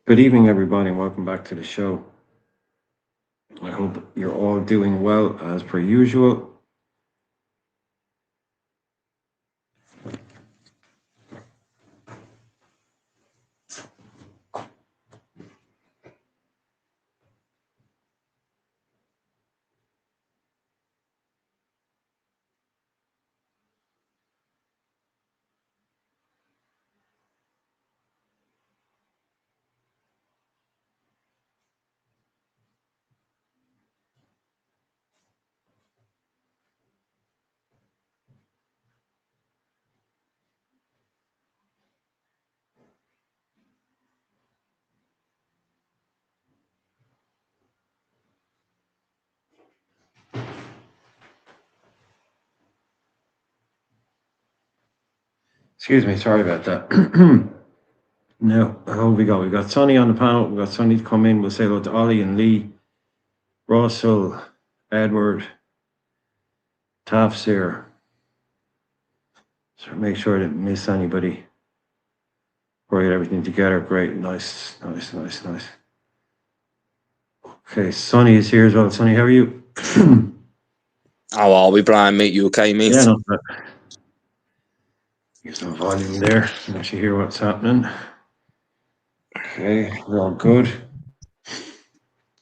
Good evening, everybody, and welcome back to the show. I hope you're all doing well as per usual. Excuse me, sorry about that. Now, who we got? We got Sonny on the panel. We got Sonny to come in. We'll say hello to Ollie and Lee, Russell, Edward, Tafsir. So make sure I didn't miss anybody. Before I get everything together. Great, nice. Okay, Sonny is here as well. Sonny, how are you? How are we, Brian, mate? You okay, mate? Yeah, not bad. Get some volume there so that you hear what's happening. Okay, we're all good.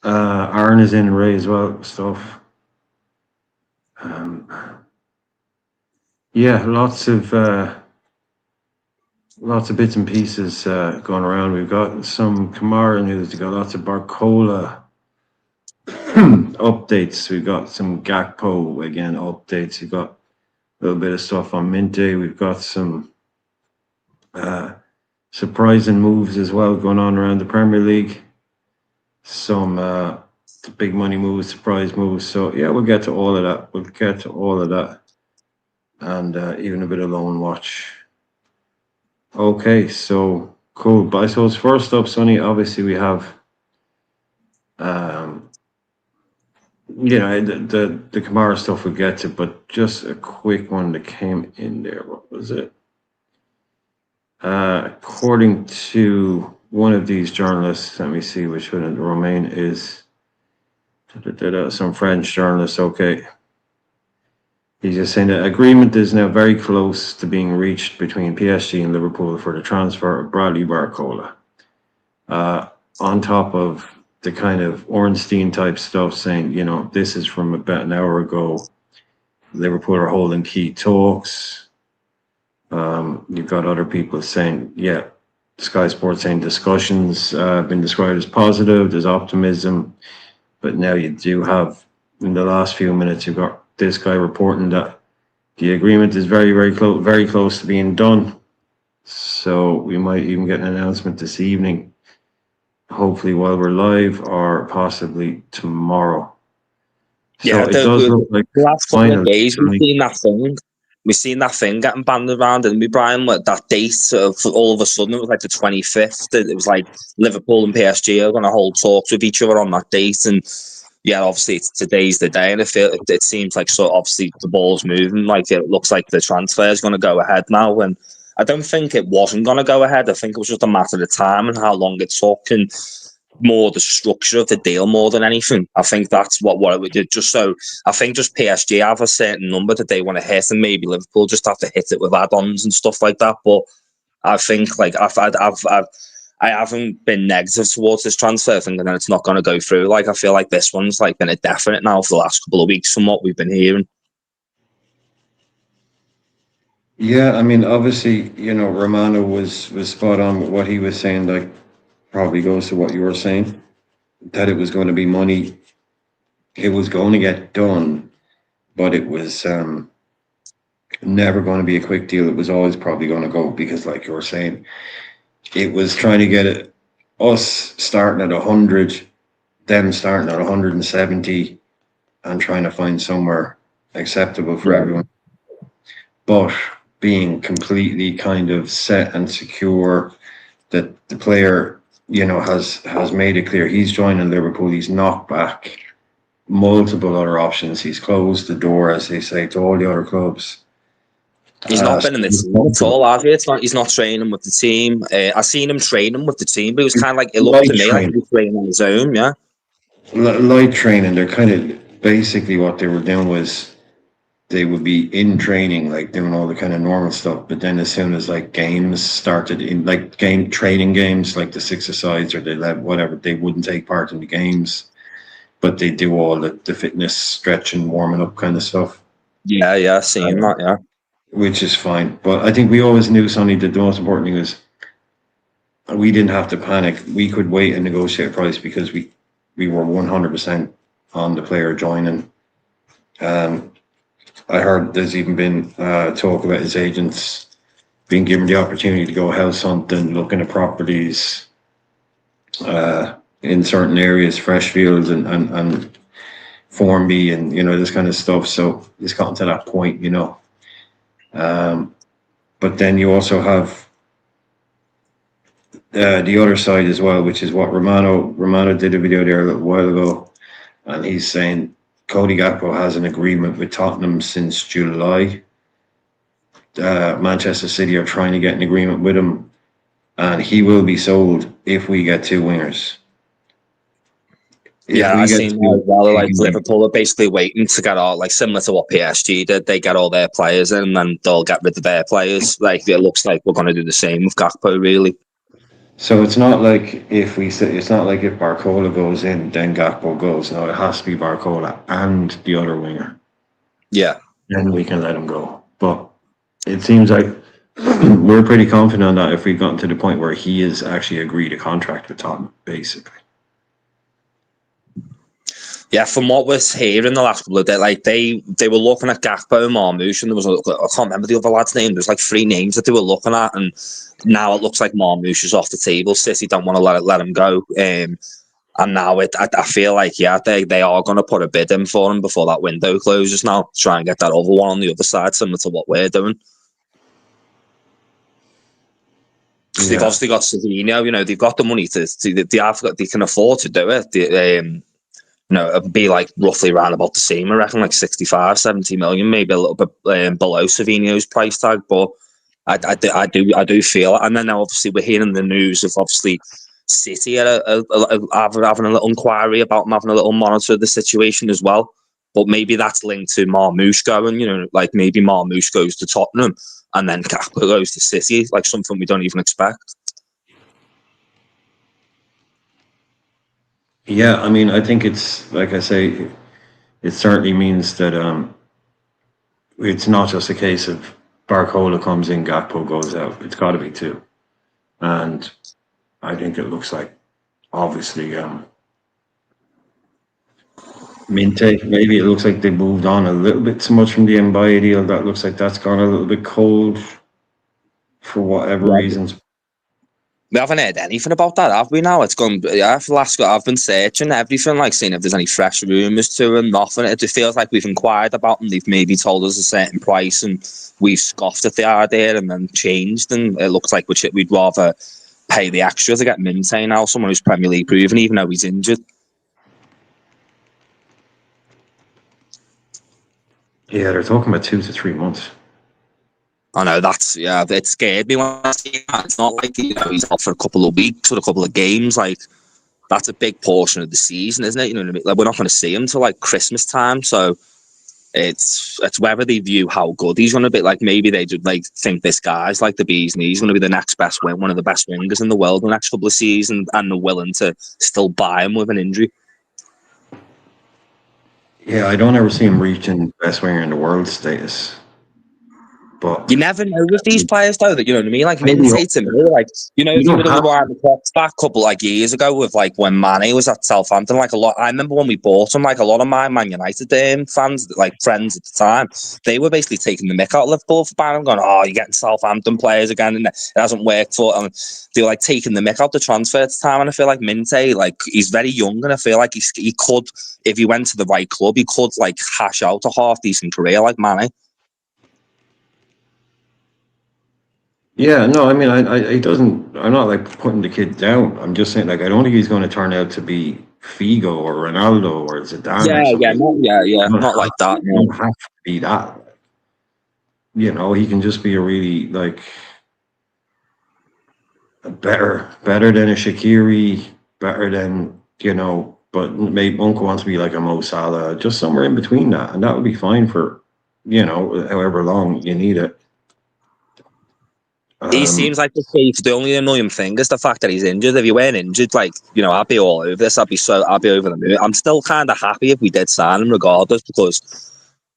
Aaron is in, Ray as well, stuff. Yeah, lots of bits and pieces going around. We've got some Camara news. We've got lots of Barcola updates. We've got some Gakpo again updates. We've got a little bit of stuff on Minteh. We've got some surprising moves as well going on around the Premier League. Some big money moves, surprise moves. So yeah, we'll get to all of that. And even a bit of loan watch. Okay, so cool. But I suppose first up, Sonny, obviously we have the Camara stuff we'll get to, but just a quick one that came in there. What was it? According to one of these journalists, let me see which one of the Romain is. Some French journalist, okay. He's just saying that agreement is now very close to being reached between PSG and Liverpool for the transfer of Bradley Barcola. On top of the kind of Ornstein type stuff saying, this is from about an hour ago. Liverpool are holding key talks. You've got other people saying, Sky Sports saying discussions have been described as positive, there's optimism. But now you do have, in the last few minutes, you've got this guy reporting that the agreement is very close to being done. So we might even get an announcement this evening, hopefully while we're live, or possibly tomorrow. Yeah, so it does look like the last couple of days finally, we've seen that thing getting banded around, and we, Brian, like that date of all of a sudden it was like the 25th. It was like Liverpool and PSG are going to hold talks with each other on that date, and yeah, obviously today's the day, and it seems like obviously the ball's moving. Like it looks like the transfer is going to go ahead now, and I don't think it wasn't going to go ahead. I think it was just a matter of time and how long it took, and more the structure of the deal more than anything. I think that's what it would do. I think just PSG have a certain number that they want to hit, and maybe Liverpool just have to hit it with add-ons and stuff like that. But I think like I haven't been negative towards this transfer, thinking that it's not going to go through. Like I feel like this one's like been a definite now for the last couple of weeks from what we've been hearing. Yeah, I mean, obviously, Romano was spot on with what he was saying. Like, probably goes to what you were saying, that it was going to be money. It was going to get done, but it was never going to be a quick deal. It was always probably going to go, because like you were saying, it was trying to get us starting at 100, them starting at 170, and trying to find somewhere acceptable for everyone. But being completely kind of set and secure that the player, has made it clear he's joining Liverpool. He's knocked back multiple other options. He's closed the door, as they say, to all the other clubs. He's not been in the team at all, has he? He's not training with the team. I seen him training with the team, but it was kind of like, it looked Light to me like he training. was training on his own, yeah. Light training. They're kind of basically what they were doing was they would be in training, like doing all the kind of normal stuff. But then as soon as like games started in like game training games, like the six-a-sides or the 11, whatever, they wouldn't take part in the games, but they do all the fitness, stretching, warming up kind of stuff. Yeah, seeing that, yeah. Which is fine. But I think we always knew, Sonny, that the most important thing was we didn't have to panic. We could wait and negotiate a price because we were 100% on the player joining. I heard there's even been talk about his agents being given the opportunity to go house hunting, looking at properties in certain areas, Freshfields and Formby and, you know, this kind of stuff. So it's gotten to that point, you know. But then you also have the other side as well, which is what Romano did a video there a little while ago, and he's saying Cody Gakpo has an agreement with Tottenham since July. Manchester City are trying to get an agreement with him, and he will be sold if we get two wingers. Yeah, I've seen that as well. Like Liverpool are basically waiting to get all, like similar to what PSG did. They get all their players in, and then they'll get rid of their players. Like it looks like we're going to do the same with Gakpo, really. So it's not like it's not like if Barcola goes in, then Gakpo goes. No, it has to be Barcola and the other winger. Yeah. Then we can let him go. But it seems like we're pretty confident on that if we've gotten to the point where he has actually agreed a contract with Tottenham, basically. Yeah, from what we're hearing the last couple of days, like they were looking at Gakpo and Marmoush, and there was I can't remember the other lad's name. There's like three names that they were looking at, and now it looks like Marmoush is off the table. City don't want to let him go, and now I feel like they are going to put a bid in for him before that window closes. Now try and get that other one on the other side, similar to what we're doing. Yeah. They've obviously got Savino, you know, they've got the money they can afford to do it. You know, it'd be like roughly around about the same, I reckon, like 65, 70 million, maybe a little bit below Savino's price tag. But I do feel it. And then now, obviously, we're hearing the news of obviously City having a little inquiry about them, having a little monitor of the situation as well. But maybe that's linked to Marmoush going, you know, like maybe Marmoush goes to Tottenham and then Gakpo goes to City, like something we don't even expect. Yeah, I mean, I think it's, like I say, it certainly means that it's not just a case of Barcola comes in, Gakpo goes out. It's got to be two. And I think it looks like, obviously, Minteh, maybe it looks like they moved on a little bit too much from the Mbaye deal. That looks like that's gone a little bit cold for whatever reasons. We haven't heard anything about that, have we now? It's gone, yeah, for the last, I've been searching everything, like seeing if there's any fresh rumours to them, nothing. It just feels like we've inquired about them. They've maybe told us a certain price and we've scoffed at the idea and then changed. And it looks like we'd rather pay the extra to get Minteh now, someone who's Premier League proven, even though he's injured. Yeah, they're talking about 2 to 3 months. I know it scared me when I see that. It's not like, you know, he's off for a couple of weeks or a couple of games. Like, that's a big portion of the season, isn't it? You know what I mean? Like, we're not going to see him till like Christmas time. So it's whether they view how good he's going to be. Like, maybe they just like think this guy's like the bee's knees, going to be the next best win, one of the best wingers in the world in the next couple of seasons, and they're willing to still buy him with an injury. Yeah, I don't ever see him reaching best winger in the world status. But you never know with these players, though. That, you know what I mean? Like Minteh to me, like, you know, you would have rewind the clocks back a couple like years ago with like when Mane was at Southampton. Like a lot, I remember when we bought him. Like a lot of my Man United fans, like friends at the time, they were basically taking the mick out of Liverpool for buying him, going, "Oh, you're getting Southampton players again, and it hasn't worked for." And they were like taking the mick out the transfer at the time. And I feel like Minteh, like he's very young, and I feel like he could, if he went to the right club, he could like hash out a half decent career like Mane. Yeah, no, I mean, I doesn't. I'm not like putting the kid down. I'm just saying, like, I don't think he's going to turn out to be Figo or Ronaldo or Zidane. Yeah, not like that. You don't have to be that. you know, he can just be a really like better than a Shaqiri, better than, you know, but maybe Uncle wants to be like a Mo Salah, just somewhere in between that, and that would be fine for, you know, however long you need it. He seems like the safe. The only annoying thing is the fact that he's injured. If he weren't injured, like, you know, I'd be all over this. I'd be over the moon. I'm still kind of happy if we did sign him regardless, because,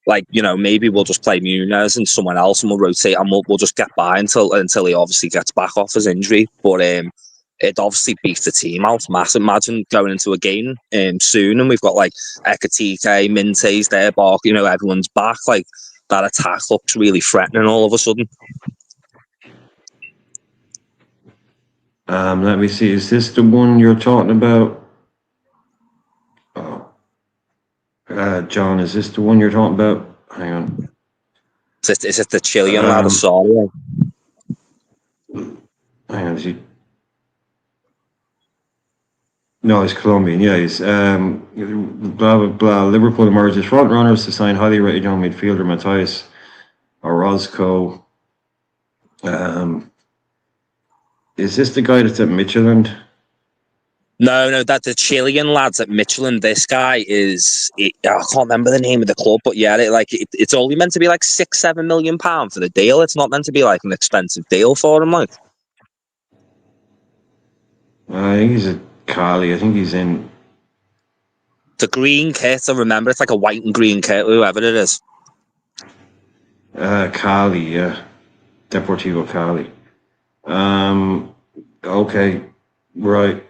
like, you know, maybe we'll just play Muniz and someone else, and we'll rotate, and we'll just get by until he obviously gets back off his injury. But it obviously beats the team out massive. Imagine going into a game soon, and we've got like Ekatike, Minteh's there, Bark. You know, everyone's back. Like, that attack looks really threatening all of a sudden. Let me see. Is this the one you're talking about? Oh, John, is this the one you're talking about? Hang on. Is it the Chilean lad? Sorry. Hang on. Is he? No, he's Colombian. Yeah, he's blah blah blah. Liverpool emerged as front runners to sign highly rated young midfielder Matthias Orozco. Is this the guy that's at Midtjylland? No, that's the Chilean lads at Midtjylland. This guy is, I can't remember the name of the club, but yeah, it's only meant to be like £6-7 million for the deal. It's not meant to be like an expensive deal for him. Like, I think he's at Cali. I think he's in. the green kit, I remember it's like a white and green kit, whoever it is. Cali, yeah, Deportivo Cali. Okay, right.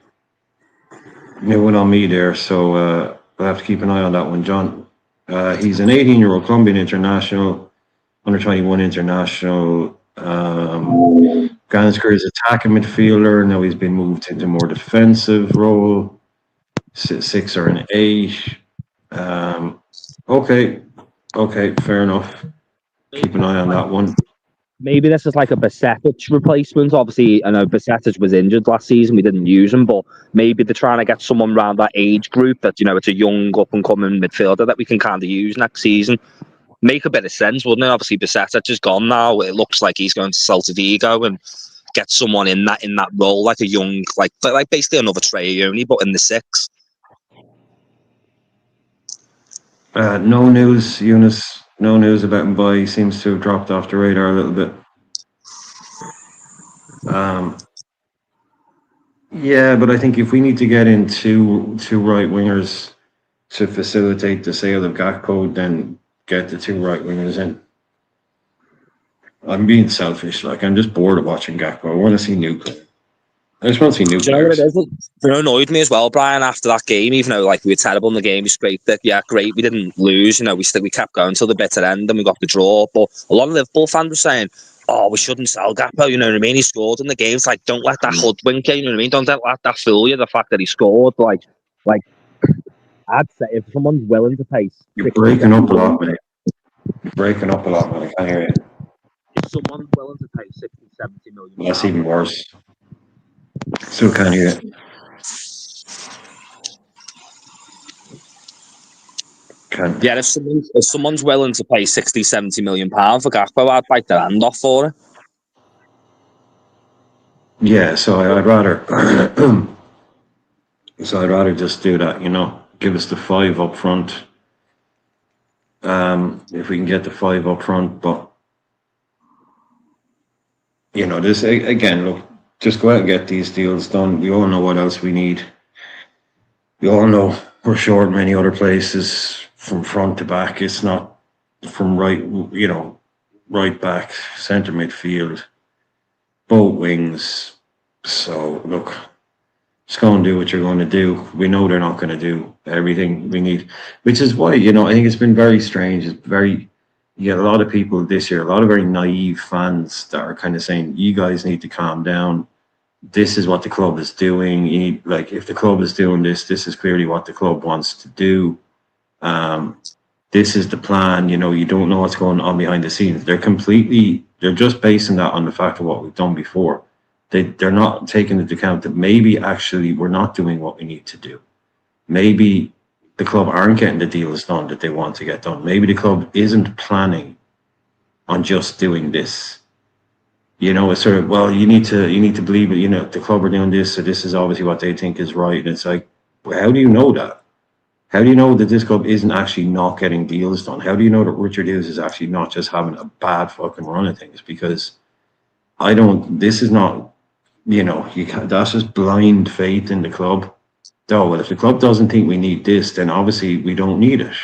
New one on me there, so I'll have to keep an eye on that one, John. He's an 18-year-old Colombian international, under 21 international. Gan's career as attacking midfielder. Now he's been moved into more defensive role. 6 or an 8. Okay, fair enough. Keep an eye on that one. Maybe this is like a Basetic replacement. Obviously, I know Basetic was injured last season. We didn't use him, but maybe they're trying to get someone around that age group that, you know, it's a young up-and-coming midfielder that we can kind of use next season. Make a bit of sense, wouldn't it? Obviously, Basetic is gone now. It looks like he's going to Celta Vigo, and get someone in that role, like a young, like basically another Traoré, but in the 6. No news, Eunice. No news about Mbai. He seems to have dropped off the radar a little bit. Yeah, but I think if we need to get in two right wingers to facilitate the sale of Gakpo, then get the 2 right wingers in. I'm being selfish. Like, I'm just bored of watching Gakpo. I want to see new players. I just want to see new players. You know what it is? It annoyed me as well, Brian, after that game, even though like we were terrible in the game, we scraped it. Yeah, great. We didn't lose. You know, we kept going till the bitter end and we got the draw. But a lot of Liverpool fans were saying, oh, we shouldn't sell Gakpo, you know what I mean? He scored in the game. It's like, don't let that hoodwink you, you know what I mean? Don't let that fool you, the fact that he scored. Like I'd say if someone's willing to pay... You're breaking up a lot, mate. You're breaking up a lot, man. I can't hear you. If someone's willing to pay 60-70 million... That's even worse. Still can't hear it. Yeah, if someone's willing to pay 60-70 million pounds for Gakpo, I'd bite their hand off for it. Yeah, so I'd rather just do that, you know. Give us the 5 up front. If we can get the 5 up front, but you know, this again, look, just go out and get these deals done. We all know what else we need. We all know we're short many other places from front to back. It's not from right, you know, right back, centre midfield, both wings. So look, just go and do what you're going to do. We know they're not going to do everything we need, which is why, you know, I think it's been very strange. It's very, you get a lot of people this year, a lot of very naive fans that are kind of saying, you guys need to calm down. This is what the club is doing. You need, like, if the club is doing this, this is clearly what the club wants to do. This is the plan. You know, you don't know what's going on behind the scenes. They're just basing that on the fact of what we've done before. They're not taking into account that maybe actually we're not doing what we need to do. Maybe the club aren't getting the deals done that they want to get done. Maybe the club isn't planning on just doing this. You know, it's sort of, well, you need to believe it. You know, the club are doing this, so this is obviously what they think is right. And it's like, well, how do you know that? How do you know that this club isn't actually not getting deals done? How do you know that Richard Hughes is actually not just having a bad fucking run of things? Because this is not, you know, that's just blind faith in the club. Though, well, if the club doesn't think we need this, then obviously we don't need it.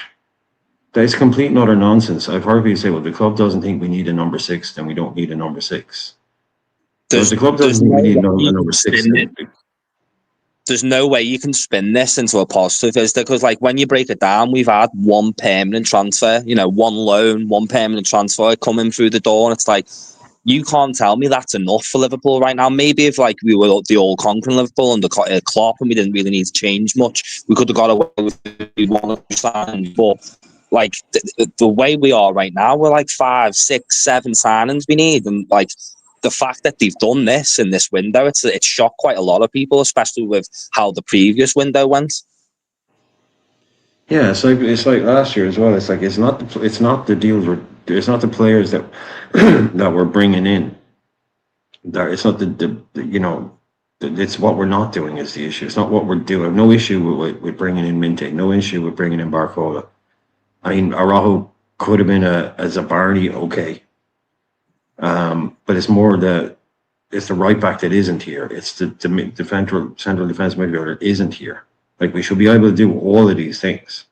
That's complete and utter nonsense. I've heard people say, well, the club doesn't think we need a number 6, then we don't need a number 6. So if the club doesn't think we need a number 6, then there's no way you can spin this into a positive, is there? Because, like, when you break it down, we've had one permanent transfer, you know, one loan, one permanent transfer coming through the door, and it's like, you can't tell me that's enough for Liverpool right now. Maybe if, like, we were the all-conquering Liverpool under Klopp and we didn't really need to change much, we could have got away with it. We wanted to sign, but like the way we are right now, we're like 5, 6, 7 signings we need, and like the fact that they've done this in this window, it's shocked quite a lot of people, especially with how the previous window went. Yeah, it's like last year as well. It's like it's not the deals it's not the players that that we're bringing in. That it's not the you know, it's what we're not doing is the issue. It's not what we're doing. No issue with bringing in Minteh. No issue with bringing in Barcola. I mean, Araujo could have been a Zabarni, okay. But it's more it's the right back that isn't here. It's the central defense midfielder isn't here. Like, we should be able to do all of these things.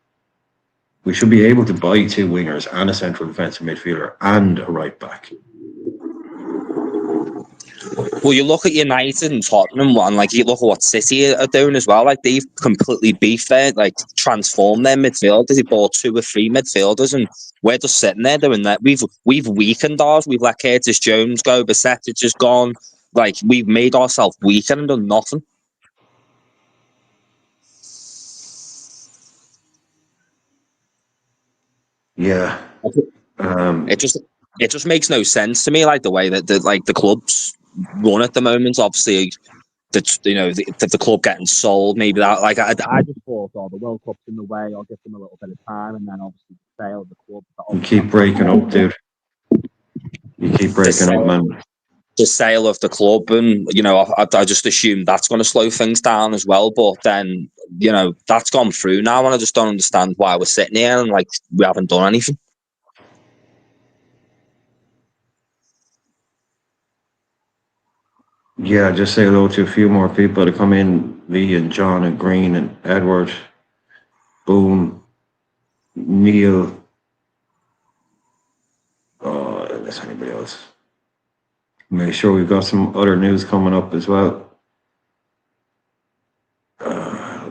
We should be able to buy 2 wingers and a central defensive midfielder and a right back. Well, you look at United and Tottenham, and like you look at what City are doing as well. Like, they've completely beefed their, like, transformed their midfielders. They bought 2 or 3 midfielders, and we're just sitting there doing that. We've weakened ours. We've let Curtis Jones go. Besetich is gone. Like, we've made ourselves weaker and done nothing. Yeah. It just makes no sense to me, like the way that the club's run at the moment. Obviously, the club getting sold, maybe that. Like, I just thought, the World Cup's in the way. I'll give them a little bit of time, and then obviously the sale of the club. You keep breaking up, dude. You keep breaking up, man. The sale of the club, and you know, I just assume that's going to slow things down as well. But then, you know, that's gone through now, and I just don't understand why we're sitting here and like we haven't done anything. Yeah, just say hello to a few more people to come in. Lee and John and Green and Edward, Boom, Neil. Unless anybody else. Make sure we've got some other news coming up as well.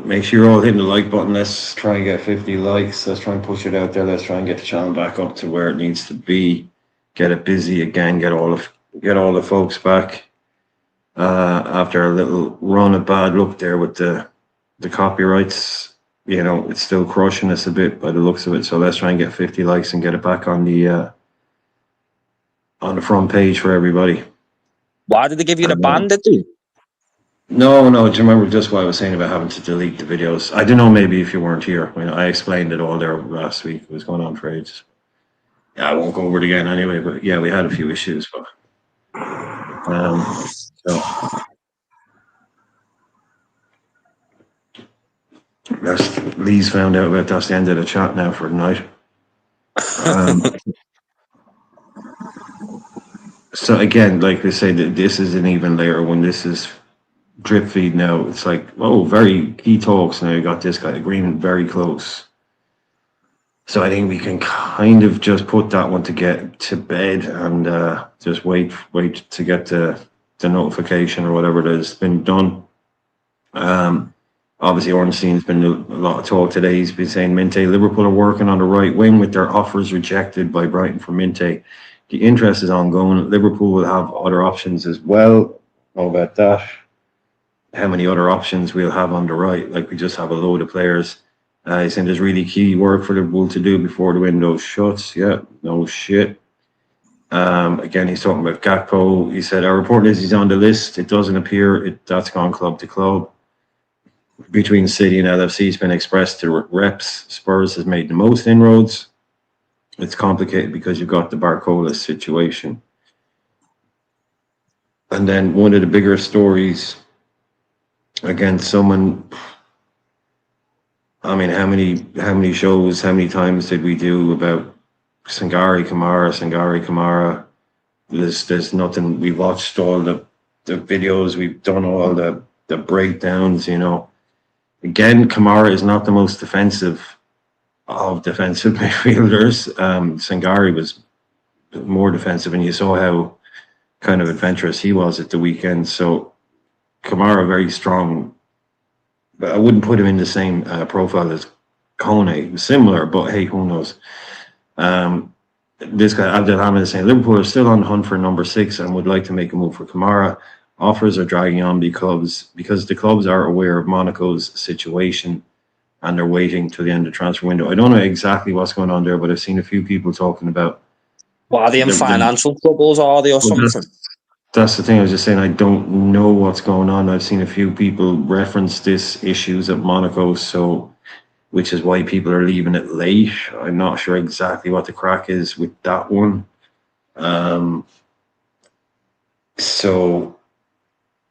Make sure you're all hitting the like button. Let's try and get 50 likes. Let's try and push it out there. Let's try and get the channel back up to where it needs to be. Get it busy again. Get all the folks back. After a little run of bad luck there with the copyrights, you know, it's still crushing us a bit by the looks of it. So let's try and get 50 likes and get it back on the front page for everybody. Why did they give you the ban, did they? No, do you remember just what I was saying about having to delete the videos? I don't know, maybe if you weren't here. I explained it all there last week. It was going on for ages. Yeah, I won't go over it again anyway, but yeah, we had a few issues, but so Lee's found out about that's the end of the chat now for the night. So again, like they say, that this is an even layer when this is drip feed now. It's like, oh, very key talks now. You got this guy agreement very close. So I think we can kind of just put that one to get to bed and just wait to get the notification or whatever that has been done. Obviously, Ornstein's been a lot of talk today. He's been saying Minteh, Liverpool are working on the right wing with their offers rejected by Brighton for Minteh. The interest is ongoing. Liverpool will have other options as well. How about that? How many other options we'll have on the right? Like, we just have a load of players. He's saying there's really key work for Liverpool to do before the window shuts. Yeah, no shit. Again, he's talking about Gakpo. He said, our report is he's on the list. It doesn't appear that's gone club to club. Between City and LFC, it's been expressed to reps. Spurs has made the most inroads. it's complicated because you've got the Barcola situation. And then one of the bigger stories, again, someone, I mean, how many shows, how many times did we do about Sangari Camara? There's nothing. We watched all the videos, we've done all the breakdowns, you know. Again, Camara is not the most defensive of defensive midfielders. Sangari was more defensive, and you saw how kind of adventurous he was at the weekend. So Camara very strong, but I wouldn't put him in the same profile as Kone. Similar, but hey, who knows? This guy Abdelhamid is saying Liverpool are still on the hunt for number 6 and would like to make a move for Camara. Offers are dragging on because the clubs are aware of Monaco's situation and they're waiting till the end of the transfer window. I don't know exactly what's going on there, but I've seen a few people talking about. Well, are they in financial troubles, are they, or something? That's the thing. I was just saying, I don't know what's going on. I've seen a few people reference this issues at Monaco, so which is why people are leaving it late. I'm not sure exactly what the crack is with that one. So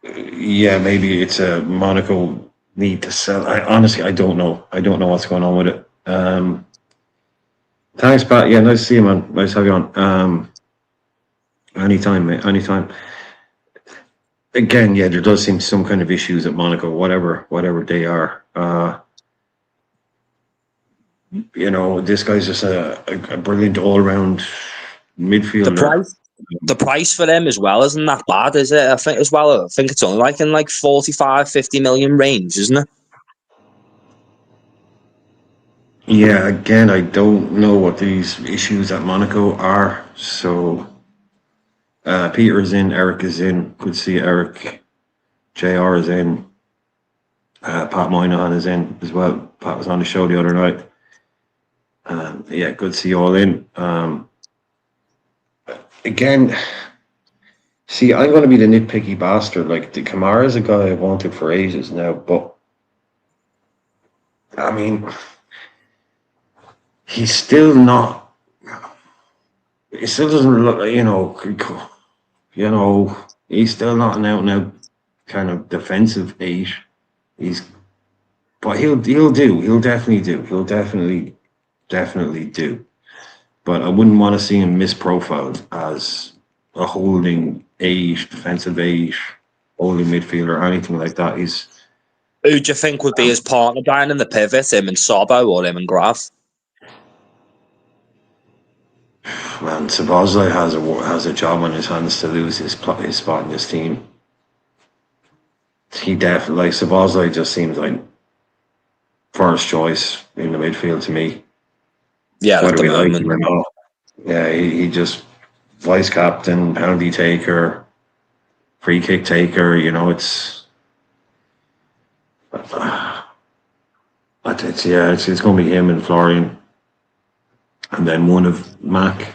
yeah, maybe it's a Monaco need to sell. Honestly, I don't know. I don't know what's going on with it. Thanks, Pat. Yeah, nice to see you, man. Nice to have you on. Anytime, mate. Anytime. Again, yeah, there does seem some kind of issues at Monaco, whatever they are. You know, this guy's just a brilliant all-round midfielder. The price for them as well isn't that bad, is it? I think it's only like in like 45, 50 million range, isn't it? Yeah, again, I don't know what these issues at Monaco are. So Peter is in, Eric is in. Good to see Eric. JR is in. Pat Moynihan is in as well. Pat was on the show the other night. Yeah, good to see you all in. Again, see, I'm going to be the nitpicky bastard. Like, the Camara is a guy I've wanted for ages now, but I mean, he's still not. He still doesn't look, he's still not an out and out kind of defensive 8. But he'll do. He'll definitely do. He'll definitely do. But I wouldn't want to see him misprofiled as a holding 8, defensive 8, holding midfielder, or anything like that. Who do you think would be his partner down in the pivot, him and Sobo or him and Graf? Man, Szoboszlai has a job on his hands to lose his spot in this team. He definitely, like, Szoboszlai just seems like first choice in the midfield to me. Yeah, whether we like him or not. Yeah, he just vice captain, penalty taker, free kick taker. You know, it's going to be him and Florian, and then one of Mac,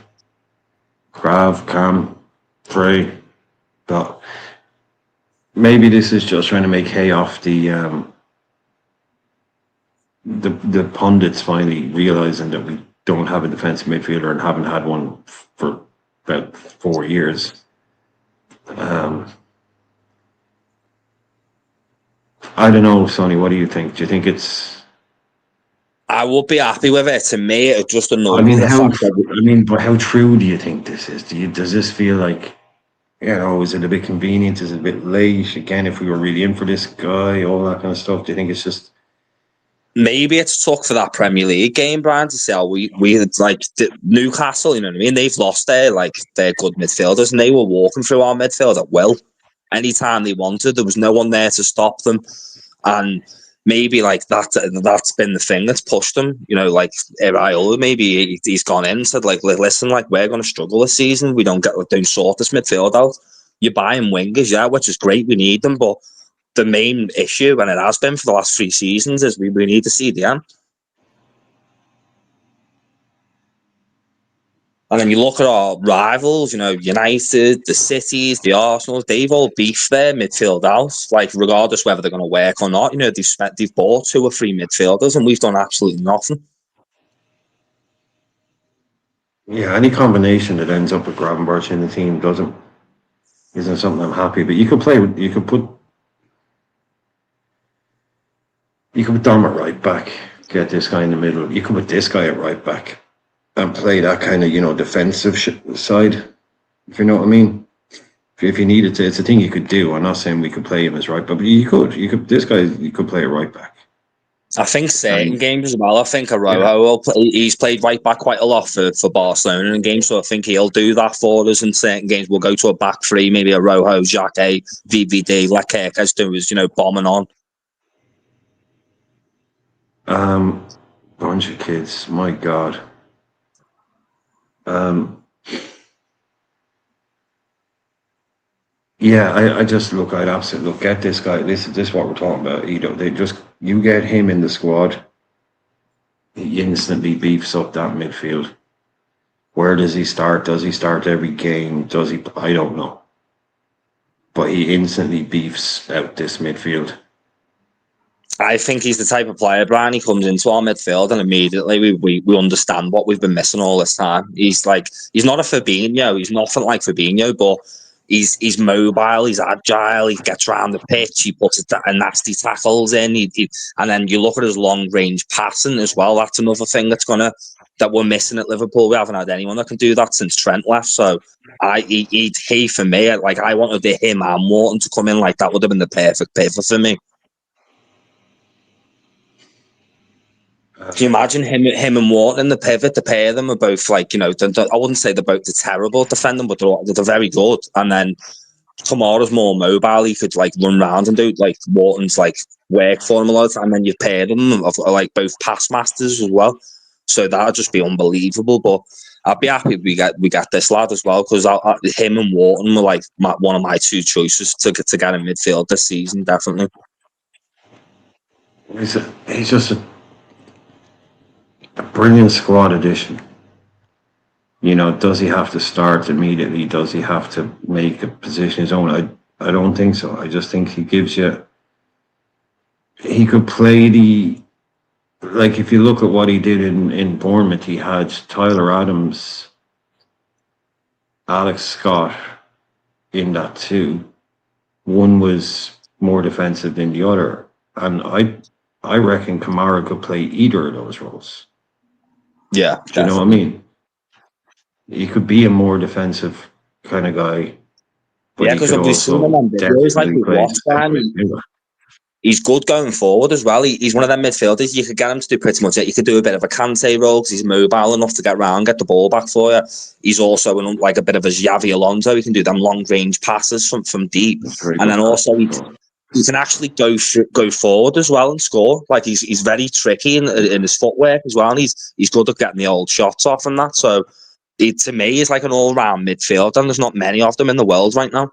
Krav, Cam, Trey. But maybe this is just trying to make hay off the pundits finally realizing that we don't have a defensive midfielder and haven't had one for about 4 years. I don't know, Sonny. What do you think? Do you think it's? I would be happy with it. To me, it just annoys me. But how true do you think this is? Does this feel like, is it a bit convenient? Is it a bit late? Again, if we were really in for this guy, all that kind of stuff. Do you think it's just? Maybe it's took for that Premier League game, Brian, to say, we like Newcastle, you know what I mean? They've lost their good midfielders and they were walking through our midfield at will. Anytime they wanted, there was no one there to stop them. And maybe that's been the thing that's pushed them. You know, like Iraola, maybe he's gone in and said, listen, we're going to struggle this season. We don't sort this midfield out. You're buying wingers, yeah, which is great. We need them, but the main issue, and it has been for the last 3 seasons, is we need to see the end. And then you look at our rivals, United, the Cities, the Arsenals, they've all beefed their midfield out, regardless whether they're going to work or not. They've bought 2 or 3 midfielders and we've done absolutely nothing. Yeah, any combination that ends up with Gravenberch in the team isn't something I'm happy. But you could put Dom at right back, get this guy in the middle. You could put this guy at right back and play that kind of defensive side. If you know what I mean. If you needed to, it's a thing you could do. I'm not saying we could play him as right back, but you could. You could play a right back. I think certain games as well. I think Yeah. will play, he's played right back quite a lot for Barcelona in games, so I think he'll do that for us in certain games. We'll go to a back three, maybe a Rojo, Jacquet, VVD, like Kirkes do is, bombing on. Bunch of kids, my God. Yeah, I just I'd absolutely get this guy. This is what we're talking about. You get him in the squad, he instantly beefs up that midfield. Where does he start? Does he start every game? Does he? I don't know. But he instantly beefs out this midfield. I think he's the type of player, Brian. He comes into our midfield and immediately we understand what we've been missing all this time. He's not a Fabinho. He's nothing like Fabinho, but he's mobile, he's agile, he gets around the pitch, he puts a nasty tackles in, and then you look at his long range passing as well. That's another thing that we're missing at Liverpool. We haven't had anyone that can do that since Trent left. So he for me, I wanted him and Morton to come in. Like that would have been the perfect pivot for me. Can you imagine him and Morton in the pivot? The pair of them are both I wouldn't say they're both terrible at defending, but they're very good. And then Camara's more mobile. He could run around and do Morton's work for him a lot. And then you've paired them of both pass masters as well. So that'd just be unbelievable. But I'd be happy we get this lad as well, because him and Morton were one of my two choices to get in midfield this season, definitely. He's just a brilliant squad addition. Does he have to start immediately? Does he have to make a position his own? I don't think so. I just think he gives you. He could play if you look at what he did in Bournemouth, he had Tyler Adams, Alex Scott in that too. One was more defensive than the other, and I reckon Camara could play either of those roles. Yeah, do you know what I mean? He could be a more defensive kind of guy. Yeah, because we've seen him on videos he's good going forward as well. He's one of them midfielders. You could get him to do pretty much it. You could do a bit of a Kante role because he's mobile enough to get around, get the ball back for you. He's also a bit of a Xavi Alonso. He can do them long range passes from deep, and then also he can actually go forward as well and score. He's very tricky in his footwork as well, and he's good at getting the old shots off and that. So to me, he's like an all round midfield, and there's not many of them in the world right now.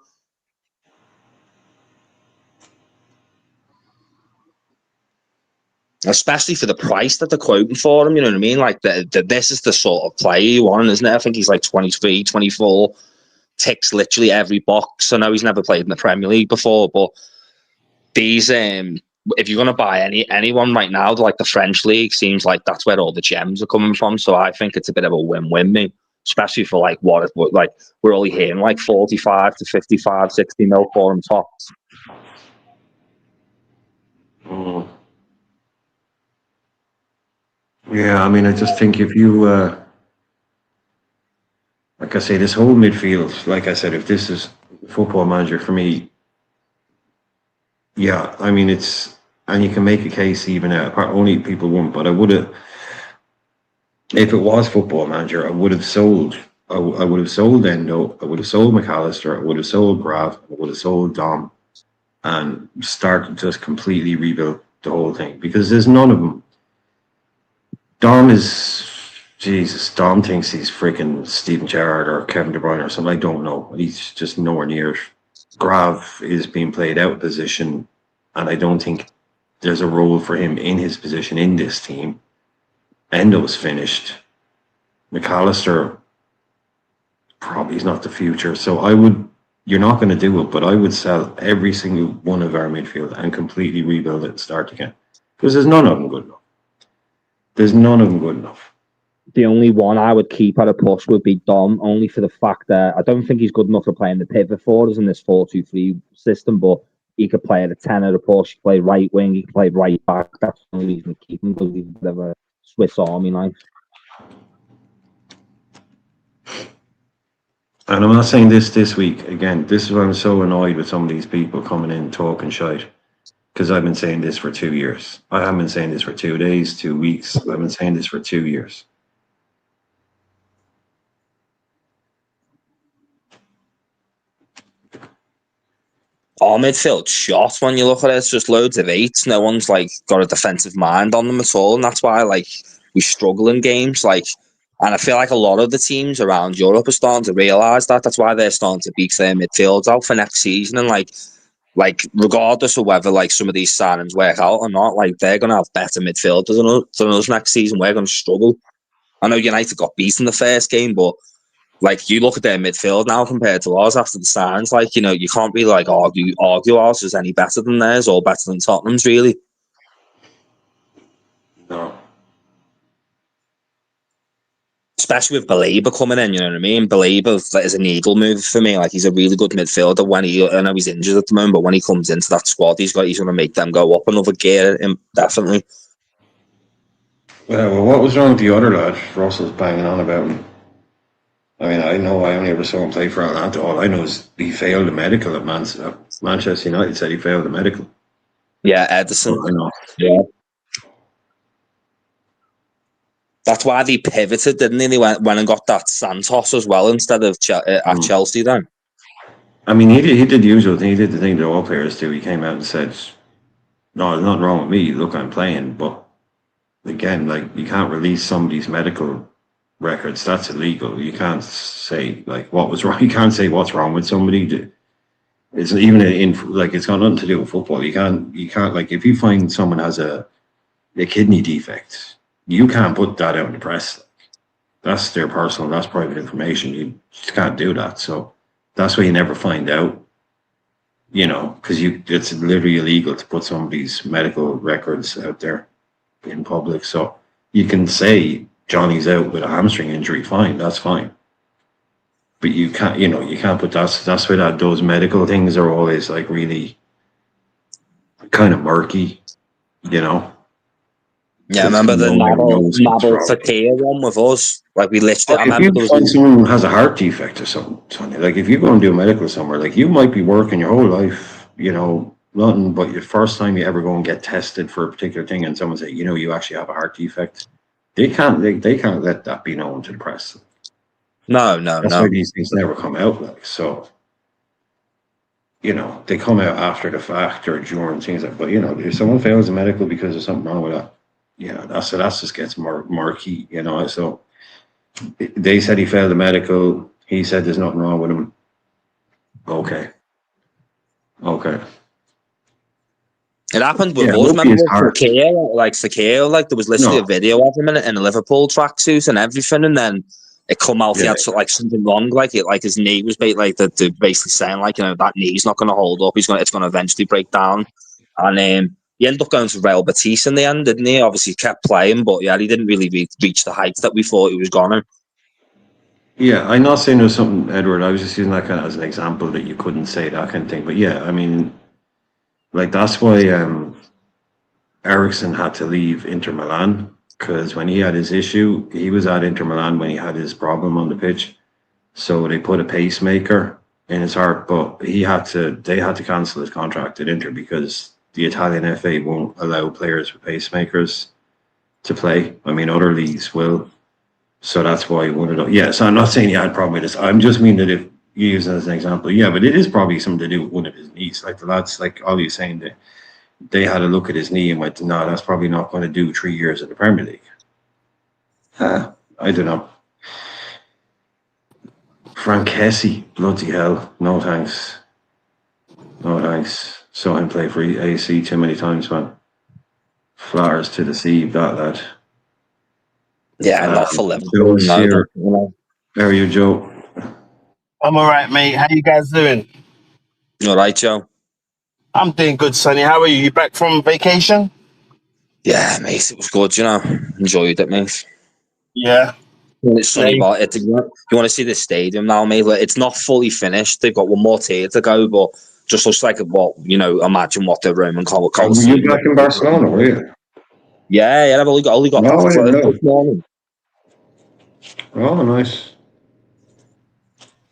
Especially for the price that they're quoting for him, you know what I mean? This is the sort of player you want, isn't it? I think he's 23, 24, ticks literally every box. I know he's never played in the Premier League before, but these, if you're going to buy anyone right now, the French league seems like that's where all the gems are coming from. So I think it's a bit of a win-win, me, especially for we're only hearing 45 to 55, 60 mil for him tops. Yeah, I mean, I just think if you, like I say, this whole midfield, like I said, if this is Football Manager for me, yeah, I mean, and you can make a case even out, only people won't, but I would have, if it was Football Manager, I would have sold Endo, I would have sold McAllister, I would have sold Grav, I would have sold Dom, and started just completely rebuild the whole thing, because there's none of them. Dom thinks he's freaking Steven Gerrard or Kevin De Bruyne or something. I don't know. He's just nowhere near. Grav is being played out of position, and I don't think there's a role for him in his position in this team. Endo's finished. McAllister probably is not the future. So you're not going to do it, but I would sell every single one of our midfield and completely rebuild it and start again. Because there's none of them good enough. The only one I would keep at a push would be Dom, only for the fact that I don't think he's good enough to play in the pivot for us in this 4-2-3 system, but he could play at a 10 at a push, he could play right wing, he could play right back. That's the only reason to keep him, because he's a bit of a Swiss Army knife. And I'm not saying this week. Again, this is why I'm so annoyed with some of these people coming in talking shite. Because I've been saying this for 2 years. I haven't been saying this for 2 days, 2 weeks. I've been saying this for 2 years. Our midfield shot when you look at it. It's just loads of eights. No one's like got a defensive mind on them at all, and that's why like we struggle in games. Like, and I feel like a lot of the teams around Europe are starting to realise that. That's why they're starting to beat their midfields out for next season. And like regardless of whether like some of these signings work out or not, like they're gonna have better midfielders than us next season. We're gonna struggle. I know United got beaten the first game, but like you look at their midfield now compared to ours after the signs, like, you know, you can't be like argue ours is any better than theirs or better than Tottenham's, really. No. Especially with Baleba coming in, you know what I mean? Baleba is a needle move for me. Like, he's a really good midfielder when I know he's injured at the moment, but when he comes into that squad, he's going to make them go up another gear, definitely. Well, what was wrong with the other lad? Russell's banging on about him. I mean, I know I only ever saw him play for Atlanta. All I know is he failed the medical at Manchester United. Said he failed the medical. Yeah, Edison. I know. Yeah. That's why they pivoted, didn't they? They went and got that Santos as well instead of at Chelsea then. I mean, he did the usual thing. He did the thing that all players do. He came out and said, no, there's nothing wrong with me. Look, I'm playing. But again, like, you can't release somebody's medical records. That's illegal. You can't say like what was wrong. You can't say what's wrong with somebody. It's even it's got nothing to do with football. You can't like, if you find someone has a kidney defect, you can't put that out in the press. That's their personal, that's private information. You just can't do that. So that's why you never find out. You know, because it's literally illegal to put somebody's medical records out there in public. So you can say Johnny's out with a hamstring injury, fine, that's fine. But you can't put that's why those medical things are always like really kind of murky, you know. Yeah, I remember the Nabil Fekir one with us. Like, we literally, I remember if you find someone who has a heart defect or something, like if you go and do a medical somewhere, like you might be working your whole life, you know, nothing, but your first time you ever go and get tested for a particular thing and someone say, you know, you actually have a heart defect, they can't let that be known to the press. No. That's why these things never come out. Like, so, you know, they come out after the fact or during things like. But you know, if someone fails a medical because there's something wrong with that, you know, that just gets more murky. You know, so they said he failed the medical. He said there's nothing wrong with him. Okay. It happened with us. Remember Fekir, like there was literally a video of him in a Liverpool tracksuit and everything, and then it come out he had something wrong, like his knee was basically saying like, you know, that knee's not going to hold up. It's going to eventually break down, and he ended up going to Real Betis in the end, didn't he? Obviously, he kept playing, but yeah, he didn't really reach the heights that we thought he was going to. Yeah, I'm not saying there's something, Edward. I was just using that kind of as an example that you couldn't say that kind of thing. But yeah, I mean, like that's why Ericsson had to leave Inter Milan, because when he had his issue, he was at Inter Milan when he had his problem on the pitch. So they put a pacemaker in his heart, but they had to cancel his contract at Inter because the Italian FA won't allow players with pacemakers to play. I mean, other leagues will. So that's why one of those. Yeah, so I'm not saying he had a problem with this. I'm just mean that if you use it as an example, yeah, but it is probably something to do with one of his knees. Like the lads, like Ollie's saying, that they had a look at his knee and went, no, that's probably not going to do 3 years in the Premier League. I don't know. Frank Hesse, bloody hell. No thanks. Saw him play for AC too many times, man. Flowers to the sea, that lad. Yeah, not for Liverpool. How are you, Joe? I'm all right, mate. How you guys doing? All right, Joe. I'm doing good, Sonny. How are you? You back from vacation? Yeah, mate, it was good, you know. Enjoyed it, mate. Yeah. When it's sunny, Maybe. but you want to see the stadium now, mate. Like, it's not fully finished. They've got one more tier to go, but just looks like imagine what the Roman Were Colosseum. you back in Barcelona, were you? Yeah, I've only got No, back I didn't know. this morning. Oh, nice.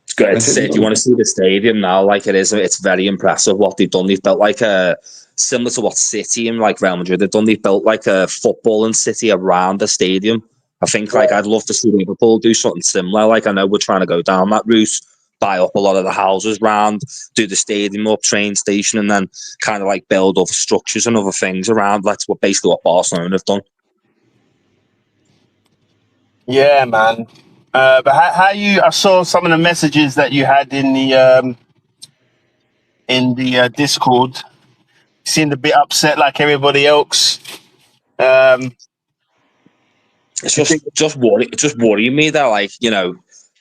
It's good. I didn't If you know. want to see the stadium now, like it is, it's very impressive what they've done. They've built like a similar to what City and like Real Madrid have done. They've built like a footballing city around the stadium. I think like I'd love to see Liverpool do something similar. Like I know we're trying to go down that route, buy up a lot of the houses round, do the stadium up, train station, and then kind of like build other structures and other things around. That's basically what Barcelona have done. Yeah, man. But how I saw some of the messages that you had in the Discord. Seemed a bit upset like everybody else. It's just worrying me that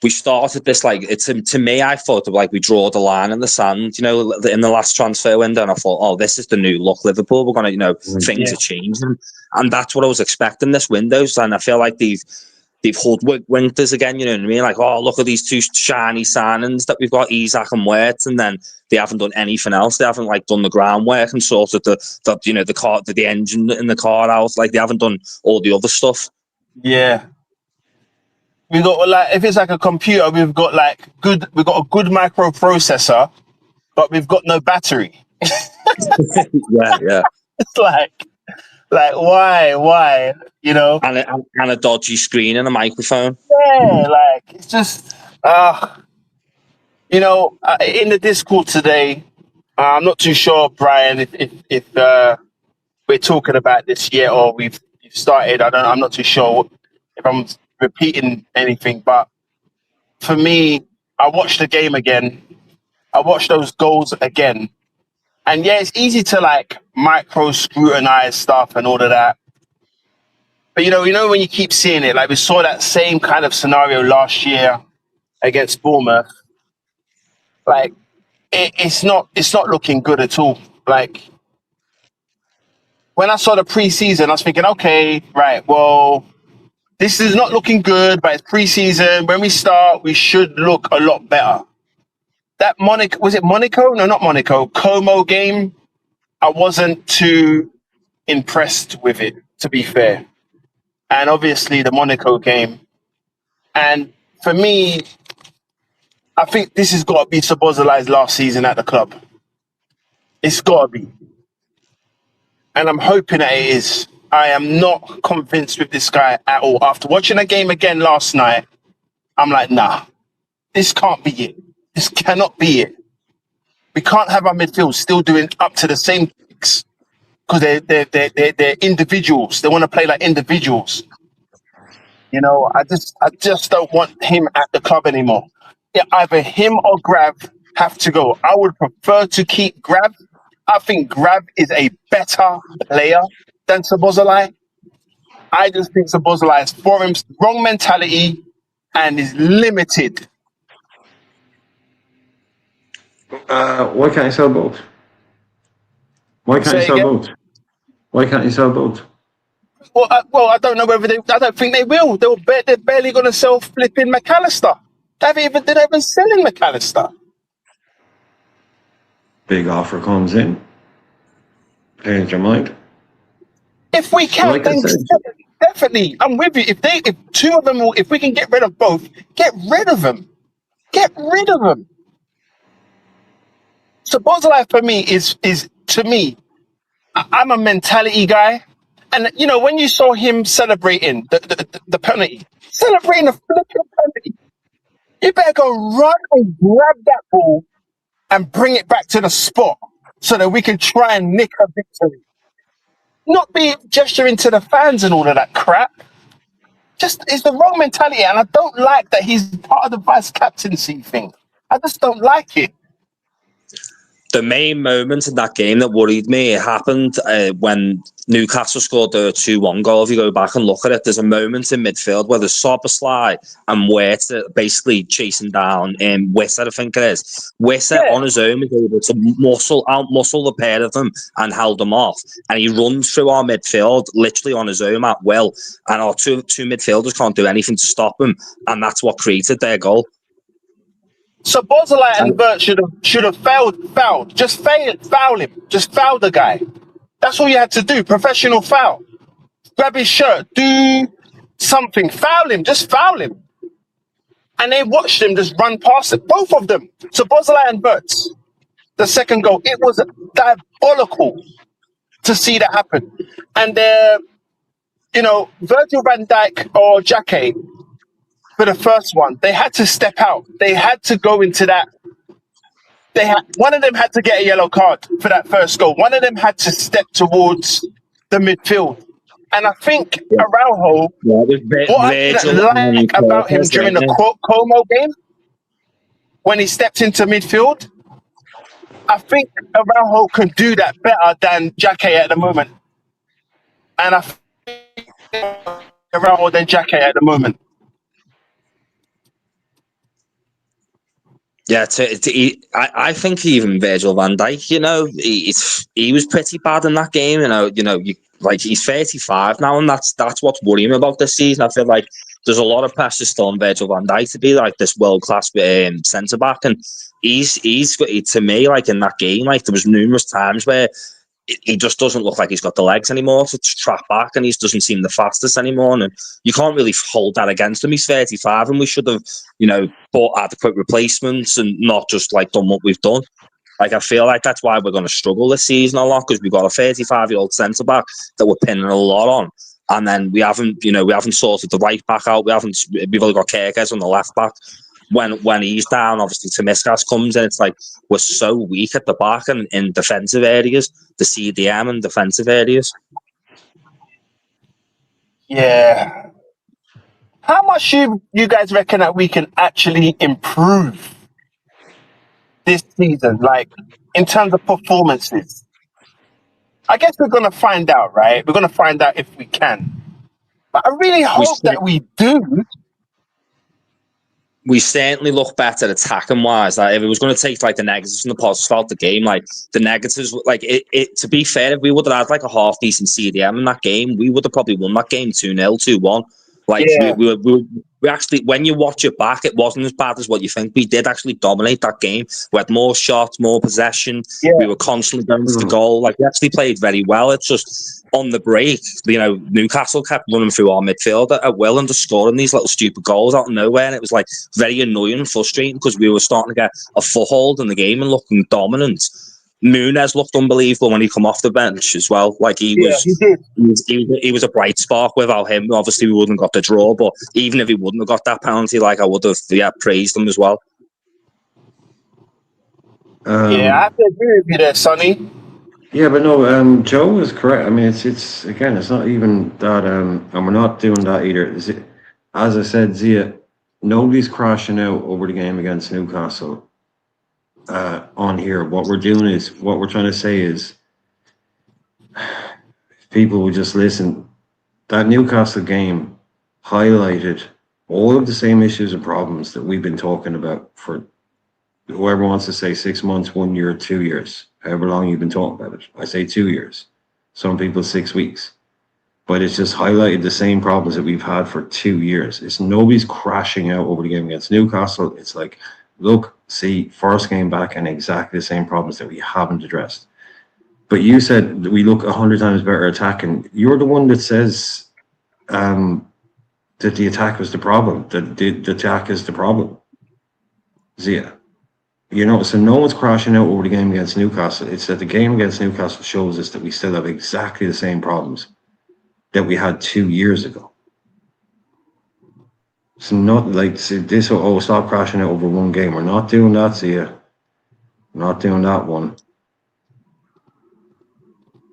we started this it's to me I thought of we draw the line in the sand in the last transfer window, and I thought, oh, this is the new look Liverpool, we're gonna things are changing, and that's what I was expecting this window. And I feel like they've hoodwinked us again, you know what I mean? Like, oh, look at these two shiny signings that we've got, Isaac and Wirtz, and then they haven't done anything else. They haven't done the groundwork and sorted the engine in the car out. Like, they haven't done all the other stuff. Yeah. We got if it's like a computer, we've got a good microprocessor, but we've got no battery. Yeah. It's like why? And a dodgy screen and a microphone. Yeah, it's just in the Discord today, I'm not too sure, Brian, if we're talking about this yet or we've started. I'm not too sure if I'm repeating anything, but for me, I watched the game again. I watched those goals again. And yeah, it's easy to micro scrutinize stuff and all of that. But when you keep seeing it, we saw that same kind of scenario last year against Bournemouth. It's not looking good at all. When I saw the preseason, I was thinking, okay, right, well, this is not looking good, but it's preseason. When we start, we should look a lot better. That was it Monaco? No, not Monaco. Como game, I wasn't too impressed with it, to be fair. And obviously the Monaco game. And for me, I think this has got to be Szoboszlai's last season at the club. It's got to be. And I'm hoping that it is. I am not convinced with this guy at all. After watching the game again last night, I'm like, nah, this can't be it. This cannot be it. We can't have our midfield still doing up to the same things because they're individuals. They want to play like individuals. I just don't want him at the club anymore. Yeah, either him or Grav have to go. I would prefer to keep Grav. I think Grav is a better player than Szoboszlai. I just think Szoboszlai is for him wrong mentality and is limited. Why can't you sell both? Why can't you sell both? Why can't you sell both? Well, I don't know whether I don't think they will. They're barely going to sell flipping McAllister. They're even selling McAllister. Big offer comes in. Change your mind. If we can, then definitely, I'm with you. If two of them, if we can get rid of both, get rid of them. Get rid of them. So Szoboszlai for me is to me, I'm a mentality guy. And, when you saw him celebrating the penalty, celebrating the flipping penalty, you better go run and grab that ball and bring it back to the spot so that we can try and nick a victory. Not be gesturing to the fans and all of that crap. Just, it's the wrong mentality. And I don't like that he's part of the vice captaincy thing. I just don't like it. The main moment in that game that worried me, it happened when Newcastle scored the 2-1 goal. If you go back and look at it, there's a moment in midfield where there's Soboslai and Witt basically chasing down Witt, I think it is. Witt on his own was able to out-muscle the pair of them and held them off. And he runs through our midfield literally on his own at will. And our two midfielders can't do anything to stop him. And that's what created their goal. So Bozolai and Bert should have fouled. Just foul him. Just foul the guy. That's all you had to do. Professional foul. Grab his shirt. Do something. Foul him. Just foul him. And they watched him just run past it. Both of them. So Bozolai and Bert, the second goal, it was diabolical to see that happen. And Virgil van Dijk or Jacquet, for the first one, they had to step out. They had to go into that. One of them had to get a yellow card for that first goal. One of them had to step towards the midfield. And I think Araujo, what I didn't like about him during the Como game, when he stepped into midfield, I think Araujo can do that better than Jacquet at the moment. And I think Araujo than Jacquet at the moment. Yeah, I think even Virgil van Dijk, he was pretty bad in that game. He's 35 now, and that's what's worrying me about this season. I feel like there's a lot of pressure still on Virgil van Dijk to be like this world class centre back, and he's to me, like in that game, like there was numerous times where he just doesn't look like he's got the legs anymore to trap back, and he doesn't seem the fastest anymore. And you can't really hold that against him. He's 35, and we should have, bought adequate replacements and not just like done what we've done. Like I feel like that's why we're going to struggle this season a lot, because we've got a 35-year-old centre back that we're pinning a lot on, and then we haven't sorted the right back out. We've only got Kerkez on the left back. When he's down, obviously Tomiskas comes in. It's like we're so weak at the back and in defensive areas, the CDM and defensive areas. Yeah. How much you guys reckon that we can actually improve this season, like in terms of performances? I guess we're going to find out, right? We're going to find out if we can. But I really hope that we do. We certainly look better attacking wise. Like if it was going to take like the negatives and the positives throughout the game, like the negatives, like it to be fair, if we would have had like a half decent CDM in that game, we would have probably won that game 2-0, 2-1. Like we actually, when you watch it back, it wasn't as bad as what you think. We did actually dominate that game. We had more shots, more possession. Yeah. We were constantly going to the goal. Like we actually played very well. It's just on the break, Newcastle kept running through our midfield at will and just scoring these little stupid goals out of nowhere. And it was like very annoying and frustrating because we were starting to get a foothold in the game and looking dominant. Muniz looked unbelievable when he come off the bench as well. Like he was a bright spark. Without him, obviously we wouldn't have got the draw. But even if he wouldn't have got that penalty, like I would have, praised him as well. I have to agree with you there, Sonny. Yeah, but no, Joe is correct. I mean, it's again, it's not even that, and we're not doing that either. As I said, Zia, nobody's crashing out over the game against Newcastle. On here, what we're trying to say is, if people would just listen, that Newcastle game highlighted all of the same issues and problems that we've been talking about for whoever wants to say 6 months, 1 year, 2 years, however long you've been talking about it. I say 2 years. Some people 6 weeks. But it's just highlighted the same problems that we've had for 2 years. It's nobody's crashing out over the game against Newcastle. It's like, look, see, first game back and exactly the same problems that we haven't addressed. But you said that we look 100 times better attacking. You're the one that says that the attack was the problem, that the attack is the problem. Zia. So no one's crashing out over the game against Newcastle. It's that the game against Newcastle shows us that we still have exactly the same problems that we had 2 years ago. So not like this, stop crashing out over one game. We're not doing that, Zia. We're not doing that one.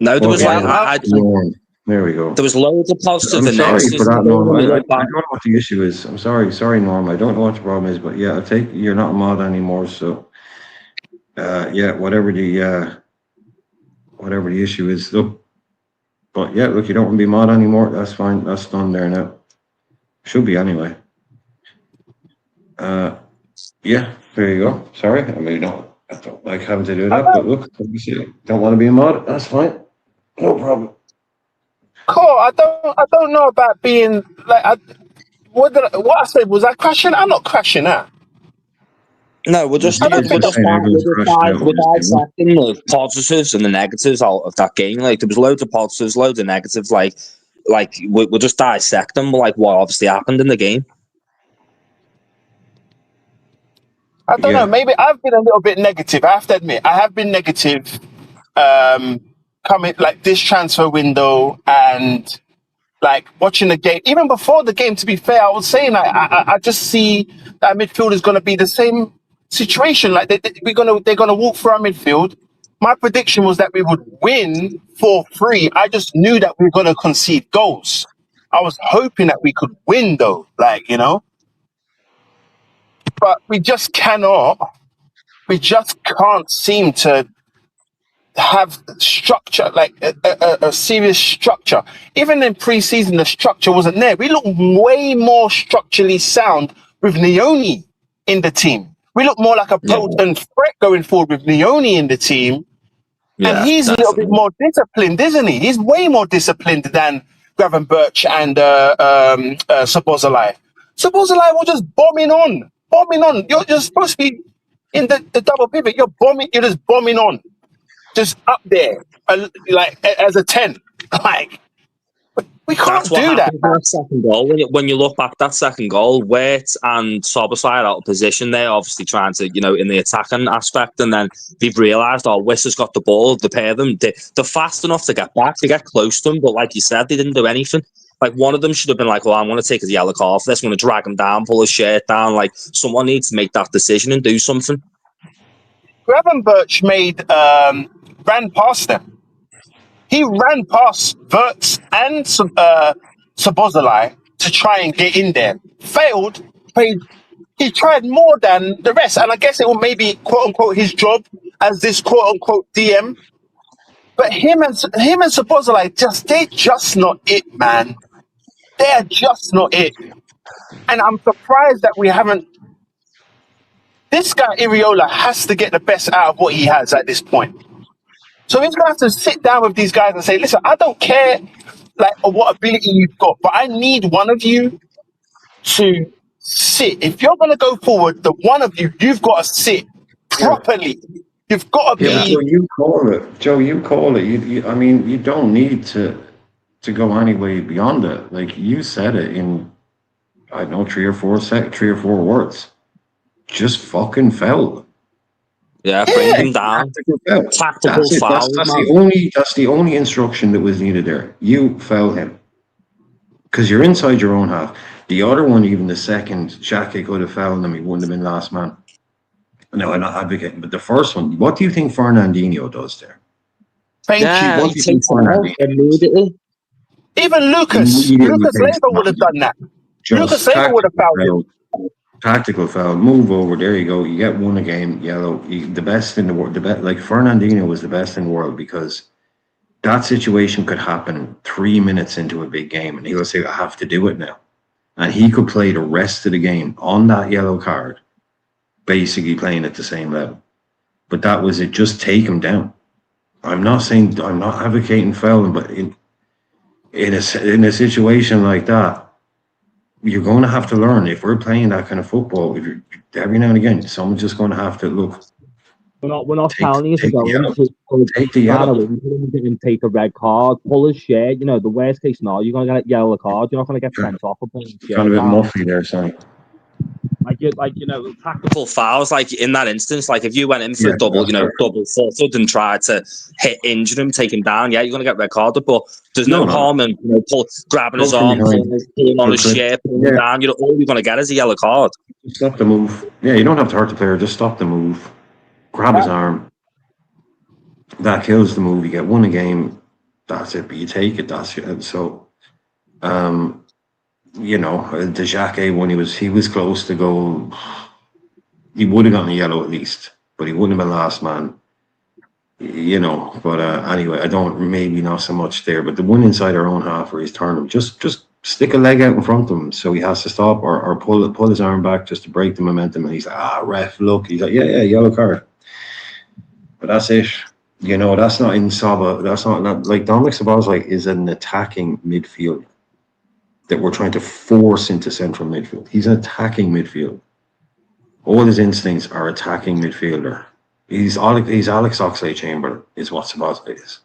No, there was there we go. There was loads of positive. I'm sorry for that, Norm. I don't know what the issue is. I'm sorry, Norm. I don't know what the problem is, but yeah, you're not a mod anymore, so Yeah, whatever the issue is, look. But yeah, look, you don't want to be mod anymore. That's fine. That's done there now. Should be anyway. Yeah, there you go. Sorry, I mean, I don't like having to do that, but look, if you don't want to be a mod, that's fine. No problem. Cool. I don't know about being like. What I said, was I crashing? I'm not crashing out. No, we're just I don't think saying everyone's crushed out. we're dissecting the positives and the negatives out of that game. Like there was loads of positives, loads of negatives. Like we're just dissecting like what obviously happened in the game. I don't know. Maybe I've been a little bit negative. I have to admit, I have been negative. Coming like this transfer window and like watching the game, even before the game. To be fair, I was saying I just see that midfield is going to be the same situation. Like they're gonna walk through our midfield. My prediction was that we would win 4-3. I just knew that we were going to concede goals. I was hoping that we could win though, like, you know. But we just cannot. We just can't seem to have structure, like a serious structure. Even in pre-season, the structure wasn't there. We look way more structurally sound with Leone in the team. We look more like a potent threat going forward with Leone in the team. And he's a little bit more disciplined, isn't he? He's way more disciplined than Gravenberch and Szoboszlai. Szoboszlai was just bombing on. You're supposed to be in the double pivot. You're just bombing on. Just up there, like as a 10. Like, we can't do that. That second goal. When you look back, that second goal, Wirt and Szoboszlai out of position, they're obviously trying to, in the attacking aspect, and then they've realised, Wiss has got the ball, the pair of them, they're fast enough to get back, to get close to him, but like you said, they didn't do anything. Like, one of them should have been like, well, I'm going to take his yellow card for this, I'm going to drag him down, pull his shirt down. Like, someone needs to make that decision and do something. Gravenberch ran past them. He ran past Wirtz and Szoboszlai to try and get in there. Failed. He tried more than the rest, and I guess it will maybe quote unquote his job as this quote unquote DM. But him and Szoboszlai they're just not it, man. They're just not it. And I'm surprised that we haven't. This guy Iriola has to get the best out of what he has at this point. So he's gonna have to sit down with these guys and say, listen, I don't care like what ability you've got, but I need one of you to sit. If you're gonna go forward, the one of you've got to sit properly. You've got to be. Joe, you call it. Joe, you call it. I mean, you don't need to go any way beyond it. Like you said it in, I don't know, 3 or 4 words. Just fucking foul. Yeah, bring him down. Tactical foul. That's the only instruction that was needed there. You foul him. Because you're inside your own half. The other one, even the second, Xhaka could have fouled him, he wouldn't have been last man. No, I'm not advocating, but the first one, what do you think Fernandinho does there? Thank you. What do you think Fernandinho immediately? Even Lucas Leiva would have done that. Lucas Leiva would have fouled him. Tactical foul, move over, there you go, you get one a game, yellow. The best in the world, like Fernandinho was the best in the world, because that situation could happen 3 minutes into a big game and he'll say, I have to do it now. And he could play the rest of the game on that yellow card, basically playing at the same level. But that was it, just take him down. I'm not advocating fouling, but in a situation like that, you're going to have to learn. If we're playing that kind of football, every now and again, someone's just going to have to look. We're not telling you to go take the yellow. Take a red card, pull his shirt. The worst case scenario, you're going to get a yellow card. You're not going to get sent off for pulling his shirt. Kind of a bit muffy there, Sonny. Tactical fouls, like in that instance, like if you went in for a double footed and tried to injure him, take him down, you're going to get red carded. But there's no harm in grabbing his arm, pulling on his shirt, pulling him down. All you're going to get is a yellow card. Stop the move. Yeah, you don't have to hurt the player. Just stop the move. Grab his arm. That kills the move. You get one a game. That's it. But you take it. That's it. So, the Xhaka one, he was close to goal. He would have gotten a yellow at least. but he wouldn't have been last man. You know, but anyway, I don't, maybe not so much there, but the one inside our own half where he's turned him, just stick a leg out in front of him so he has to stop or pull his arm back just to break the momentum, and he's like, ref, look, he's like, yeah, yellow card. But that's it. You know, that's not in Saba, that's not like Dominic Szoboszlai is an attacking midfielder that we're trying to force into central midfield. He's an attacking midfield. All his instincts are attacking midfielder. He's Alex Oxlade-Chamberlain is what Szoboszlai is.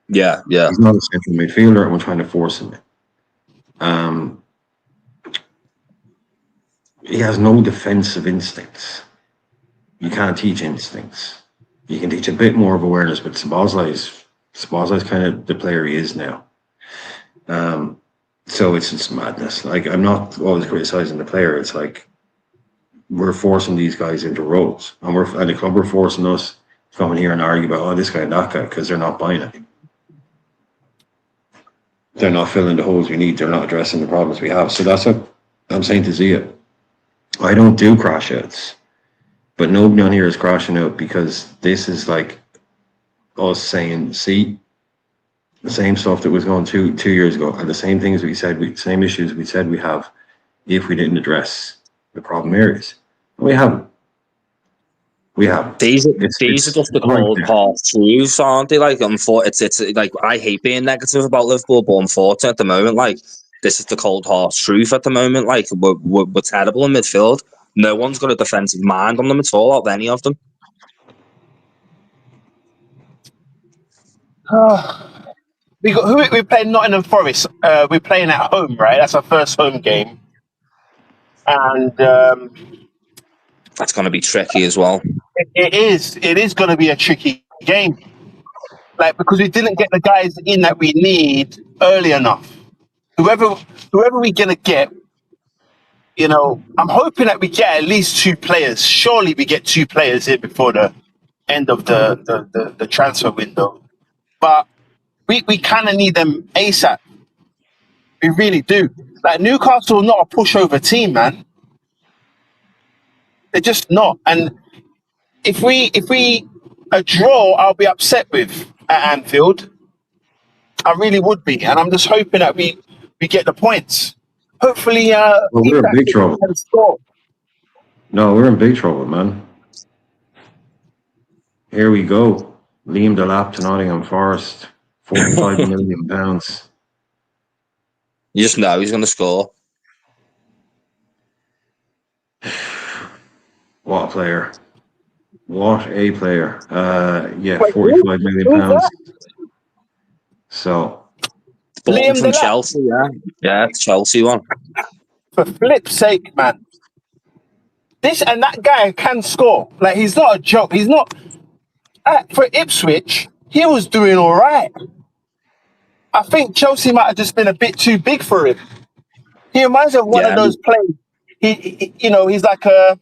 Yeah. He's not a central midfielder, and we're trying to force him in. He has no defensive instincts. You can't teach instincts. You can teach a bit more of awareness, but Szoboszlai's kind of the player he is now. So it's just madness. Like, I'm not always criticizing the player. It's like, we're forcing these guys into roles, and the club are forcing us to come in here and argue about this guy and that guy because they're not buying it. They're not filling the holes we need. They're not addressing the problems we have. So that's what I'm saying to Zia. I don't do crash outs, but nobody on here is crashing out because this is like us saying, see, the same stuff that was going 2 years ago, and the same things same issues we said we have if we didn't address the problem areas. We haven't. These are just the cold hard truths, aren't they? Like, it's like, I hate being negative about Liverpool, but unfortunately at the moment, like, this is the cold hard truth at the moment. Like, we're terrible in midfield. No one's got a defensive mind on them at all, out of any of them. We're playing Nottingham Forest. We're playing at home, right? That's our first home game. And that's going to be tricky as well. It is going to be a tricky game, like, because we didn't get the guys in that we need early enough. Whoever we're going to get, you know, I'm hoping that we get at least 2 players. Surely we get 2 players in before the end of the transfer window. But we kind of need them ASAP. We really do. Like, Newcastle are not a pushover team, man. They're just not. And if we a draw, I'll be upset with at Anfield. I really would be, and I'm just hoping that we get the points. Hopefully, well, we're in big trouble. Score. No, we're in big trouble, man. Here we go. Liam Delap to Nottingham Forest, £45 million. You just know he's going to score. What a player. What a player. Yeah, £45 million. So. Liam from Chelsea, yeah. Yeah, it's Chelsea one. For flip's sake, man. This and that guy can score. Like, he's not a joke. He's not. For Ipswich, he was doing all right. I think Chelsea might have just been a bit too big for him. He reminds me of one of those players. He you know, he's like a.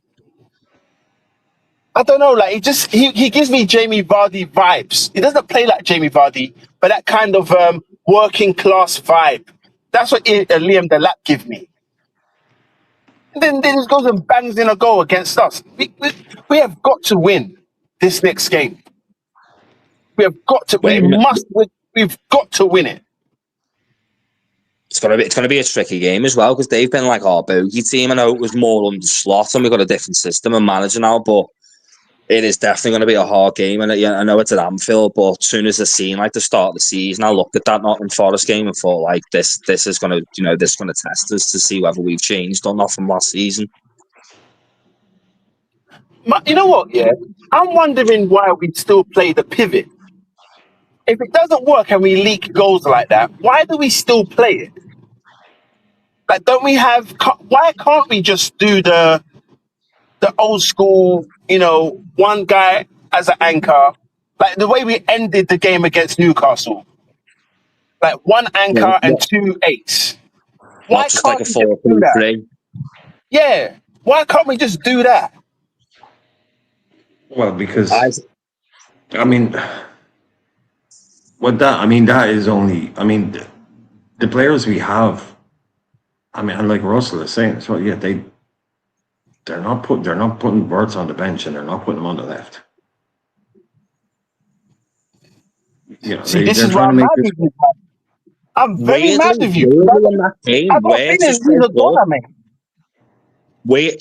I don't know, like, he gives me Jamie Vardy vibes. He doesn't play like Jamie Vardy, but that kind of working class vibe. That's what Liam Delap gives me. And then he goes and bangs in a goal against us. We have got to win this next game. We have got to. We've got to win it. It's gonna be a tricky game as well because they've been like our bogey team. I know it was more under Slot and we've got a different system and manager now, but it is definitely going to be a hard game. And I know it's at Anfield, but as soon as I seen like the start of the season, I looked at that Nottingham Forest game and thought, like, this is going to, you know, this is going to test us to see whether we've changed or not from last season. You know what? Yeah, I'm wondering why we still play the pivot. If it doesn't work and we leak goals like that, why do we still play it? Like, don't we have? Why can't we just do the old school? You know, one guy as an anchor, like the way we ended the game against Newcastle. Like, one anchor and 2 8s. Why not just can't like a we 4-3-3? Yeah, why can't we just do that? Well, because I mean, that is only. I mean, the players we have. I mean, and like Russell is saying, so yeah, they're not putting Wirtz on the bench and they're not putting him on the left. you know, See, this they're is why trying to I'm make mad this. with you. I'm very mad with you. weirdly in that game, I've got a Wirtz feeling was he's so a good. donor, mate.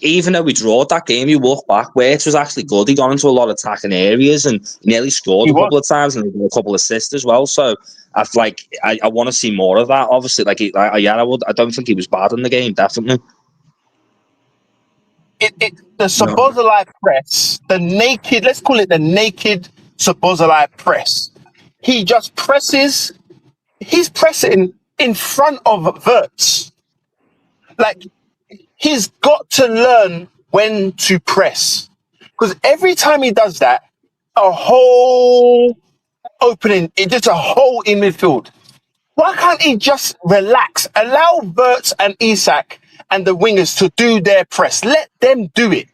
Even though we drawed that game, you look back, Wirtz was actually good. He got into a lot of attacking areas and nearly scored He a couple was. of times and a couple of assists as well. So I want to see more of that. Obviously, I don't think he was bad in the game. Definitely. The Szoboszlai press, the naked, let's call it the naked Szoboszlai press. He just presses, he's pressing in front of Wirtz. Like, he's got to learn when to press. Because every time he does that, a whole opening, it's a hole in midfield. Why can't he just relax? Allow Wirtz and Isak and the wingers to do their press. Let them do it.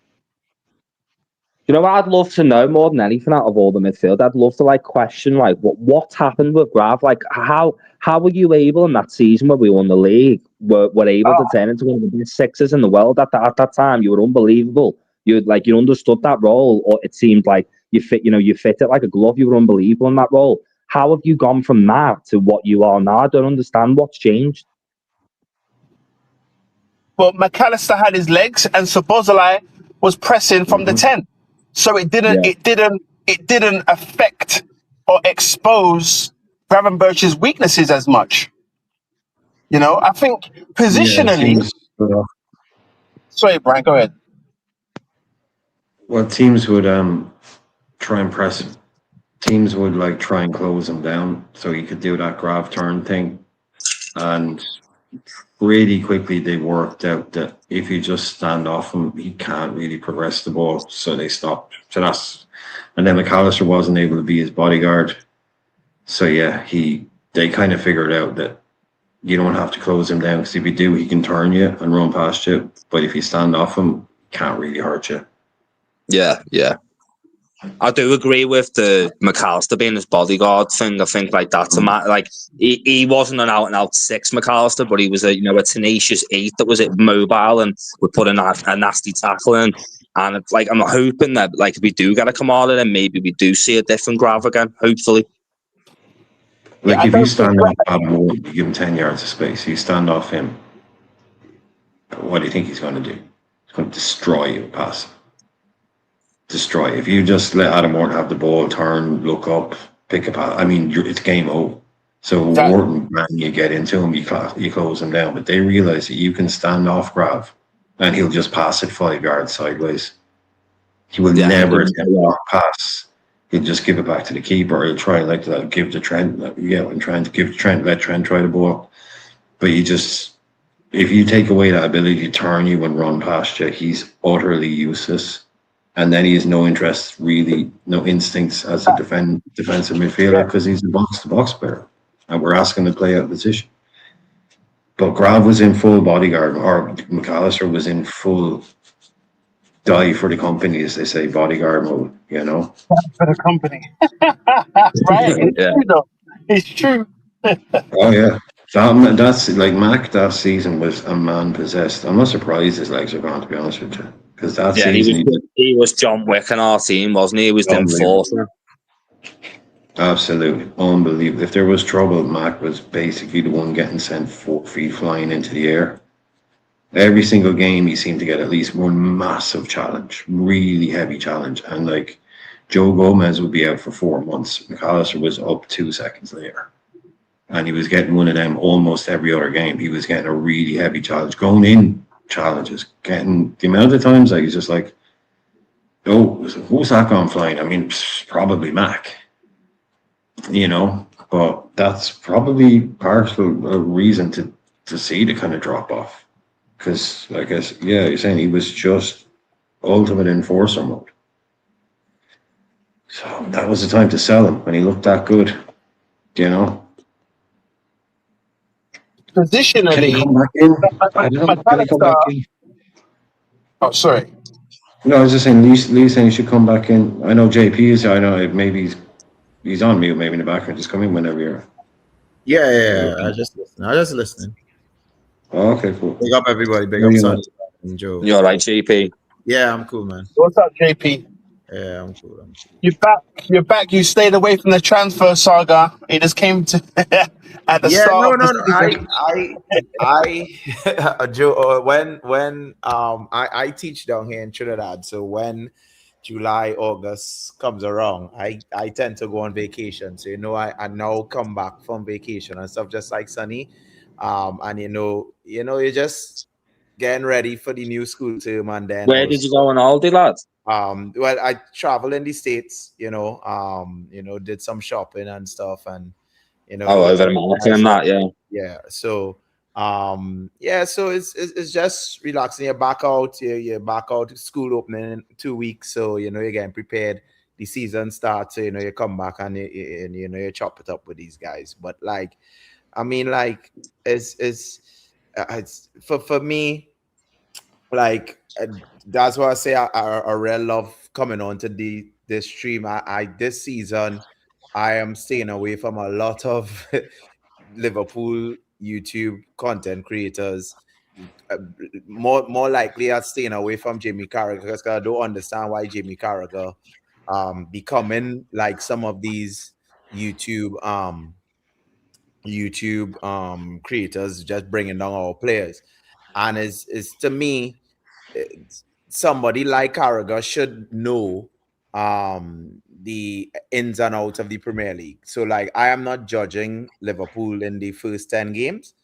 You know what I'd love to know more than anything out of all the midfield? I'd love to question what happened with Grav. How were you able in that season where we won the league were able to turn into one of the best sixers in the world at that time? You were unbelievable. You understood that role, or it seemed like you fit it like a glove. You were unbelievable in that role. How have you gone from that to what you are now? I don't understand what's changed. Well, McAllister had his legs, and Szoboszlai was pressing from the 10, so it didn't affect or expose Gravenberch's weaknesses as much. You know, I think positionally. Sorry, Brian, go ahead. Well, teams would try and press. Teams would try and close him down, so he could do that grab turn thing, and really quickly they worked out that if you just stand off him, he can't really progress the ball, so they stopped. And then McAllister wasn't able to be his bodyguard, so yeah, they kind of figured out that you don't have to close him down, because if you do, he can turn you and run past you, but if you stand off him, he can't really hurt you. Yeah. I do agree with the McAllister being his bodyguard thing. I think that's he wasn't an out and out 6 McAllister, but he was a tenacious 8 that was mobile and would put a nasty tackle in. And I'm hoping that if we do get a Camara, then maybe we do see a different Grav again. Hopefully. If you stand off Adam Ward, you give him 10 yards of space. You stand off him, what do you think he's going to do? He's going to destroy you, pass. Destroy. If you just let Adam Wharton have the ball, turn, look up, pick a pass, it's game over. So Wharton, man, you get into him, you close him down. But they realize that you can stand off Grav, and he'll just pass it 5 yards sideways. He will never attempt a pass. He'll just give it back to the keeper. He'll try give to Trent. When trying to give to Trent, let Trent try the ball. But if you take away that ability to turn you and run past you, he's utterly useless. And then he has no interest, really, no instincts as a defensive midfielder, because he's a box-to-box player. And we're asking him to play out of position. But Grav was in full bodyguard, or McAllister was in full die for the company, as they say, bodyguard mode, For the company. Right, it's true, though. It's true. Oh, yeah. That's Mac that season was a man possessed. I'm not surprised his legs are gone, to be honest with you. Because that season he was John Wick in our team, wasn't he? He was the enforcer. Absolutely unbelievable. If there was trouble, Mac was basically the one getting sent 4 feet flying into the air. Every single game, he seemed to get at least one massive challenge, really heavy challenge. And Joe Gomez would be out for 4 months. McAllister was up 2 seconds later. And he was getting one of them almost every other game. He was getting a really heavy challenge, going in challenges, getting the amount of times he's just who's that gone flying? Probably Mac, but that's probably partial a reason to see the kind of drop off. Because I guess, you're saying he was just ultimate enforcer mode. So that was the time to sell him when he looked that good, Positionally, can he come back in? I don't know. Can he come back in? Oh, sorry. No, I was just saying, Lee's saying he should come back in. I know JP is. I know maybe he's on mute, maybe in the background. Just come in whenever you're. Yeah. I just listening. Oh, okay, cool. Big up, everybody. Big up, Sonny and Joe. You're right, JP. Yeah, I'm cool, man. What's up, JP? Yeah, I'm cool. I'm cool. You're back. You're back. You stayed away from the transfer saga. It just came to at the Yeah, start no, of the no, no. season. Joe, when I teach down here in Trinidad, so when July, August comes around, I tend to go on vacation. So I now come back from vacation and stuff, just like Sunny. And you're just getting ready for the new school term, and then Where did you also go on holiday, lad? well, I travel in the States, did some shopping and stuff, and Oh, over America and that, yeah. yeah. So so it's just relaxing. You're back out. You're back out. School opening in 2 weeks, so you're getting prepared. The season starts, so you come back and you chop it up with these guys. But like, I mean, like, it's for me, like, that's why I say I real love coming on to this stream. I this season I am staying away from a lot of Liverpool YouTube content creators. Uh, more likely I'm staying away from Jamie Carragher because I don't understand why Jamie Carragher becoming like some of these YouTube creators, just bringing down our players. And is to me, somebody like Carragher should know the ins and outs of the Premier League. So like, I am not judging Liverpool in the first 10 games,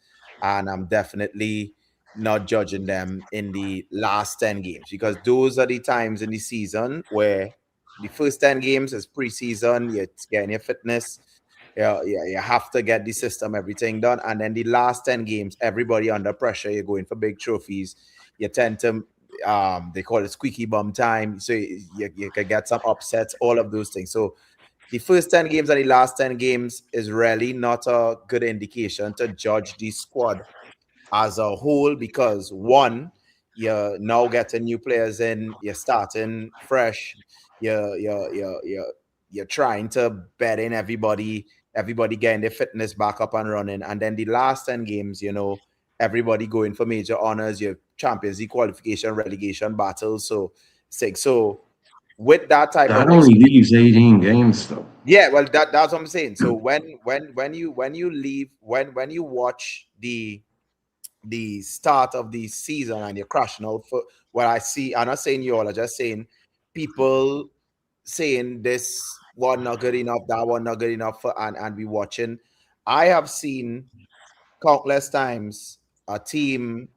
and I'm definitely not judging them in the last 10 games, because those are the times in the season where the first 10 games is preseason, you're getting your fitness. Yeah, you have to get the system, everything done. And then the last 10 games, everybody under pressure, you're going for big trophies. You tend to they call it squeaky bum time. So you can get some upsets, all of those things. So the first 10 games and the last 10 games is really not a good indication to judge the squad as a whole, because one, you're now getting new players in, you're starting fresh, you're trying to bet in everybody getting their fitness back up and running. And then the last 10 games, everybody going for major honors, your Champions League qualification, relegation battles. So with that type That of only leaves 18 games though. yeah, well, that's what I'm saying. So when you leave, when you watch the start of the season and you're crashing out for what I see, I'm not saying you all, are just saying people saying this one not good enough, that one not good enough, and we watching. I have seen countless times a team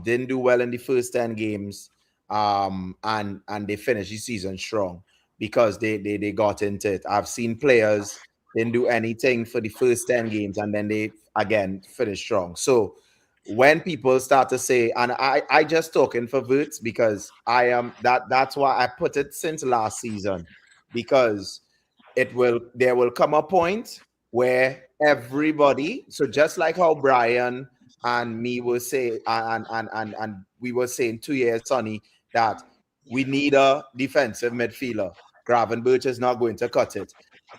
didn't do well in the first 10 games, and they finished the season strong because they got into it. I've seen players didn't do anything for the first 10 games and then they again finished strong. So when people start to say, and I just talking for Verts, because that's why I put it since last season, because there will come a point where everybody, so just like how Brian and me will say, and we were saying 2 years, Sonny, that we need a defensive midfielder. Gravenberch is not going to cut it.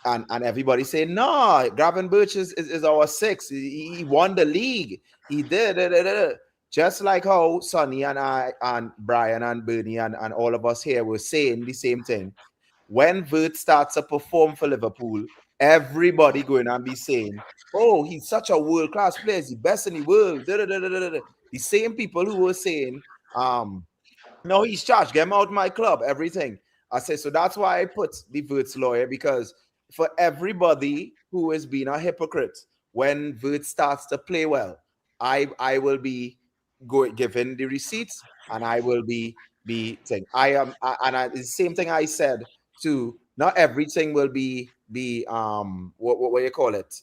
And everybody saying, no, Gravenberch is our six. He won the league. He did. Just like how Sonny and I and Brian and Bernie and all of us here were saying the same thing. When Vert starts to perform for Liverpool, everybody going and be saying, oh, he's such a world-class player. He's the best in the world. The same people who were saying, no, he's charged. Get him out of my club. Everything. I say, so that's why I put the Vert's lawyer, because for everybody who has been a hypocrite, when Vert starts to play well, I will be giving the receipts, and I will be saying the same thing I said to, not everything will be what you call it,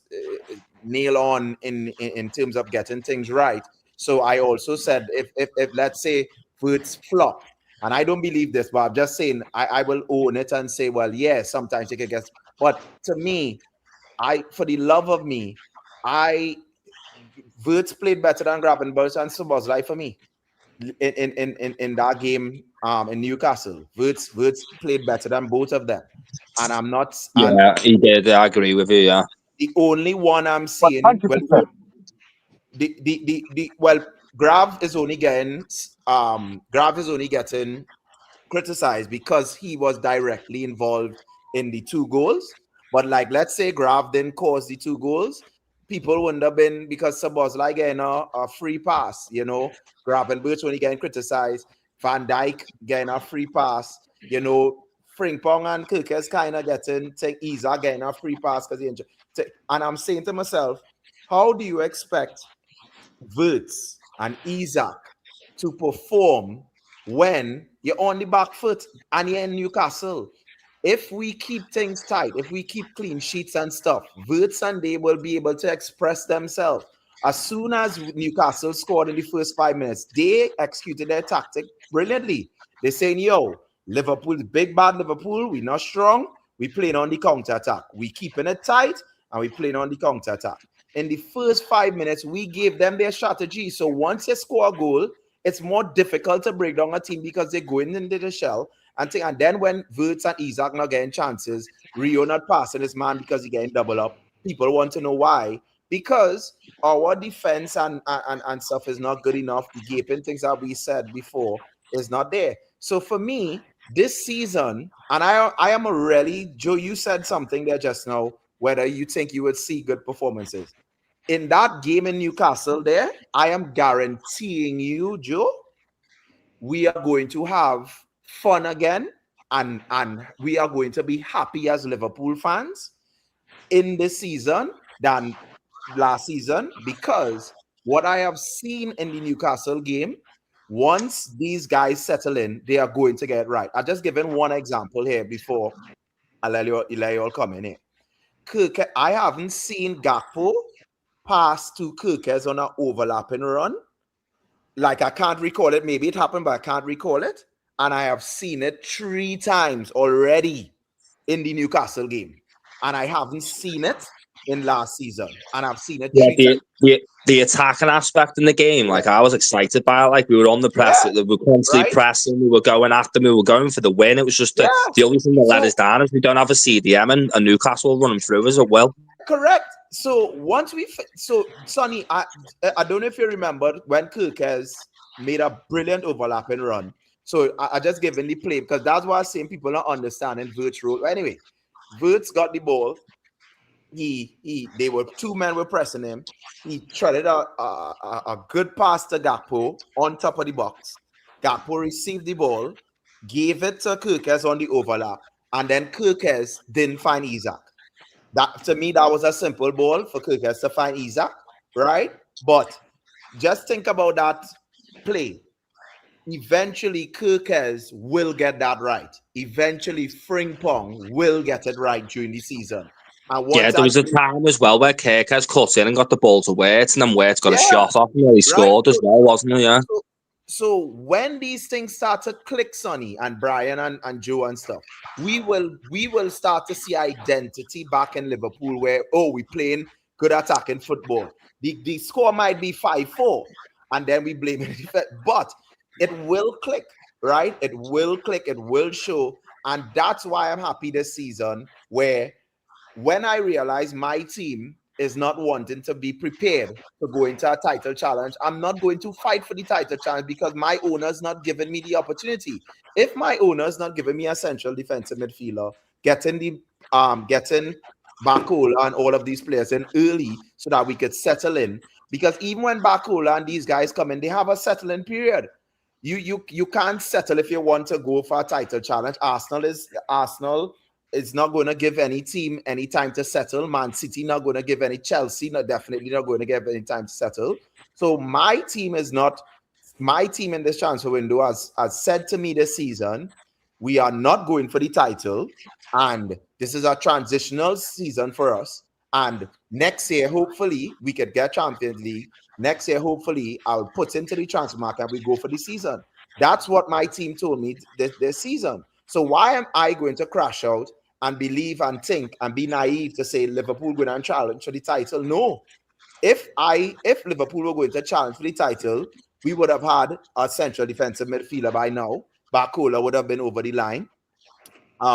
nail on in terms of getting things right. So I also said, if let's say Vert's flop, and I don't believe this, but I'm just saying I will own it and say, well, yeah, sometimes you can get, but to me, for the love of me, Verts played better than Gravenberch and Szoboszlai for me in that game in Newcastle. Verts played better than both of them, and I'm not. And Yeah, he did. I agree with you, yeah. the only one I'm seeing, well, 100%. well, Grav is only getting criticize because he was directly involved in the 2 goals. But like, let's say Graf didn't cause the 2 goals, people wouldn't have been, because Szoboszlai getting a free pass, you know, Graf and Birch only getting criticized, Van Dijk getting a free pass, you know, Frimpong and Kirkes kind of getting, Isa getting a free pass because he injured. And I'm saying to myself, how do you expect Wirtz and Isaac to perform when you're on the back foot and you're in Newcastle? If we keep things tight, if we keep clean sheets and stuff, Wirtz and they will be able to express themselves. As soon as Newcastle scored in the first 5 minutes, they executed their tactic brilliantly. They're saying, yo, Liverpool's big bad Liverpool, we're not strong, we playing on the counter-attack. We keeping it tight and we playing on the counter-attack. In the first 5 minutes, we gave them their strategy. So once they score a goal, it's more difficult to break down a team because they're going into the shell. And then when Wirtz and Isaac not getting chances, Rio not passing his man because he getting double up, people want to know why. Because our defense and stuff is not good enough. The gaping things that we said before is not there. So for me, this season, and I am a really, Joe, you said something there just now, whether you think you would see good performances. In that game in Newcastle there, I am guaranteeing you, Joe, we are going to have fun again, and we are going to be happy as Liverpool fans in this season than last season, because what I have seen in the Newcastle game, once these guys settle in, they are going to get it right. I'll just give in one example here before I let you all come in here. I haven't seen Gakpo pass to Kirkes on an overlapping run. Like, I can't recall it. Maybe it happened, but I can't recall it. And I have seen it 3 times already in the Newcastle game. And I haven't seen it in last season. And I've seen it 3 times. The attacking aspect in the game, like, I was excited by it. Like, we were on the press, we were constantly pressing, we were going after them, we were going for the win. It was just the only thing that let us down is we don't have a CDM and Newcastle running through us as well. Correct. So once Sonny, I don't know if you remember when Kirkes made a brilliant overlapping run. So I just gave him the play because that's why I'm saying people not understanding Wirtz role. Anyway, Wirtz got the ball. They were 2 men were pressing him. He threaded a good pass to Gakpo on top of the box. Gakpo received the ball, gave it to Kirkes on the overlap, and then Kirkes didn't find Isaac. That, to me, that was a simple ball for Kirkes to find Isaac, right? But just think about that play. Eventually, Kirkes will get that right. Eventually, Frimpong will get it right during the season. And there was a time as well where Kirkes cut in and got the ball to Wirtz, and then Wirtz got a shot off and he scored as well, wasn't he? Yeah. So when these things start to click, Sonny and Brian and Joe and stuff, we will start to see identity back in Liverpool where, we playing good attacking football. The score might be 5-4, and then we blame it. But it will click, right? It will click, it will show. And that's why I'm happy this season, where when I realize my team is not wanting to be prepared to go into a title challenge, I'm not going to fight for the title challenge because my owner's not giving me the opportunity. If my owner's not giving me a central defensive midfielder, getting Barcola and all of these players in early so that we could settle in, because even when Barcola and these guys come in, they have a settling period. You can't settle if you want to go for a title challenge. Arsenal is not going to give any team any time to settle. Man City not going to give any. Chelsea definitely not going to give any time to settle. So my team in this transfer window has said to me this season, we are not going for the title, and this is a transitional season for us. And next year, hopefully, we could get Champions League. Next year, hopefully, I'll put into the transfer market and we go for the season. That's what my team told me this season. So why am I going to crash out and believe and think and be naive to say Liverpool going to challenge for the title? No. If Liverpool were going to challenge for the title, we would have had a central defensive midfielder by now. Barcola would have been over the line.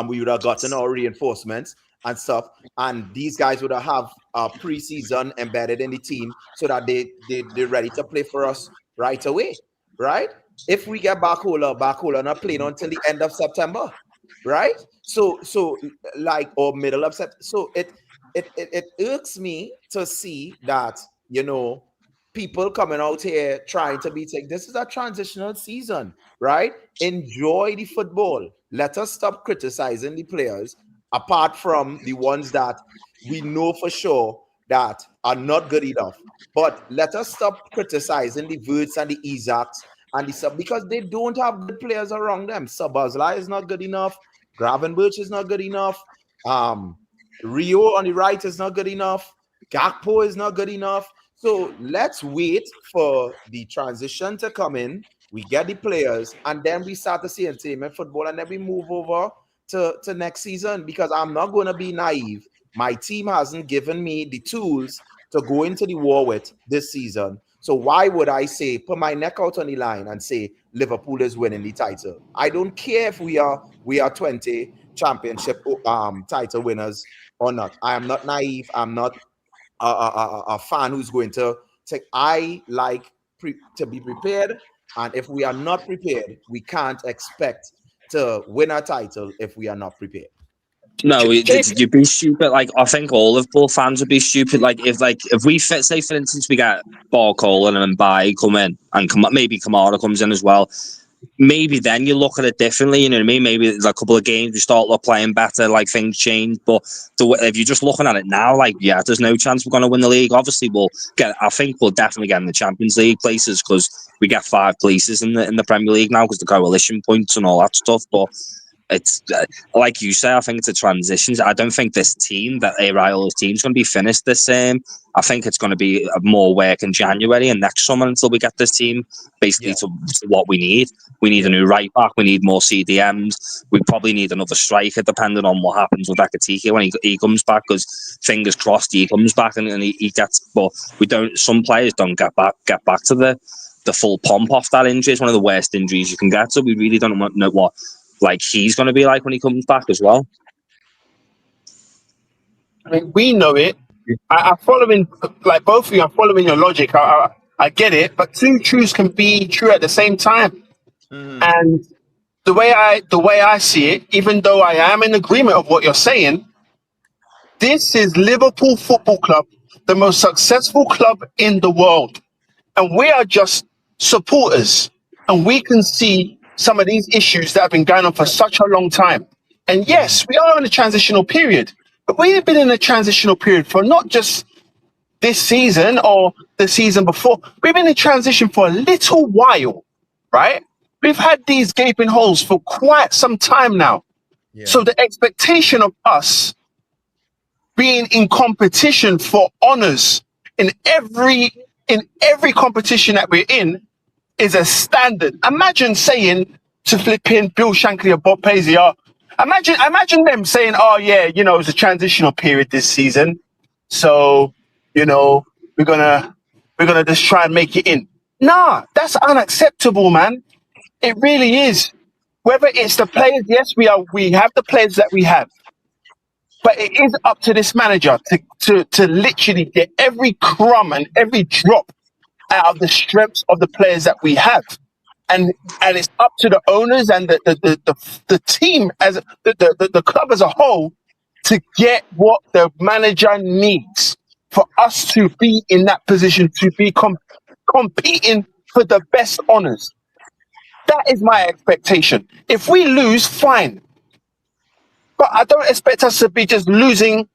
We would have gotten our reinforcements and stuff. And these guys would have a preseason embedded in the team so that they're ready to play for us right away, right? if we get Barcola not playing until the end of September, right? So like, or middle of September. So it irks me to see that, you know, people coming out here trying to be take. This is a transitional season, right? Enjoy the football. Let us stop criticizing the players, apart from the ones that we know for sure that are not good enough. But let us stop criticizing the Verts and the Isaacs and the sub, because they don't have good players around them. Sabazla is not good enough. Gravenberch is not good enough. Rio on the right is not good enough. Gakpo is not good enough. So let's wait for the transition to come in. We get the players, and then we start to see entertainment football, and then we move over to next season, because I'm not going to be naive. My team hasn't given me the tools to go into the war with this season. So why would I say, put my neck out on the line and say Liverpool is winning the title? I don't care if we are 20 championship title winners or not. I am not naive. I'm not a fan who's going to take. I like to be prepared, and if we are not prepared, we can't expect to win a title if we are not prepared. No, you'd be stupid. Like, I think all Liverpool fans would be stupid. Like, if we say, for instance, we get Barcola and Mbai come in, and maybe Camara comes in as well. Maybe then you look at it differently. You know what I mean? Maybe there's a couple of games we start playing better, like things change. But if you're just looking at it now, like, yeah, there's no chance we're going to win the league. Obviously, I think we'll definitely get in the Champions League places, because we get 5 places in the Premier League now because the coalition points and all that stuff. But it's like you say, I think it's a transition. I don't think this team, that Ariola's team, is going to be finished the same. I think it's going to be more work in January and next summer until we get this team basically to what we need. We need a new right back. We need more CDMs. We probably need another striker, depending on what happens with Ekatike when he comes back. Because fingers crossed he comes back and he gets. But we don't. Some players don't get back to the full pomp off that injury. It's one of the worst injuries you can get. So we really don't know what like he's going to be like when he comes back as well. I mean, we know it. I'm following, like both of you, I'm following your logic. I get it, but two truths can be true at the same time. And the way I see it, even though I am in agreement of what you're saying, this is Liverpool Football Club, the most successful club in the world. And we are just supporters. And we can see some of these issues that have been going on for such a long time. And yes, we are in a transitional period, but we've been in a transitional period for not just this season or the season before. We've been in transition for a little while, right? We've had these gaping holes for quite some time now. Yeah. So the expectation of us being in competition for honors in every competition that we're in is a standard. Imagine saying to flipping Bill Shankly or Bob Paisley, imagine them saying, oh yeah, you know, it's a transitional period this season. So, you know, we're gonna just try and make it in. Nah, that's unacceptable, man. It really is. Whether it's the players, yes, we have the players that we have. But it is up to this manager to literally get every crumb and every drop out of the strengths of the players that we have, and it's up to the owners and the team as the club as a whole to get what the manager needs for us to be in that position to be competing for the best honors. That is my expectation. If we lose, fine, but I don't expect us to be just losing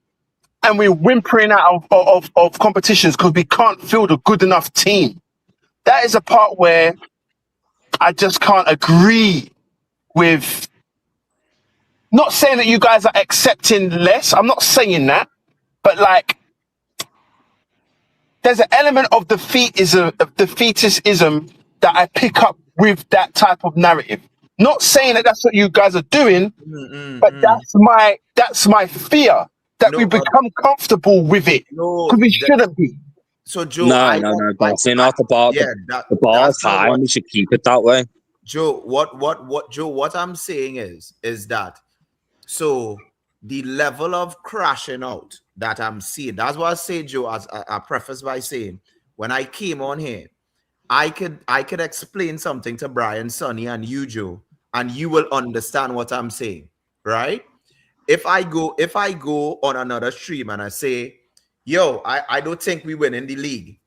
and we're whimpering out of competitions because we can't field a good enough team. That is a part where I just can't agree with. Not saying that you guys are accepting less. I'm not saying that, but like, there's an element of defeatism that I pick up with that type of narrative. Not saying that that's what you guys are doing, but that's my fear that we become comfortable with it because we shouldn't be. So Joe, no, definitely not the bar. Yeah, the bar is high, and we should keep it that way. Joe, what I'm saying is that so the level of crashing out that I'm seeing, that's what I say, Joe, as I preface by saying, when I came on here, I could explain something to Brian, Sonny, and you, Joe, and you will understand what I'm saying, right? If I go on another stream and I say, yo, I don't think we win in the league,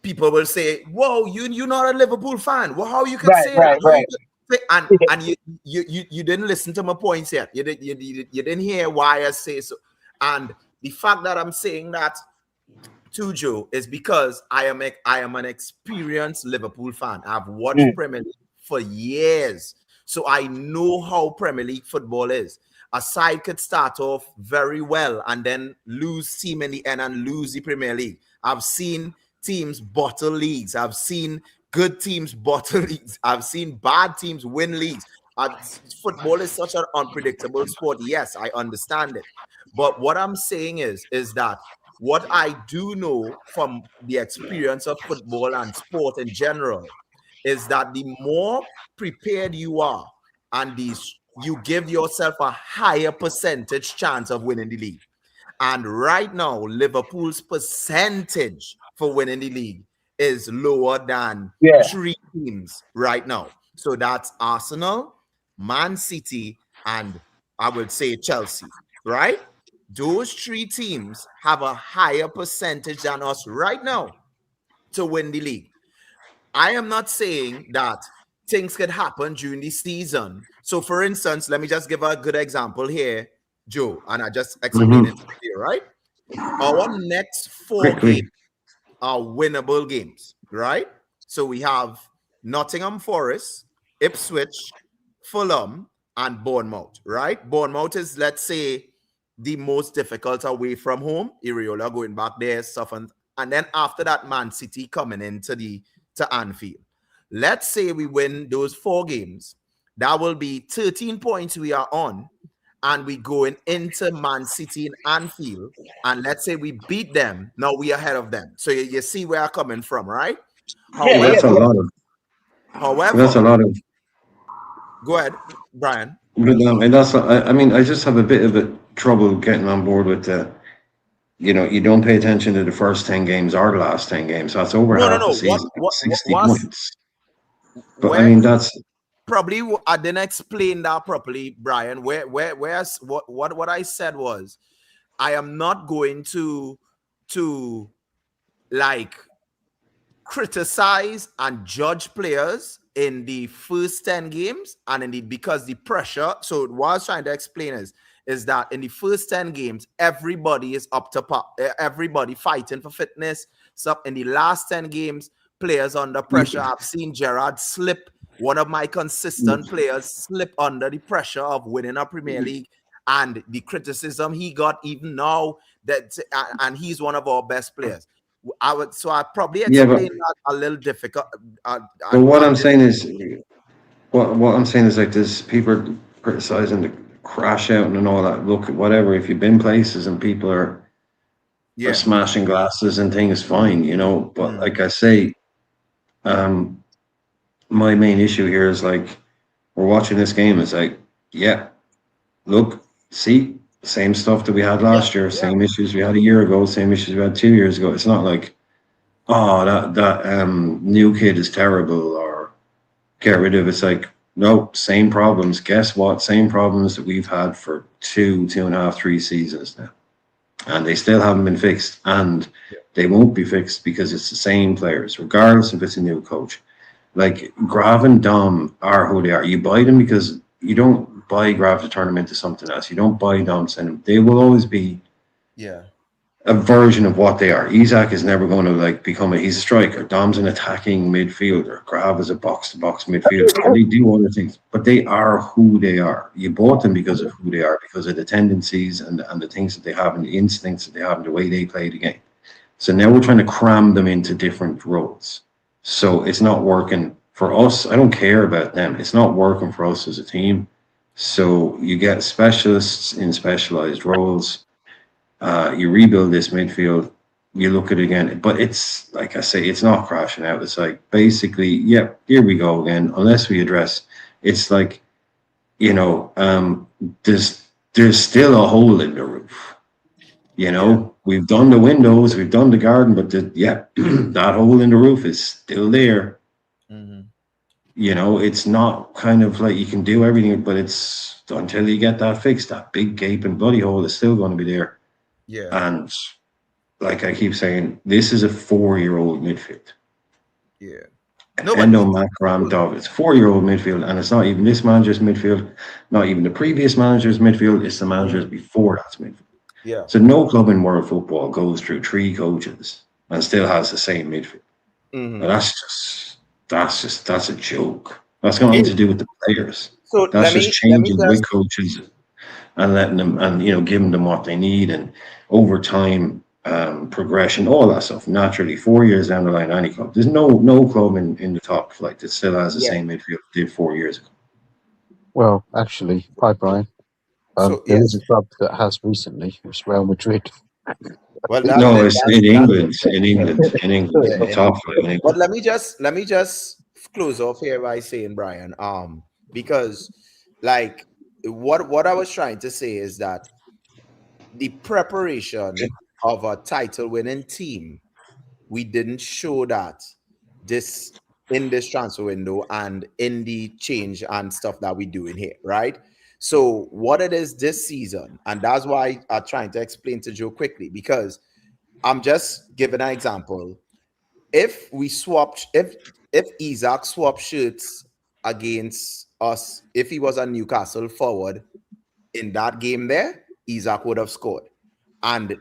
people will say, whoa, you're not a Liverpool fan. Well, how you could Right, say right, that? How you right. could say, and you didn't listen to my points yet. You didn't hear why I say so. And the fact that I'm saying that to Joe is because I am an experienced Liverpool fan. I've watched Premier League for years, so I know how Premier League football is. A side could start off very well and then lose team in the end and lose the Premier League. I've seen teams bottle leagues. I've seen good teams bottle leagues. I've seen bad teams win leagues. Football is such an unpredictable sport. Yes, I understand it. But what I'm saying is that what I do know from the experience of football and sport in general is that the more prepared you are and you give yourself a higher percentage chance of winning the league. And right now, Liverpool's percentage for winning the league is lower than Yeah. 3 teams right now. So that's Arsenal, Man City, and I would say Chelsea, right? Those 3 teams have a higher percentage than us right now to win the league. I am not saying that things could happen during the season. So, for instance, let me just give a good example here, Joe, and I just explain it to you, right? Our next 4 Quickly. games are winnable games, right? So we have Nottingham Forest, Ipswich, Fulham, and Bournemouth, right? Bournemouth is, let's say, the most difficult away from home. Iriola going back there, stuff, and then after that, Man City coming into to Anfield. Let's say we win those 4 games. That will be 13 points we are on, and we going into Man City in Anfield, and let's say we beat them. Now we are ahead of them. So you see where I'm coming from, right? Yeah, That's a lot of. However, That's a lot of. go ahead, Brian. But and that's. I mean, I just have a bit of a trouble getting on board with the. You don't pay attention to the first 10 games or the last 10 games. That's over half the season. 60 points. But I mean, that's probably I didn't explain that properly, Brian. What I said was, I am not going to like criticize and judge players in the first 10 games, and indeed because the pressure. So what I was trying to explain is that in the first 10 games, everybody is up to par, everybody fighting for fitness. So in the last 10 games, players under pressure. I've seen Gerrard slip. One of my consistent players slip under the pressure of winning a Premier League, and the criticism he got even now, and he's one of our best players. I probably explained that a little difficult. But what I'm saying is, what I'm saying is, like, there's people criticizing the crash out and all that. Look, whatever. If you've been places and people are smashing glasses and things, fine, But like I say, my main issue here is, like, we're watching this game. It's like, yeah, look, see, same stuff that we had last year, same issues we had a year ago, same issues we had 2 years ago. It's not like, oh, that new kid is terrible or get rid of it. It's like, no, same problems. Guess what? Same problems that we've had for 2.5, 3 seasons now. And they still haven't been fixed. And they won't be fixed because it's the same players, regardless if it's a new coach. Like, Grav and Dom are who they are. You buy them because you don't buy Grav to turn them into something else. You don't buy Dom to send them. They will always be a version of what they are. Isak is never going to, like, he's a striker. Dom's an attacking midfielder. Grav is a box-to-box midfielder. And they do other things, but they are who they are. You bought them because of who they are, because of the tendencies and the things that they have and the instincts that they have and the way they play the game. So now we're trying to cram them into different roles. So it's not working for us. I don't care about them. It's not working for us as a team. So you get specialists in specialized roles. You rebuild this midfield. You look at it again. But it's, like I say, it's not crashing out. It's like, basically, here we go again. Unless we address, it's like, there's still a hole in the roof. We've done the windows, we've done the garden, but that hole in the roof is still there. you know, it's not kind of like you can do everything, but it's until you get that fixed, that big gaping bloody hole is still going to be there. Yeah. And like I keep saying, this is a 4-year-old midfield. Yeah. No, but Endo, Makaram, Dov. It's 4-year-old midfield, and it's not even this manager's midfield, not even the previous manager's midfield. It's the managers before that's midfield. yeah. So no club in world football goes through 3 coaches and still has the same midfield. Mhm. Now, that's a joke. That's got nothing to do with the players. So That's let just me changing just with coaches and letting them, and you know, giving them what they need, and over time, progression, all that stuff. Naturally, 4 years down the line, any club, there's no club in the top flight that still has the Yeah. same midfield it did 4 years ago. Well, actually, hi Brian. So, There yes. is a club that has recently. It's Real Madrid. Well, No, it's in England, yeah, the in top flight. In England. But let me just close off here by saying, Brian, because like what I was trying to say is that the preparation of a title winning team, we didn't show that this in this transfer window and in the change and stuff that we're doing here, right? So what it is this season, and that's why I'm trying to explain to Joe quickly, because I'm just giving an example. If we swapped, if Isaac swapped shirts against us, if he was a Newcastle forward in that game there, Isaac would have scored. And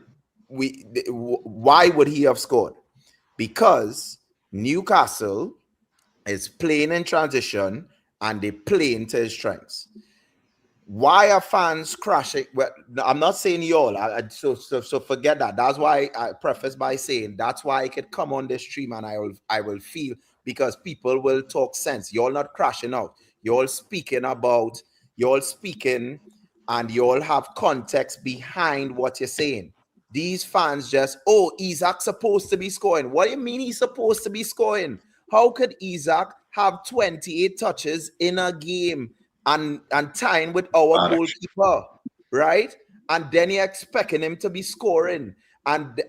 why would he have scored? Because Newcastle is playing in transition and they play into his strengths. Why are fans crashing? Well, I'm not saying y'all. So forget that. That's why I preface by saying that's why I could come on this stream and I will feel, because people will talk sense. Y'all not crashing out. Y'all speaking and y'all have context behind what you're saying. These fans just, oh, Isaac supposed to be scoring. What do you mean he's supposed to be scoring? How could Isaac have 28 touches in a game and tying with our goalkeeper, right? And then you're expecting him to be scoring. And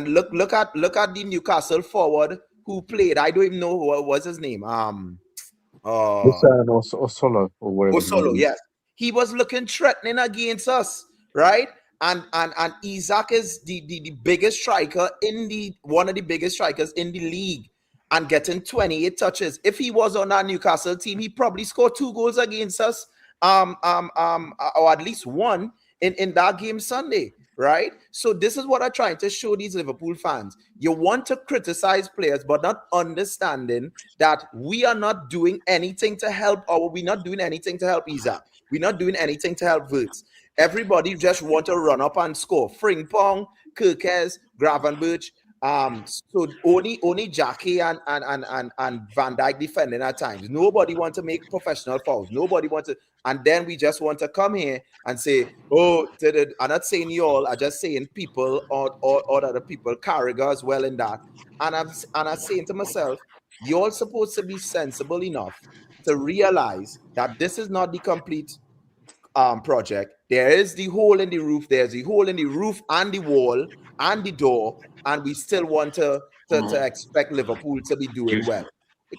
look at the Newcastle forward who played. I don't even know what was his name. Or Solo or whatever. Osolo, yes. He was looking threatening against us, right? And Isaac is the biggest striker one of the biggest strikers in the league, and getting 28 touches. If he was on our Newcastle team, he probably scored 2 goals against us, or at least one in that game Sunday, right? So this is what I'm trying to show these Liverpool fans. You want to criticize players, but not understanding that we are not doing anything to help, or we're not doing anything to help Isaac. We're not doing anything to help Wirtz. Everybody just want to run up and score. Frimpong, Kirkes, Gravenberch. So only Jackie and Van Dijk defending at times. Nobody want to make professional fouls. Nobody want to, and then we just want to come here and say, oh, I'm not saying you all, I'm just saying people or other people, Carragher as well in that. And I'm saying to myself, you're supposed to be sensible enough to realize that this is not the complete project. There is the hole in the roof. There's the hole in the roof and the wall and the door, and we still want to expect Liverpool to be doing well.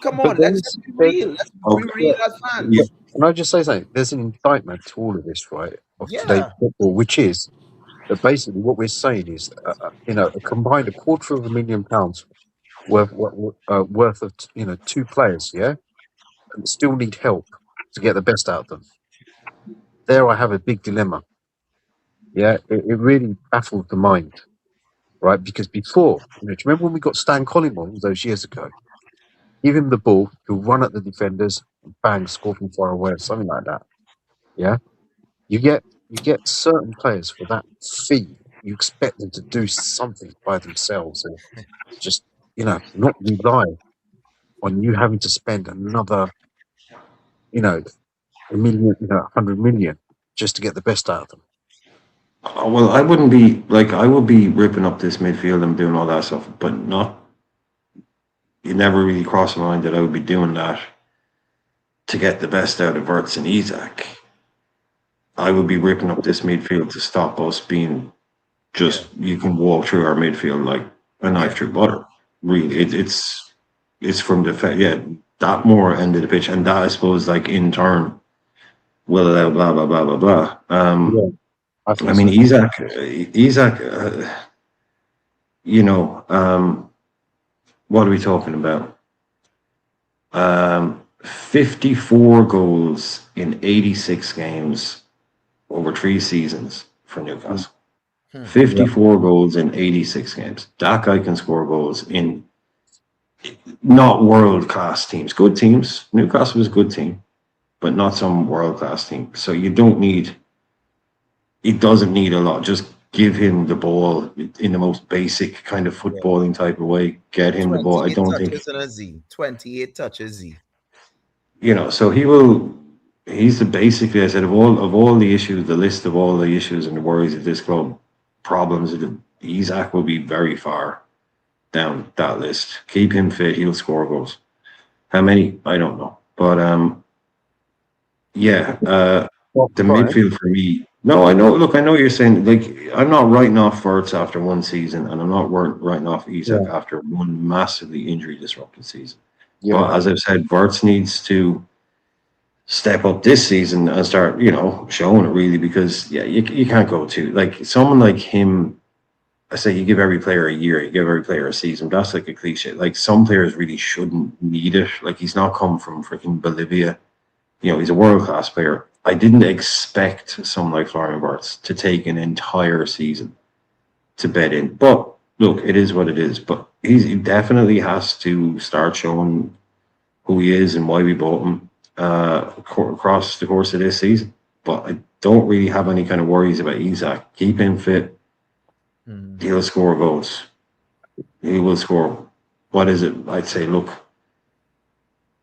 Come on, let's just be real. Let's be real as fans. Yeah. Can I just say something? There's an indictment to all of this, right, of Yeah. today's football, which is that basically what we're saying is, a combined £250,000 worth of 2 players, yeah, and still need help to get the best out of them. There, I have a big dilemma. Yeah, it really baffled the mind, right? Because before, do you remember when we got Stan Collymore all those years ago? Give him the ball, he'll run at the defenders, and bang, score from far away, or something like that. Yeah, you get certain players for that fee. You expect them to do something by themselves and just not rely on you having to spend another a million, 100 million just to get the best out of them. Well, I wouldn't be like, I would be ripping up this midfield and doing all that stuff, but not. It never really crossed my mind that I would be doing that to get the best out of Wirtz and Isaac. I would be ripping up this midfield to stop us being just, you can walk through our midfield like a knife through butter. Really, it's from the fact, that more end of the pitch, and that I suppose like in turn will allow blah blah blah blah blah. Yeah, I think I mean, so. Isaac, you know, what are we talking about? 54 goals in 86 games over 3 seasons for Newcastle. 54 goals in 86 games. That guy can score goals in not world-class teams. Good teams. Newcastle was a good team, but not some world-class team. So you don't need... He doesn't need a lot. Just give him the ball in the most basic kind of footballing type of way. Get him the ball. I 28 don't think... touches and a Z. 28 touches Z. You know, so he's basically, I said, of all the issues, the list of all the issues and the worries of this club, problems, Isaac will be very far down that list. Keep him fit, he'll score goals. How many? I don't know. But the midfield for me. No, I know. Look, I know you're saying, like, I'm not writing off Wirtz after one season, and I'm not writing off Isaac after one massively injury disrupted season. Yeah. But as I've said, Wirtz needs to step up this season and start, showing it really, because you can't go to like someone like him. I say you give every player a year, you give every player a season. That's like a cliche. Like some players really shouldn't need it. Like he's not come from freaking Bolivia. He's a world-class player. I didn't expect someone like Florian Wirtz to take an entire season to bed in. But look, it is what it is. But he definitely has to start showing who he is and why we bought him across the course of this season. But I don't really have any kind of worries about Isaac. Keep him fit. He'll score goals. He will score. What is it? I'd say, look,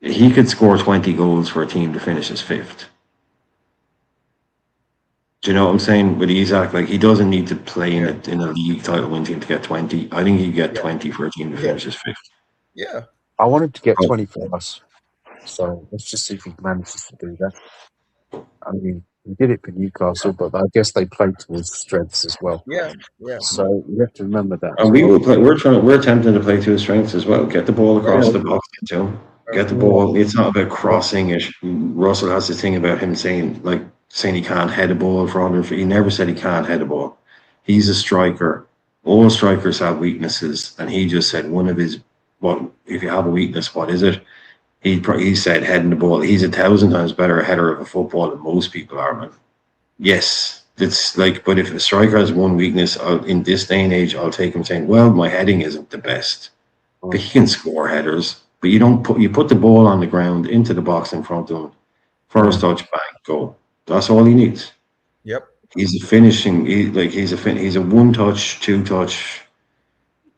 he could score 20 goals for a team to finish as fifth. Do you know what I'm saying? With Isaac, like he doesn't need to play in a league title win team to get 20. I think he could get 20 for a team to finish as fifth. Yeah. I wanted to get 20 for us. So let's just see if he manages to do that. I mean, he did it for Newcastle, but I guess they played towards strengths as well. Yeah. So you have to remember that. And we will play. We're attempting to play to his strengths as well. Get the ball across the box to him. Get the ball. It's not about crossing it. Russell has this thing about him saying he can't head a ball for 100 feet. He never said he can't head a ball. He's a striker. All strikers have weaknesses, and he just said one of his. Well, if you have a weakness, what is it? He said heading the ball. He's 1,000 times better a header of a football than most people are, man. Yes, it's like, but if a striker has one weakness in this day and age, I'll take him saying, well, my heading isn't the best, but he can score headers. But you put the ball on the ground into the box in front of him. First touch, bang, goal. That's all he needs. Yep. He's a finishing. He's a 1-touch, 2-touch,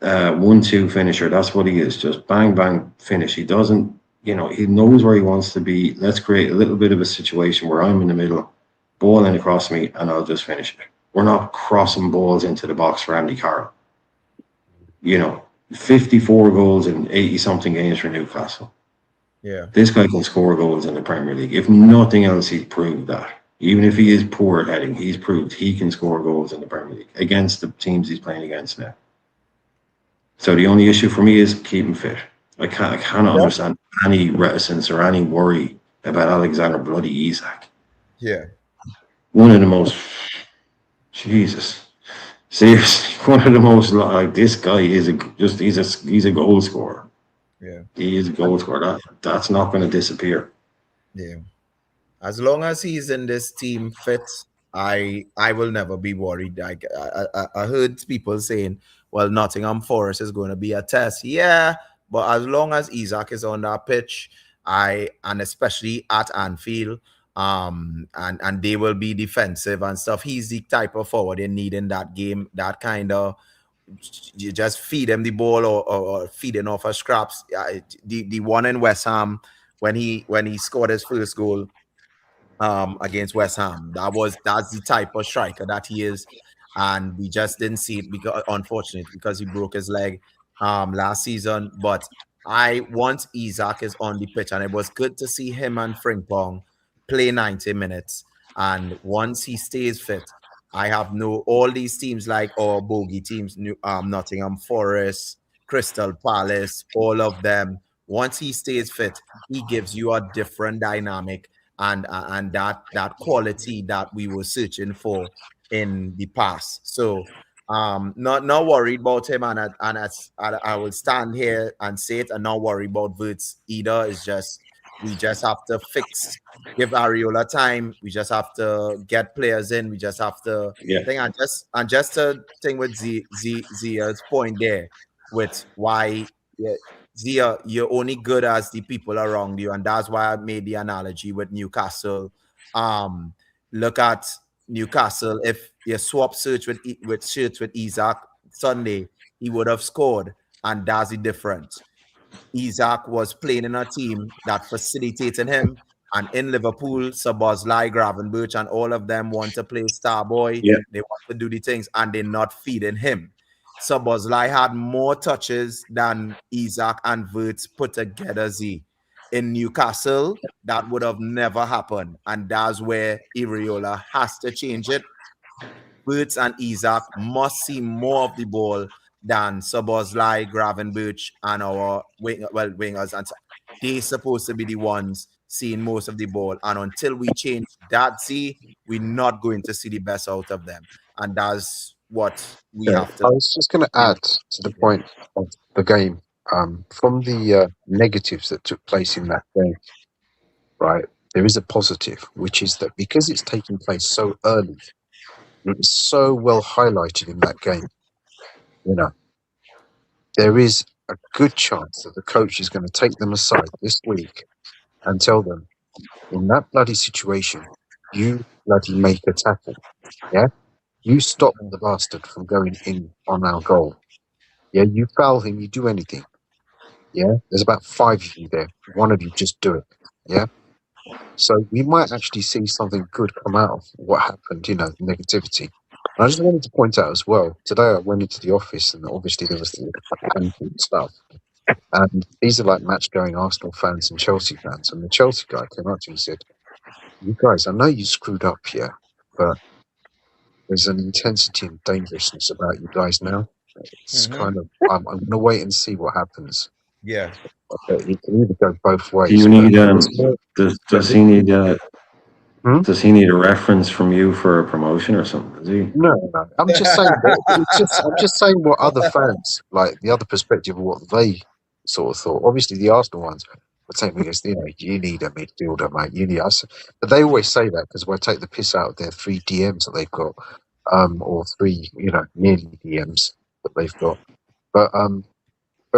1-2 finisher. That's what he is. Just bang, bang, finish. He doesn't. He knows where he wants to be. Let's create a little bit of a situation where I'm in the middle, ball in across me, and I'll just finish it. We're not crossing balls into the box for Andy Carroll. 54 goals in 80-something games for Newcastle. Yeah. This guy can score goals in the Premier League. If nothing else, he's proved that. Even if he is poor at heading, he's proved he can score goals in the Premier League against the teams he's playing against now. So the only issue for me is keep him fit. I cannot understand any reticence or any worry about Alexander bloody Isak. Yeah. One of the most, Jesus, seriously, one of the most, like, this guy is he's a goal scorer. Yeah. He is a goal scorer. That's not going to disappear. Yeah. As long as he's in this team fit, I will never be worried. I heard people saying, well, Nottingham Forest is going to be a test. Yeah, but as long as Isaac is on that pitch, and especially at Anfield, and they will be defensive and stuff. He's the type of forward they need in that game. That kind of, you just feed him the ball or feeding off of scraps. The one in West Ham when he scored his first goal against West Ham, that's the type of striker that he is, and we just didn't see it because, unfortunately, because he broke his leg last season. But once Isaac is on the pitch, and it was good to see him and Frimpong play 90 minutes, and once he stays fit, I have all these teams like our bogey teams, Nottingham Forest, Crystal Palace, all of them once he stays fit, he gives you a different dynamic and that quality that we were searching for in the past. So not worried about him, and I will stand here and say it, and not worry about Wirtz either. It's just we just have to give Areola time. We just have to get players in. We just have to think, and just to think with Zia's point there, with why Zia, you're only good as the people around you, and that's why I made the analogy with Newcastle. Look at Newcastle. If you swap shirts with Isaac Sunday, he would have scored, and that's the difference. Isaac was playing in a team that facilitated him, and in Liverpool, Szoboszlai, Gravenberch, and all of them want to play star boy. Yeah. They want to do the things, and they're not feeding him. Szoboszlai had more touches than Isaac and Wirtz put together. In Newcastle, that would have never happened, and that's where Areola has to change it. Wirtz and Isaac must see more of the ball than Szoboszlai, Gravenberch, and our wingers. And they're supposed to be the ones seeing most of the ball. And until we change that, we're not going to see the best out of them. And that's what we have to. I was just going to add to the point of the game. From the negatives that took place in that game, right, there is a positive, which is that because it's taking place so early, it was so well highlighted in that game. There is a good chance that the coach is going to take them aside this week and tell them, in that bloody situation, you bloody make a tackle. Yeah? You stop the bastard from going in on our goal. Yeah? You foul him, you do anything. Yeah? There's about 5 of you there. One of you just do it. Yeah? So we might actually see something good come out of what happened, negativity. And I just wanted to point out as well, today I went into the office and obviously there was the and stuff. And these are like match-going Arsenal fans and Chelsea fans. And the Chelsea guy came up to me and said, you guys, I know you screwed up here, but there's an intensity and dangerousness about you guys now. It's kind of, I'm going to wait and see what happens. Yeah. Okay, it can either go both ways. Do you need, does he need, does he need a reference from you for a promotion or something? Does he? No. I'm just saying. I'm just saying what other fans, like the other perspective of what they sort of thought. Obviously, the Arsenal ones would say, you need a midfielder, mate. You need us. But they always say that because we'll take the piss out of their 3 DMs that they've got, or 3, nearly DMs that they've got. But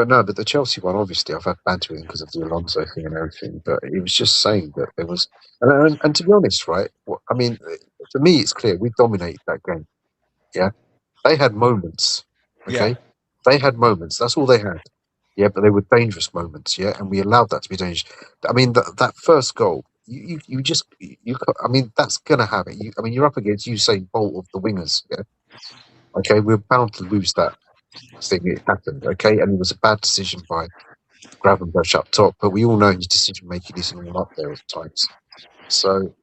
the Chelsea one, obviously, I've had banter with him because of the Alonso thing and everything. But he was just saying that there was, and to be honest, right? For me, it's clear we dominated that game. Yeah, they had moments. Okay, they had moments. That's all they had. Yeah, but they were dangerous moments. Yeah, and we allowed that to be dangerous. I mean, that first goal, that's gonna happen. You're up against Usain Bolt of the wingers. Yeah, okay, we're bound to lose that. Thing it happened, okay, and it was a bad decision by Gravenberch up top, but we all know his decision making isn't all up there at times. So,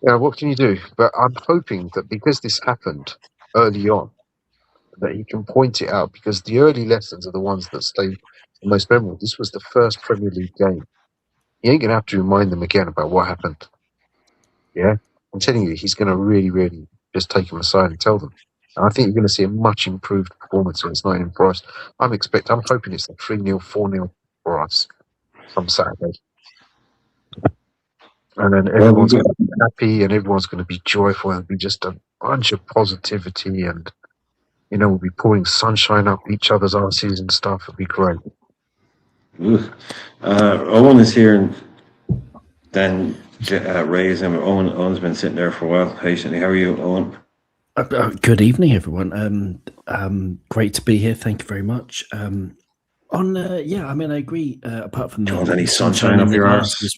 what can you do? But I'm hoping that because this happened early on, that he can point it out, because the early lessons are the ones that stay the most memorable. This was the first Premier League game. You ain't gonna have to remind them again about what happened. Yeah, I'm telling you, he's gonna really, really just take them aside and tell them. I think you're going to see a much improved performance when it's not in for us. I'm hoping it's a 3-0, 4-0 for us on Saturday. And then everyone's going to be happy and everyone's going to be joyful and it'll be just a bunch of positivity and, we'll be pouring sunshine up each other's arses and stuff. It'll be great. Owen is here and then Ray's him. Owen's been sitting there for a while patiently. How are you, Owen? Good evening, everyone. Great to be here. Thank you very much. I agree. Apart from the any sunshine up your arse, I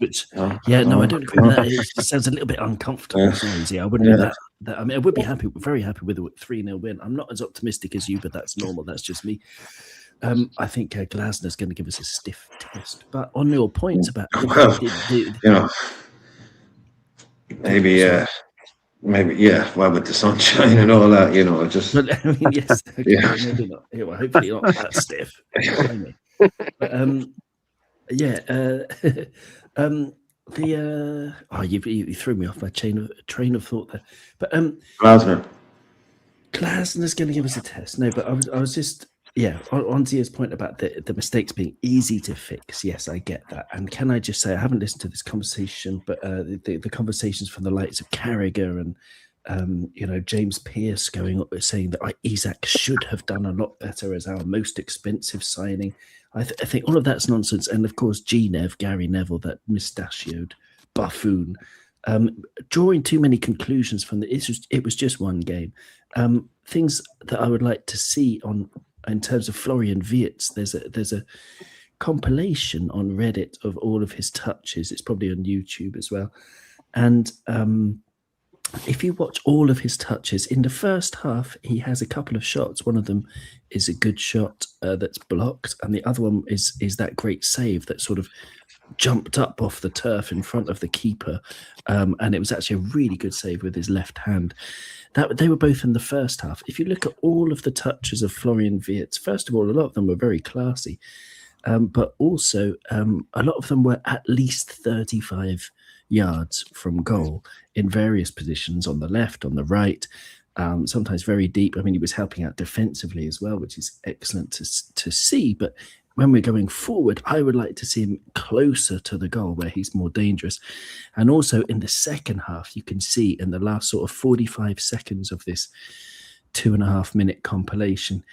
don't agree with that. It sounds a little bit uncomfortable. I wouldn't do that. I would be very happy with a 3-0 win. I'm not as optimistic as you, but that's normal. That's just me. I think Glasner's going to give us a stiff test. But on your points about Maybe, with the sunshine and all that, just... But, yes. Okay, maybe not. Hopefully not that stiff. But, Yeah. You threw me off my train of thought there. But Glasner. Glasner's going to give us a test. No, but I was just on Zia's point about the mistakes being easy to fix. Yes, I get that. And can I just say I haven't listened to this conversation, but the conversations from the likes of Carragher and James Pearce saying that Isak should have done a lot better as our most expensive signing. I think all of that's nonsense. And of course, Gary Neville, that mustachioed buffoon, drawing too many conclusions from it was just one game. Things that I would like to see in terms of Florian Wirtz, there's a compilation on Reddit of all of his touches. It's probably on YouTube as well. And if you watch all of his touches, in the first half, he has a couple of shots. One of them is a good shot that's blocked, and the other one is that great save that sort of jumped up off the turf in front of the keeper, and it was actually a really good save with his left hand. They were both in the first half. If you look at all of the touches of Florian Wirtz, first of all, a lot of them were very classy, but also a lot of them were at least 35 yards from goal in various positions, on the left, on the right, sometimes very deep. I mean, he was helping out defensively as well, which is excellent to see. But when we're going forward, I would like to see him closer to the goal where he's more dangerous. And also in the second half, you can see in the last sort of 45 seconds of this 2.5 minute compilation,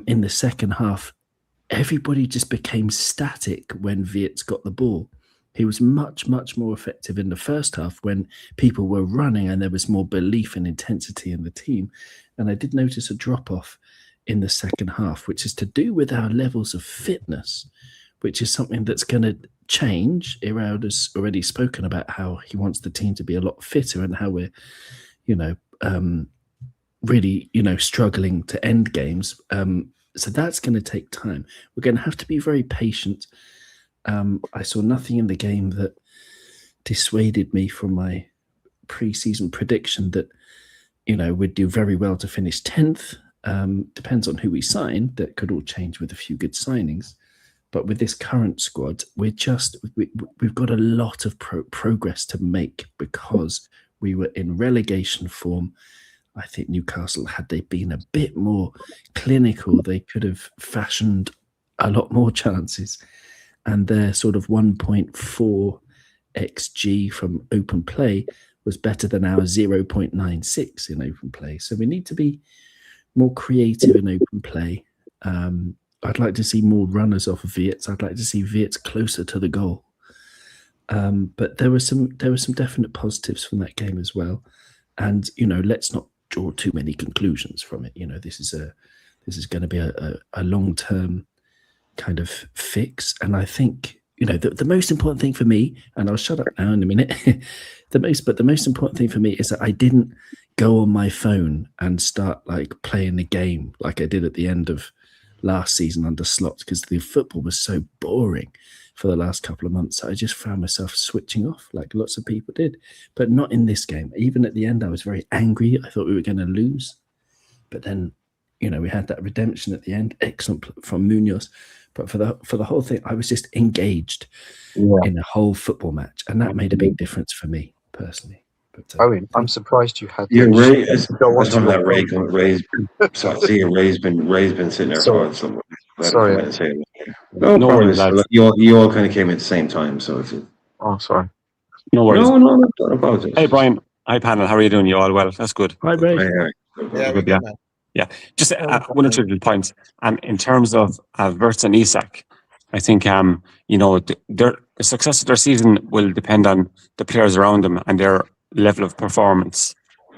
in the second half, everybody just became static when Wirtz got the ball. He was much, much more effective in the first half when people were running and there was more belief and intensity in the team. And I did notice a drop-off in the second half, which is to do with our levels of fitness, which is something that's going to change. Iraud has already spoken about how he wants the team to be a lot fitter and how we're, really, struggling to end games. So that's going to take time. We're going to have to be very patient. I saw nothing in the game that dissuaded me from my pre-season prediction that, we'd do very well to finish 10th. Depends on who we sign. That could all change with a few good signings. But with this current squad, we've got a lot of progress to make because we were in relegation form. I think Newcastle, had they been a bit more clinical, they could have fashioned a lot more chances. And their sort of 1.4 XG from open play was better than our 0.96 in open play. So we need to be more creative in open play. I'd like to see more runners off of Wirtz. I'd like to see Wirtz closer to the goal. But there were some definite positives from that game as well. And let's not draw too many conclusions from it. This is going to be a long-term kind of fix. And I think, the most important thing for me, and I'll shut up now in a minute, the most important thing for me is that I didn't go on my phone and start playing the game like I did at the end of last season under Slot, because the football was so boring for the last couple of months. I just found myself switching off like lots of people did, but not in this game. Even at the end, I was very angry. I thought we were going to lose, but then, we had that redemption at the end. Excellent from Munoz. But for the whole thing, I was just engaged in the whole football match, and that made a big difference for me personally. But, Owen, I'm surprised you had. Yeah, Ray. It's on that Ray. So I see Ray's been sitting there for some. Sorry. No worries, lads. You all kind of came at the same time, so it's. Oh, sorry. No worries. No, don't apologize. Hey, Brian. Hi, panel. How are you doing? You all well? That's good. Hi, Ray. Good. Yeah. Just one or two little points. In terms of Wirtz and Isak, I think the success of their season will depend on the players around them and their level of performance.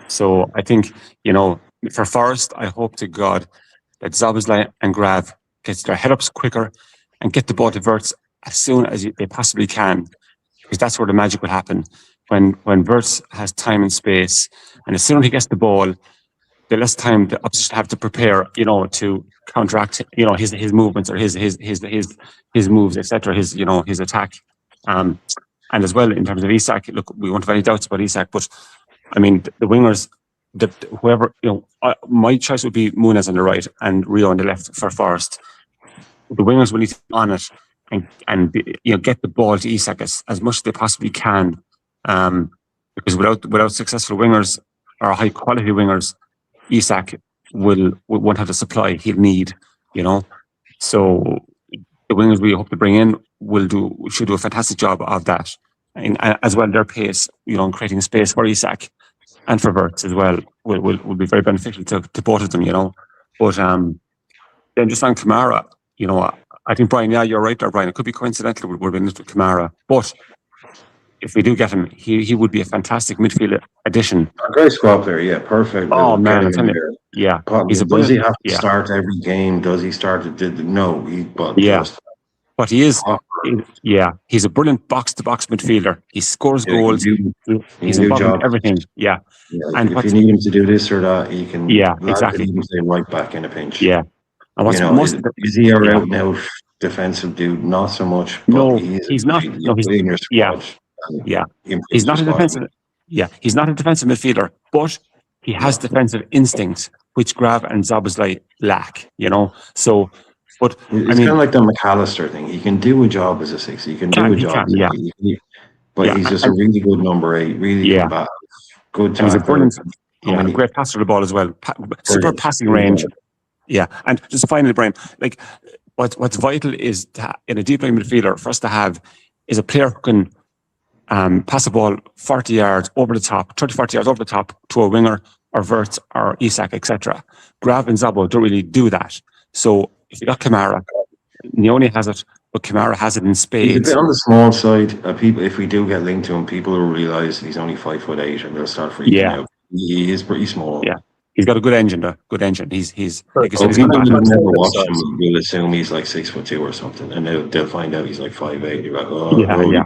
So I think for Forest, I hope to God that Szoboszlai and Grave gets their head ups quicker and get the ball to Wirtz as soon as they possibly can, because that's where the magic will happen. When Wirtz has time and space, and as soon as he gets the ball, the less time the opposition have to prepare, to counteract, his movements or his moves, etc. His attack, and as well in terms of Isak. Look, we won't have any doubts about Isak, but I mean the wingers, whoever my choice would be Munoz on the right and Rio on the left for Forest. The wingers will need to be on it and get the ball to Isak as much as they possibly can. Because without successful wingers or high quality wingers, Isak won't have the supply he'll need. So the wingers we hope to bring in should do a fantastic job of that, and as well their pace, creating space for Isak and for Wirtz as well will be very beneficial to both of them. But then just on Camara, I think Brian, yeah, you're right there, Brian. It could be coincidental we're being with Camara, but if we do get him, he would be a fantastic midfield addition. A great squad player, yeah, perfect. Oh We'll man, get I'm him telling in you, there. yeah, Does he have to start every game? Does he start? No, but he is. He's a brilliant box-to-box midfielder. He scores goals. He's involved in everything. Yeah. And if you need him to do this or that, he can. Yeah, exactly. He can stay right back in a pinch. Yeah. And is he a out and out defensive dude? Not so much. No, he's not. No, he's in your squad. Yeah. He's not a defensive. Yeah, he's not a defensive midfielder, but he has defensive instinct, which Grav and Szoboszlai lack. So. But it's kind of like the McAllister thing. He can do a job as a 6. He can do a job. But he's just a really good number 8. Really good battle. Good tackle. He's a brilliant, great passer of the ball as well. Super passing range. Yeah, and just finally, Brian, like what's vital is in a deep line midfielder for us to have is a player who can pass the ball 40 yards over the top, 30-40 yards over the top to a winger or Wirtz or Isak, etc. Grav and Szabo don't really do that. So if you got Camara, Nione has it, but Camara has it in spades. He's a bit on the small side. People, if we do get linked to him, people will realise he's only 5'8" and they'll start freaking out. He is pretty small. Yeah, he's got a good engine though. Good engine. He's like I said, people who never watch him will assume he's like 6'2" or something, and they'll find out he's like 5'8". You're like, oh, yeah.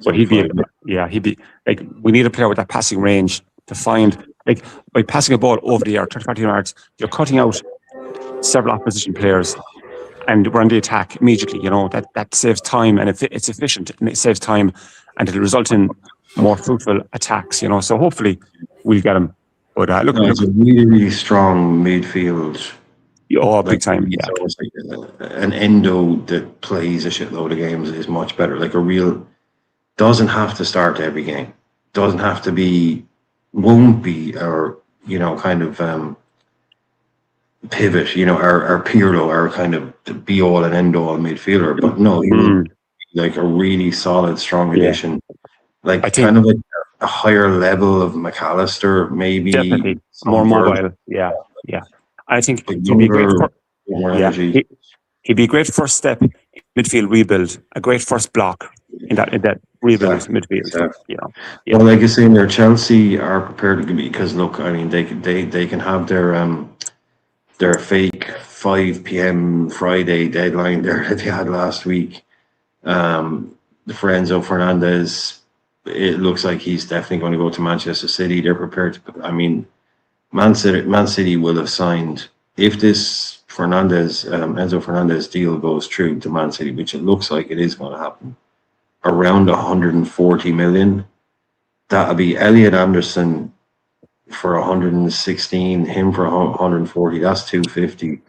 But he'd be like, we need a player with that passing range to find, like, by passing a ball over the air 30-40 yards, you're cutting out several opposition players, and we're on the attack immediately. That saves time, and it's efficient, and it saves time, and it'll result in more fruitful attacks. So hopefully we'll get him. But look, it's a really, really strong midfield. Big time. Yeah, an Endo that plays a shitload of games is much better. Like a real, doesn't have to start every game. Doesn't have to be, won't be, or kind of. Pivot, our Pirlo, our kind of be all and end all midfielder, but no, he would be like a really solid, strong addition, like kind of like a higher level of McAllister, maybe definitely more mobile. Yeah. I think he'd be great. He'd be a great first step in midfield rebuild, a great first block in that rebuild midfield. Well, like you say, there, Chelsea are prepared to be, because look, I mean, they can have their fake 5 p.m. Friday deadline there that they had last week. Enzo Fernandez, it looks like he's definitely going to go to Manchester City. They're prepared to. I mean, Man City will have signed, if this Enzo Fernandez deal goes through to Man City, which it looks like it is going to happen, around 140 million. That'll be Elliot Anderson for 116, him for 140, that's 250,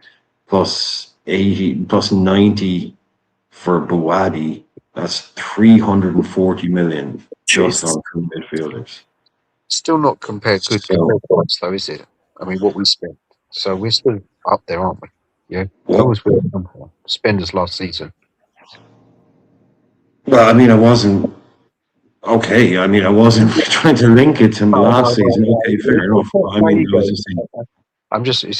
plus 80, plus 90 for Buwadi, that's 340 million just on two midfielders. Still not compared good points though, is it? I mean, what we spent. So we're still up there, aren't we? Yeah. What was we spenders last season? Well, I mean, I wasn't trying to link it to last season. Okay, fair enough. I mean, I was just saying.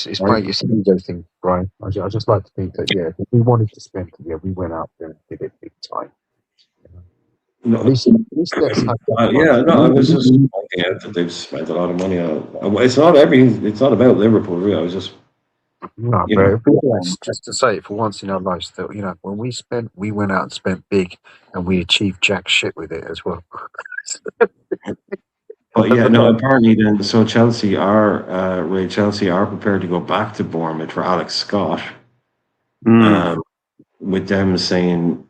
It's my ego thing, Brian. I just like to think that, if we wanted to spend, we went out there and did it big time. No, at least let's have I was just pointing out that they've spent a lot of money on. It's not about Liverpool, really. I was just. No, just to say it for once in our lives that when we went out and spent big, and we achieved jack shit with it as well. But apparently then, so Chelsea are prepared to go back to Bournemouth for Alex Scott, with them saying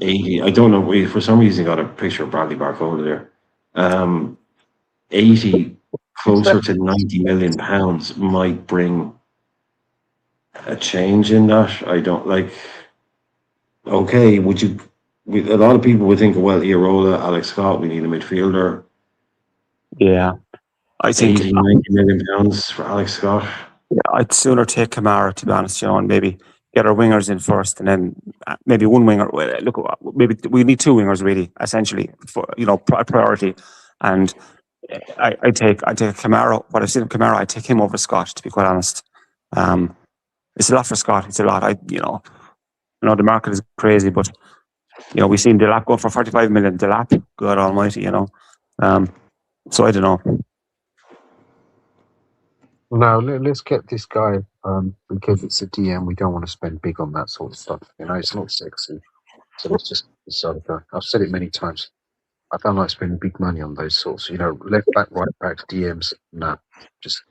80. I don't know, for some reason got a picture of Bradley Barcola there. 80, closer to 90 million pounds might bring a change in that. okay, a lot of people would think, well, Iraola, Alex Scott, we need a midfielder. Yeah, I think 80, 90 million pounds for Alex Scott. I'd sooner take Camara, to be honest, and maybe get our wingers in first, and then maybe one winger. Well, look, maybe we need two wingers really, essentially, for priority. And I take Camara. What I've seen of Camara, I take him over Scott, to be quite honest. It's a lot for Scott. It's a lot. The market is crazy, but we've seen Delap go for 45 million. Delap, God Almighty, So I don't know. No, let's get this guy, because it's a DM. We don't want to spend big on that sort of stuff. It's not sexy. So let's just decide. I've said it many times. I don't like spending big money on those sorts. Left back, right back, DMs. No, just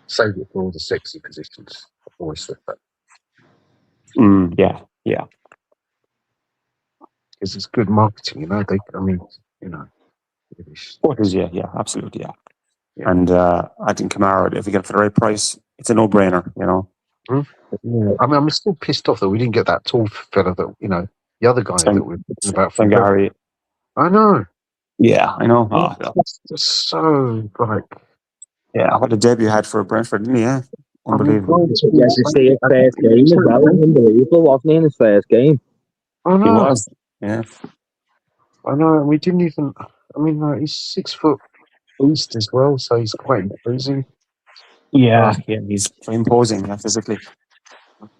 save it for all the sexy positions. I've always said that. Yeah. Because it's good marketing, What is yeah, absolutely, yeah. And I think Camara, if we get it for the right price, it's a no-brainer, Yeah. I'm still pissed off that we didn't get that tall fella that, the other guy that we're talking about from Gary. I know. Yeah, I know. That's just so, yeah, what a debut had for Brentford, didn't he? Yeah. Unbelievable. Yeah, to see his first game as well. Unbelievable, wasn't he, in his first game? I know. He was, yeah. I know, we didn't even... he's 6 foot east as well, so he's quite imposing. Yeah, he's imposing physically.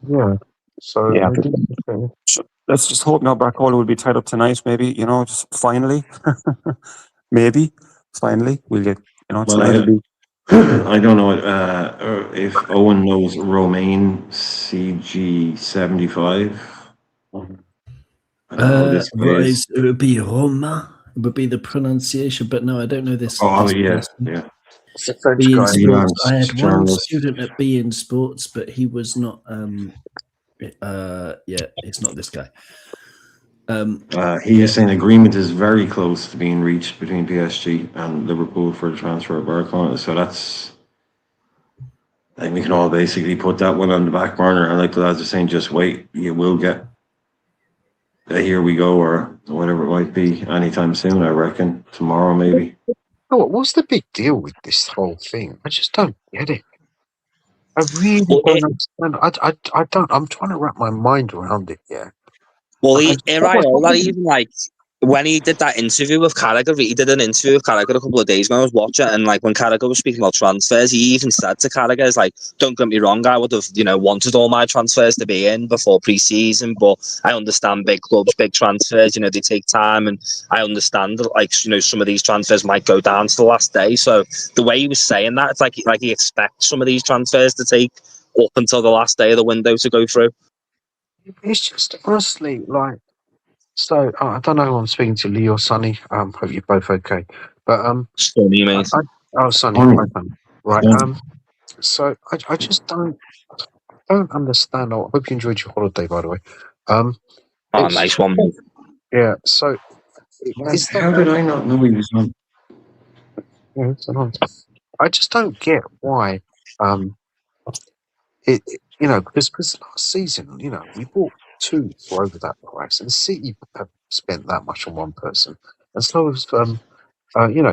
Yeah. So yeah, so let's just hope now Barcola will be tied up tonight. Maybe just finally, maybe finally we'll get tonight. I don't know if Owen knows Romain CG75. I don't know this is. It would be Roma. It would be the pronunciation, but no, I don't know this. Oh, this yeah, person. yeah. It's a French Being guy. Sports, I had one journalist. student at Being Sports, but he was not. It's not this guy. He is saying agreement is very close to being reached between PSG and Liverpool for the transfer of Barcola. So that's, I think we can all basically put that one on the back burner. And like the lads are saying, just wait. You will get a here we go or whatever it might be anytime soon, I reckon. Tomorrow, maybe. What's the big deal with this whole thing? I just don't get it. I really don't understand. I don't. I'm trying to wrap my mind around it. Yeah. Well, Iraola, even when he did that interview with Carragher, he did an interview with Carragher a couple of days ago. I was watching it, and when Carragher was speaking about transfers, he even said to Carragher, "Don't get me wrong, I would have, wanted all my transfers to be in before pre-season, but I understand big clubs, big transfers, they take time, and I understand that, some of these transfers might go down to the last day." So the way he was saying that, it's like he expects some of these transfers to take up until the last day of the window to go through. It's just honestly So I don't know who I'm speaking to, Lee or Sonny. Hope you're both okay. But Sonny, mate. Sonny, right. So I just don't understand. I hope you enjoyed your holiday, by the way. Nice one, mate. Yeah. So how did I not know he was on? Yeah, it's on. I just don't get why. Because last season, we bought 2 for over that price, and City have spent that much on one person, and so as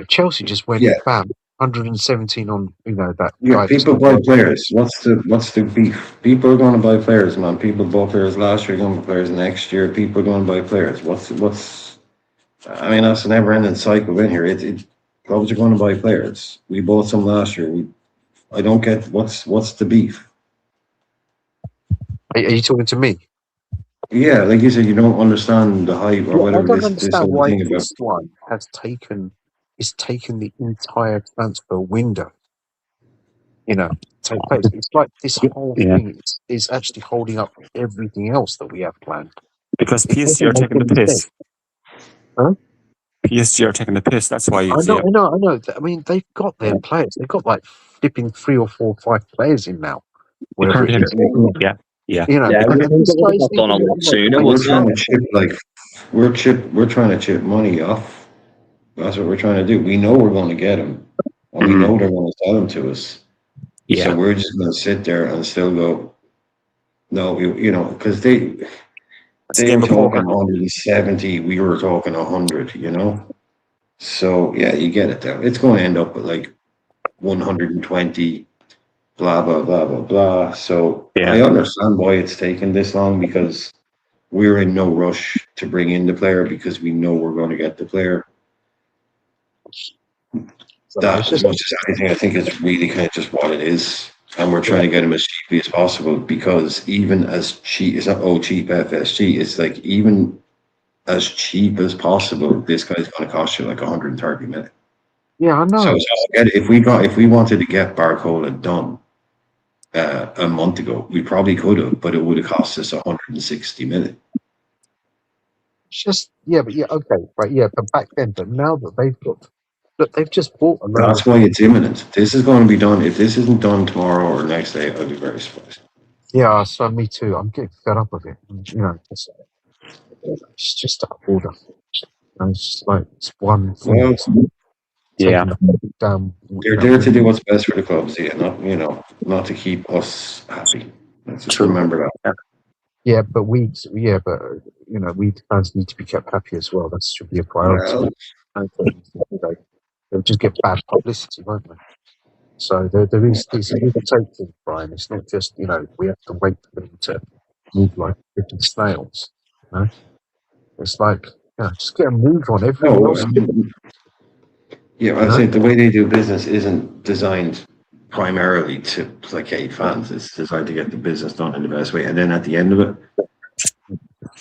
Chelsea just went bam, 117 on that. Yeah, guy people buy players. What's the beef? People are going to buy players, man. People bought players last year, going to buy players next year. People are going to buy players. What's? I mean, that's a never-ending cycle in here. Clubs are going to buy players. We bought some last year. I don't get what's the beef. Are you talking to me? Yeah, like you said, you don't understand the hype or whatever. I don't understand why this one is taken the entire transfer window. Take place. It's like this whole thing is actually holding up everything else that we have planned. Because PSG are taking the piss. Huh? PSG are taking the piss. That's why you see it. I know. I mean, they've got their players. They've got flipping 3 or 4 or 5 players in now. Yeah. We're trying to chip money off. That's what we're trying to do. We know we're going to get them, and we know they're going to sell them to us. Yeah. So we're just going to sit there and still go, no, because It's a They game were of poker. talking 170, we were talking 100, you know? So, yeah, you get it there. It's going to end up at like 120, blah, blah, blah, blah, blah. So Yeah. I understand why it's taken this long, because we're in no rush to bring in the player because we know we're going to get the player. That, as much as anything, I think it's really kind of just what it is. And we're trying to get him as cheaply as possible, because even as cheap, it's not cheap FSG, it's like even as cheap as possible, this guy's going to cost you like 130 million. Yeah, I know. So if we wanted to get Barcola done a month ago, we probably could have, but it would have cost us 160 million. It's just but back then, but now that they've just bought a load. That's why it's imminent. This is going to be done. If this isn't done tomorrow or next day, I'll be very surprised. Yeah, so me too. I'm getting fed up with it. You know, it's just a order. And it's just like it's one thing. Well, Yeah. Down, they're there to do what's best for the clubs, not to keep us happy. Let's just remember that. Yeah, but we fans need to be kept happy as well. That should be a priority. They'll just get bad publicity, won't they? So it's a give and take thing, Brian. It's not just, we have to wait for them to move like freaking snails. You know? It's like, just get a move on everyone else. I think the way they do business isn't designed primarily to placate fans. It's designed to get the business done in the best way. And then at the end of it,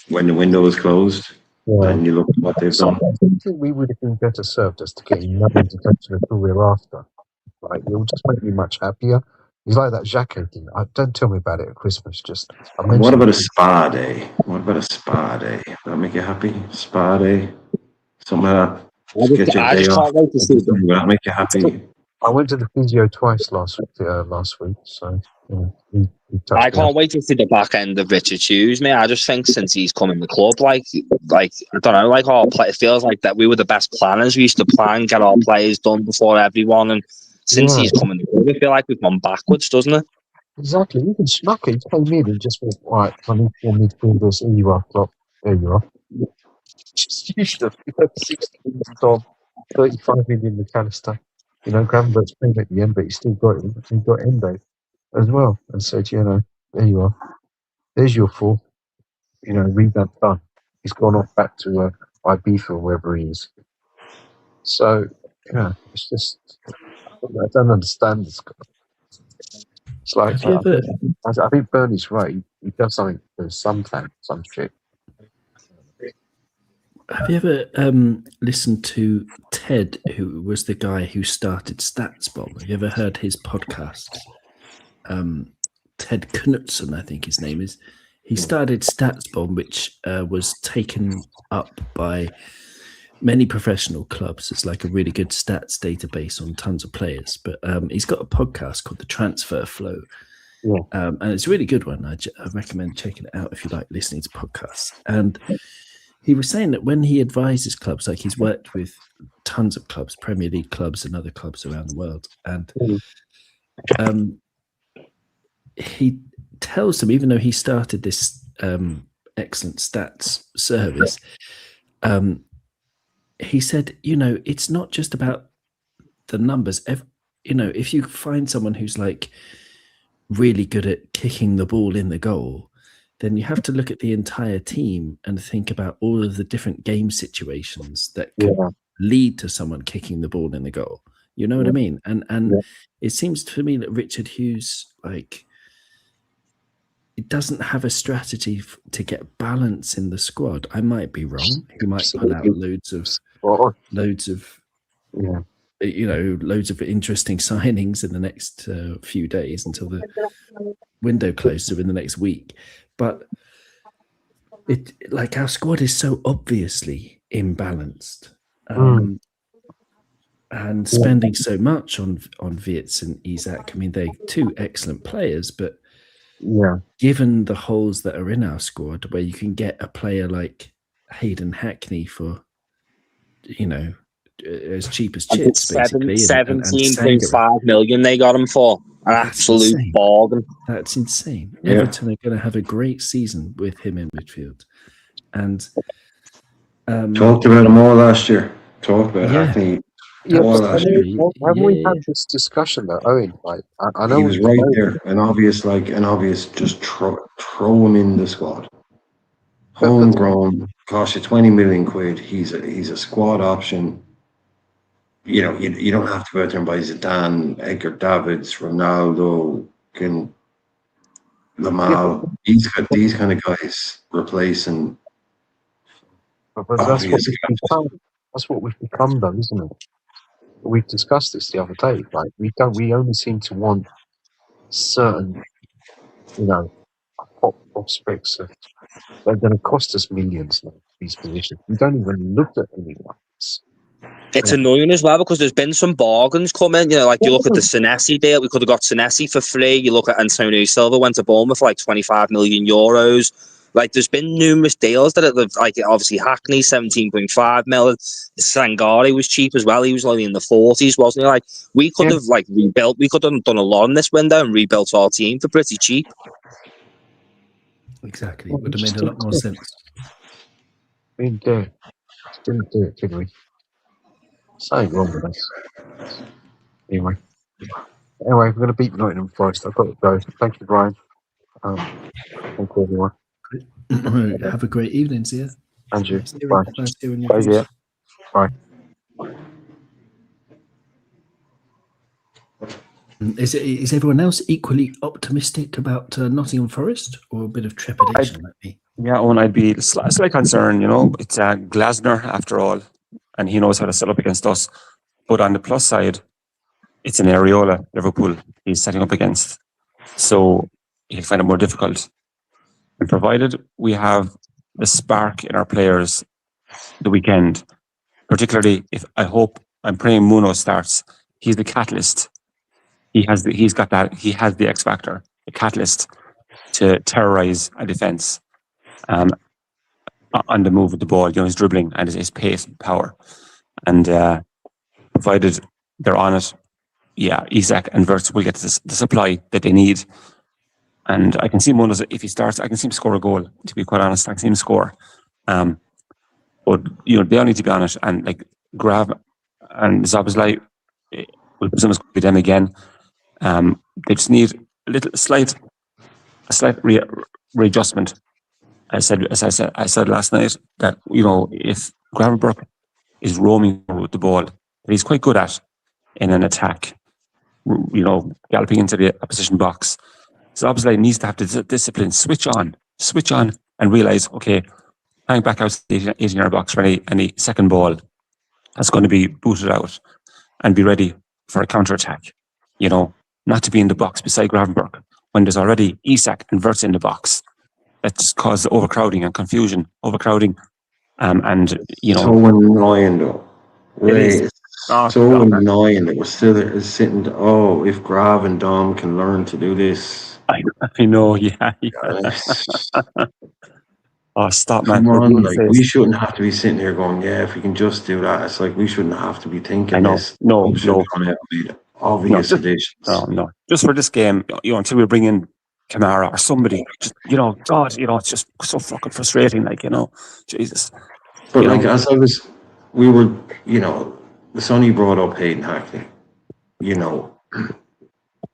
when the window is closed, then you look at what they've done. I think we would have been better served as to getting nothing to go to the career after. Like, it would just make me much happier. It's like that Jacquet thing. Don't tell me about it at Christmas. What about a spa day? Would that make you happy? Spa day? Something like that. I just can't wait to see them. Would that make you happy? I went to the physio twice last week, so I can't wait to see the back end of Richard Hughes, mate. I just think since he's come in the club, like I don't know, like it feels like that we were the best planners. We used to plan, get our players done before everyone, and since he's come in the club, I feel like we've gone backwards, doesn't it? Exactly. Even Schmucker, he came in and just went, right, I need 4 midfielders. Here you are, Klopp. There you are. Just used to 60 minutes Tom, 35 million McAllister. Gravenberg's playing at the end, but he still got him. He got Endo as well, and said, there you are. There's your 4. Revamp done. He's gone off back to Ibiza or wherever he is. So, it's just, I don't understand this guy. It's like, I think Bernie's right. He does something for some shit. Have you ever listened to Ted, who was the guy who started StatsBomb? Have you ever heard his podcast? Ted Knutson, I think his name is. He started StatsBomb, which was taken up by many professional clubs. It's like a really good stats database on tons of players. But he's got a podcast called The Transfer Flow. Yeah. And it's a really good one. I recommend checking it out if you like listening to podcasts. And he was saying that when he advises clubs, like he's worked with tons of clubs, Premier League clubs and other clubs around the world. And he tells them, even though he started this excellent stats service, he said, it's not just about the numbers. If you find someone who's like really good at kicking the ball in the goal, then you have to look at the entire team and think about all of the different game situations that can lead to someone kicking the ball in the goal. You know what I mean? And it seems to me that Richard Hughes, it doesn't have a strategy to get balance in the squad. I might be wrong. He might pull out loads of interesting signings in the next few days until the window closes in the next week. But our squad is so obviously imbalanced, and spending so much on Wirtz and Isak. I mean, they're 2 excellent players, but given the holes that are in our squad, where you can get a player like Hayden Hackney for, as cheap as chips, basically. 17.5 million they got him for. An absolute bargain. That's insane. Everton are going to have a great season with him in midfield. And talked about him all last year. Talked about Yeah. Hackney Yeah, all but last year. haven't we had this discussion though, Owen? Like, I know He we was right promoted there, an obvious. Just throw him in the squad. But- Homegrown, cost you 20 million quid. He's a squad option. You know, you don't have to go out there and buy Zidane, Edgar Davids, Ronaldo, Lamal. He's got these kind of guys replacing but that's what obvious we've guys. become. That's what we've become, though, isn't it? We've discussed this the other day. Like, we only seem to want certain, hot prospects. They're going to cost us millions. Like, these positions. We don't even look at anyone else. It's annoying as well because there's been some bargains coming. You know, like you look at the Senesi deal, we could have got Senesi for free. You look at Antonio Silva went to Bournemouth for like 25 million euros. Like there's been numerous deals that have, like obviously Hackney 17.5 mil. Sangari was cheap as well. He was only in the 40s, wasn't he? Like we could have like rebuilt. We could have done a lot in this window and rebuilt our team for pretty cheap. Exactly, it would have made a lot more sense. We didn't do it, did we? Something wrong with us. Anyway, we're going to beat Nottingham Forest. I've got to go. Thank you, Brian. Thank you, everyone. Have a great evening, see you. And you. Nice hearing- Bye. nice hearing your Bye. voice. Yeah. Bye. Is everyone else equally optimistic about Nottingham Forest, or a bit of trepidation like me? Yeah, Owen, I'd be slight concern. You know, it's Glasner after all, and he knows how to set up against us. But on the plus side, it's an Areola Liverpool he's setting up against, so he'll find it more difficult. And provided we have the spark in our players the weekend, particularly if I'm praying Muno starts, he's the catalyst. He has the X factor, the catalyst to terrorize a defense on the move with the ball. You know, his dribbling and his pace and power. And provided they're on it, yeah, Isak and Wirtz will get the supply that they need. And I can see Munoz, if he starts, I can see him score a goal, to be quite honest. I can see him score. But, you know, they all need to be on it. And, like, Grav and Zabazlai will presume it's going to be them again. They just need a slight readjustment. I said last night that, you know, if Gravenberch is roaming with the ball, that he's quite good at in an attack, you know, galloping into the opposition box. So obviously needs to have the discipline, switch on and realise, okay, hang back out the 18-yard box for any second ball that's going to be booted out and be ready for a counter-attack. You know, not to be in the box beside Gravenberch when there's already Isak and Wirtz in the box. That just causes overcrowding and confusion. And, you know... So annoying, though. It is. So annoying that we're still there sitting... if Grav and Dom can learn to do this... I know, yeah. Oh, stop, man. Come on, like, we shouldn't have to be sitting here going, yeah, if we can just do that. It's like, we shouldn't have to be thinking this. No. Obvious additions. No. Just for this game, you know, until we bring in Camara or somebody, just, you know, God, you know, it's just so fucking frustrating, like, you know, Jesus. But, like, we were, you know, the Sonny brought up Hayden Hackney, you know.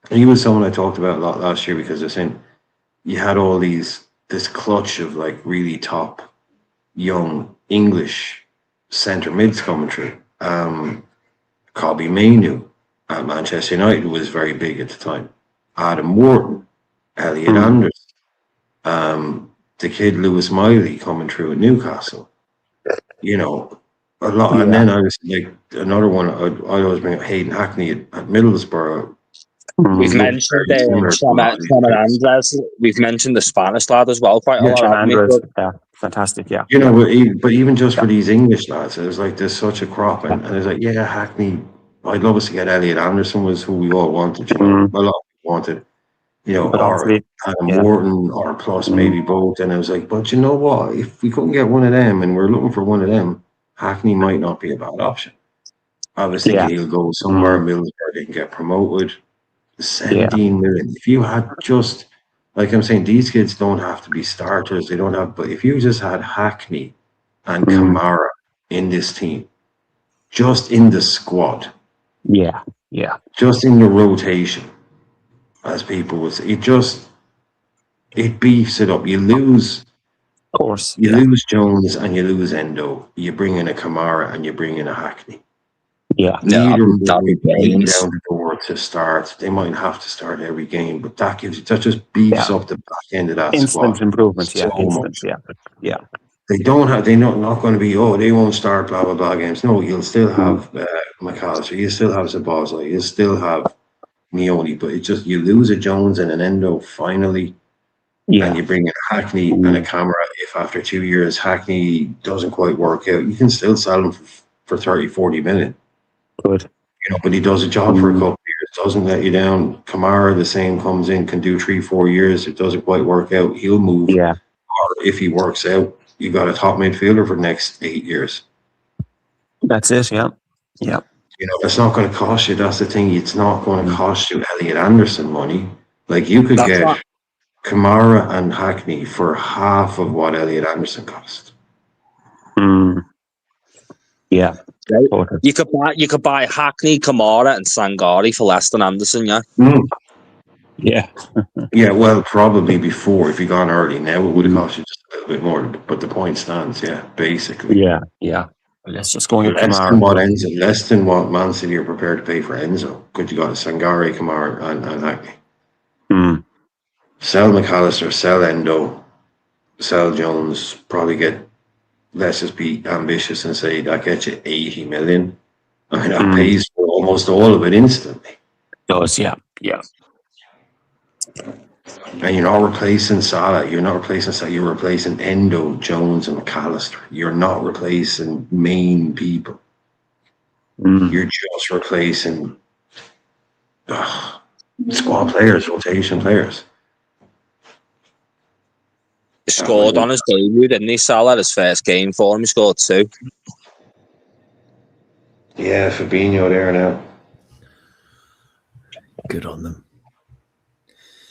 He was someone I talked about a lot last year because they're saying you had all this clutch of like really top young English centre mids coming through. Kobbie Mainoo at Manchester United was very big at the time. Adam Morton, Elliot Anderson, the kid Lewis Miley coming through at Newcastle. You know, a lot. Yeah. And then I was like, another one, I always bring up Hayden Hackney at Middlesbrough. We've mentioned Andres. We've mentioned the Spanish lad as well quite a lot. Andres, yeah, fantastic, yeah. You know, but even just for these English lads, it was like there's such a crop, and it's like, yeah, Hackney. I'd love us to get Elliot Anderson was who we all wanted. You know, a lot of people wanted. You know, or Adam Morton, or plus maybe both. And I was like, but you know what? If we couldn't get one of them, and we're looking for one of them, Hackney might not be a bad option. I was thinking he'll go somewhere in Middlesbrough and get promoted. 17 million. If you had just like I'm saying, these kids don't have to be starters. They don't have, but if you just had Hackney and Camara in this team, just in the squad, just in the rotation, as people would say, it beefs it up. You lose. Of course. You lose Jones and you lose Endo. You bring in a Camara and you bring in a Hackney. Yeah. Neither will that'd be be brains. down the door to start. They might have to start every game, but that just beefs up the back end of that Instant squad. improvement. So Instant. much. Yeah. They're not going to be, they won't start blah blah blah games. No, you'll still have McAllister, you still have Zabozlai, you still have Mione, but you lose a Jones and an Endo finally. Yeah. And you bring in a Hackney and a Camara. If after 2 years Hackney doesn't quite work out, you can still sell him for 30, 40 million. Good. But he does a job for a couple of years, doesn't let you down. Camara, the same, comes in, can do 3-4 years. It doesn't quite work out, he'll move. Yeah. Or if he works out, you got a top midfielder for the next 8 years. That's it. Yeah. It's not going to cost you. That's the thing. It's not going to cost you Elliot Anderson money. Like you could get Camara and Hackney for half of what Elliot Anderson cost. Yeah. You could buy Hackney, Camara, and Sangari for less than Anderson. Yeah. Yeah. Yeah. Well, probably before, if you gone early. Now it would have cost you just a little bit more, but the point stands. Yeah, basically. Yeah. Let's just go and get less Camara. less than what Man City are prepared to pay for Enzo. Could you got Sangari, Camara, and Hackney? Sell McAllister, sell Endo, sell Jones, probably get, let's just be ambitious and say that gets you 80 million. I mean, that pays for almost all of it instantly. Does, yeah. And you're not replacing Salah, you're replacing Endo, Jones, and McAllister. You're not replacing main people. You're just replacing squad players, rotation players. He scored on his debut, didn't he? Salah, his first game for him, he scored 2. Yeah, Fabinho there now. Good on them.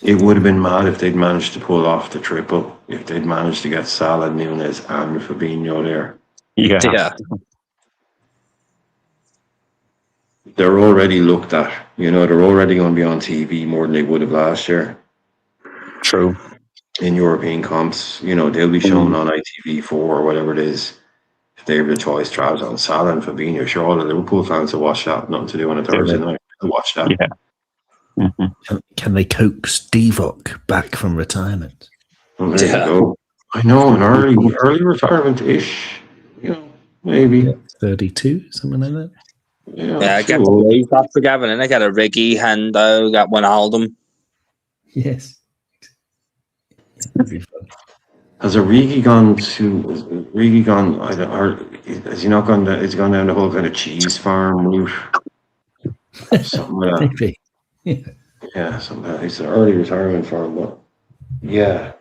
It would have been mad if they'd managed to pull off the triple. If they'd managed to get Salah, Nunes, and Fabinho there. Yeah. They're already looked at. They're already going to be on TV more than they would have last year. True. In European comps, they'll be shown on ITV4 or whatever it is. If they have the choice, trials on Salah and Fabinho. Sure, all the Liverpool fans will watch that. Nothing to do on a Thursday night. They'll watch that. Yeah. Can they coax Divock back from retirement? Well, there you go. I know, an early retirement-ish. Maybe 32, something like that. Yeah, get the wave back for Gavin, and I get a Riggy, Hendo, got Wijnaldum. Yes. That'd be fun. Has Origi gone to? Origi gone? Has he not gone? Has he gone down the whole kind of cheese farm route? Something like that. Maybe. Yeah, something like that. It's an early retirement for him, but yeah,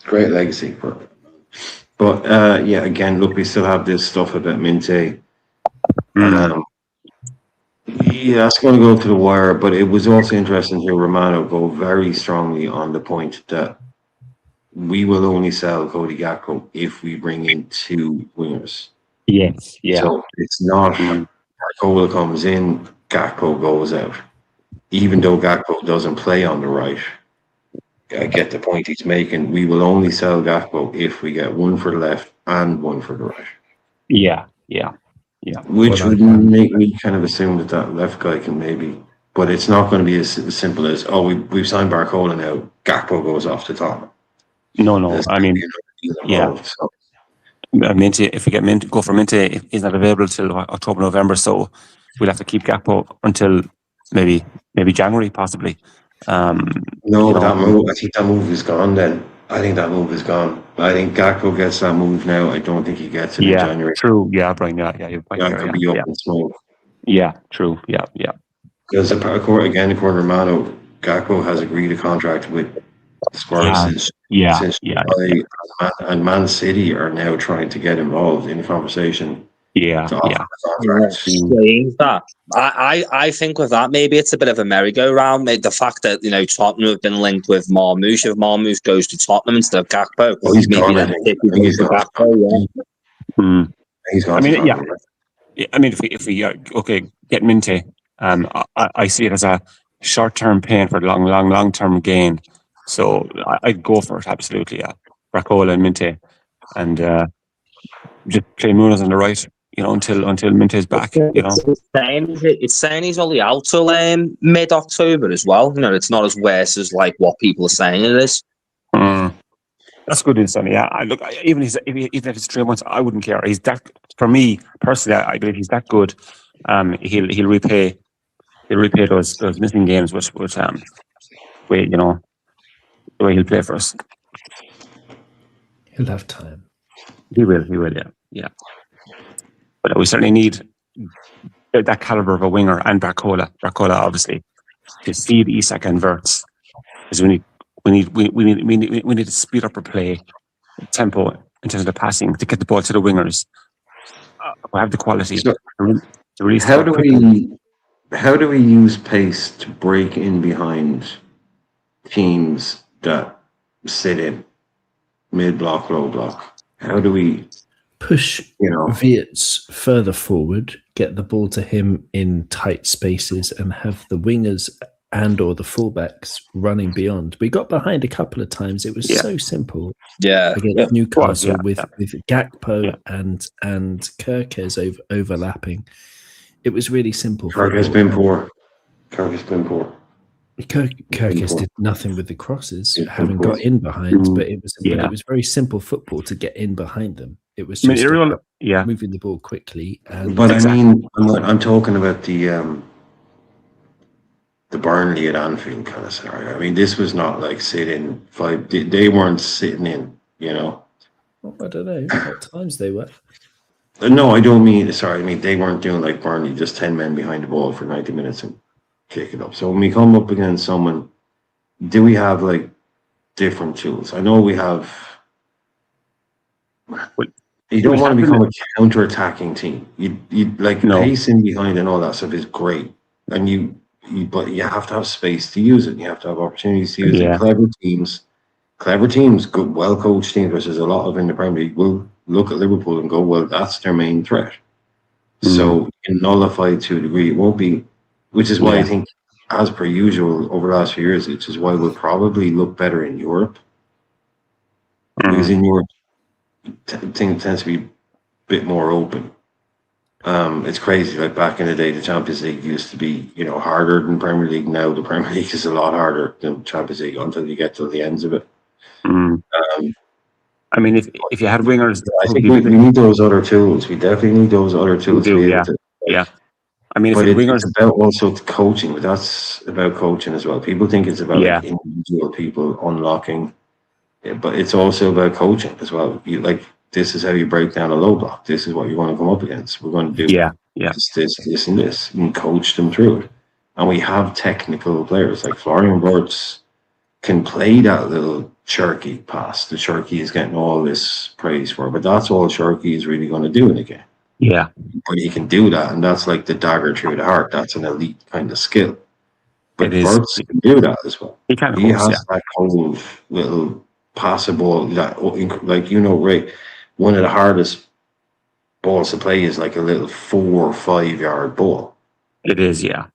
great legacy. But yeah, again, look, we still have this stuff about Minteh. Yeah, that's going to go to the wire, but it was also interesting to hear Romano go very strongly on the point that we will only sell Cody Gakpo if we bring in 2 wingers. Yes, yeah. So it's not Barcola comes in, Gakpo goes out. Even though Gakpo doesn't play on the right, I get the point he's making. We will only sell Gakpo if we get 1 for the left and 1 for the right. Yeah. Which would make me kind of assume that left guy can maybe, but it's not going to be as simple as, we've signed Barcola now, Gakpo goes off the top. No. I mean, yeah. So. Minteh, if we get Minteh, go for Minteh, he's not available till October, November, so we'll have to keep Gakpo until maybe January, possibly. That move, I think that move is gone then. I think that move is gone. I think Gakpo gets that move now. I don't think he gets it in January. True. Yeah, Brian. Yeah. That could be up in smoke. Yeah, true. Yeah. Because according to Romano, Gakpo has agreed a contract with Spurs since July, and Man City are now trying to get involved in the conversation Yeah, to offer yeah. a contract. Strange that. I think with that, maybe it's a bit of a merry-go-round. The fact that, Tottenham have been linked with Marmoush. If Marmoush goes to Tottenham instead of Gakpo, Oh, he's maybe gone, I then think. City I think goes he's to gone. Gakpo, yeah. Mm. He's gone I to mean, yeah. Tottenham. I mean, if we okay, get Minteh, I see it as a short-term pain for long-term gain. So I'd go for it, absolutely, yeah. Barcola and Minteh, and just play Nunes on the right, until Minteh's back, It's saying he's only out till mid-October as well. It's not as worse as like what people are saying it is. Mm. That's good insight. Yeah, even if it's 3 months, I wouldn't care. He's that, for me personally. I believe he's that good. He'll repay those missing games with way, the way he'll play for us. He'll have time. He will, yeah. But we certainly need that caliber of a winger, and Barcola, obviously, to feed Isak and Wirtz, because we need to speed up our play tempo in terms of the passing, to get the ball to the wingers. We have the quality So, to release. how do we use pace to break in behind teams that sit in mid block, low block? How do we push Wirtz further forward, get the ball to him in tight spaces, and have the wingers and or the fullbacks running beyond? We got behind a couple of times. It was so simple. Against Newcastle with Gakpo and Kirkes overlapping. It was really simple. Kirk has been poor. Kirkes did nothing with the crosses, having got in behind, but it was very simple football to get in behind them. It was just moving the ball quickly. But I mean, I'm talking about the Burnley at Anfield kind of scenario. I mean, this was not like sit-in five. They weren't sitting in, Well, I don't know what times they were. No, I don't mean, sorry, I mean, they weren't doing like Burnley, just 10 men behind the ball for 90 minutes and kick it up. So when we come up against someone, do we have like different tools? I know we have. You don't want to become a counter-attacking team. You like pacing behind and all that stuff is great, and but you have to have space to use it. You have to have opportunities to use it. Clever teams, good, well-coached teams, which there's a lot of in the Premier League, will look at Liverpool and go, well, that's their main threat. So nullified to a degree, it won't be, which is why I think, as per usual, over the last few years, which is why we'll probably look better in Europe. Because in Europe, things tend to be a bit more open. It's crazy. Like back in the day, the Champions League used to be, harder than Premier League. Now the Premier League is a lot harder than Champions League until you get to the ends of it. I mean, if you had wingers, I think we need those other tools. We definitely need those other tools. I mean, but it's about also coaching. That's about coaching as well. People think it's about like individual people unlocking, but it's also about coaching as well. This is how you break down a low block. This is what you're going to come up against. We're going to do this, and this, and coach them through it. And we have technical players like Florian Wirtz can play that little Cherky pass. The Cherky is getting all this praise for, but that's all Cherky is really going to do in a game. Yeah, but he can do that, and that's like the dagger through the heart. That's an elite kind of skill. But Wirtz can do that as well. He has that cold little passable that, like Ray. One of the hardest balls to play is like a little 4 or 5 yard ball. It is, yeah.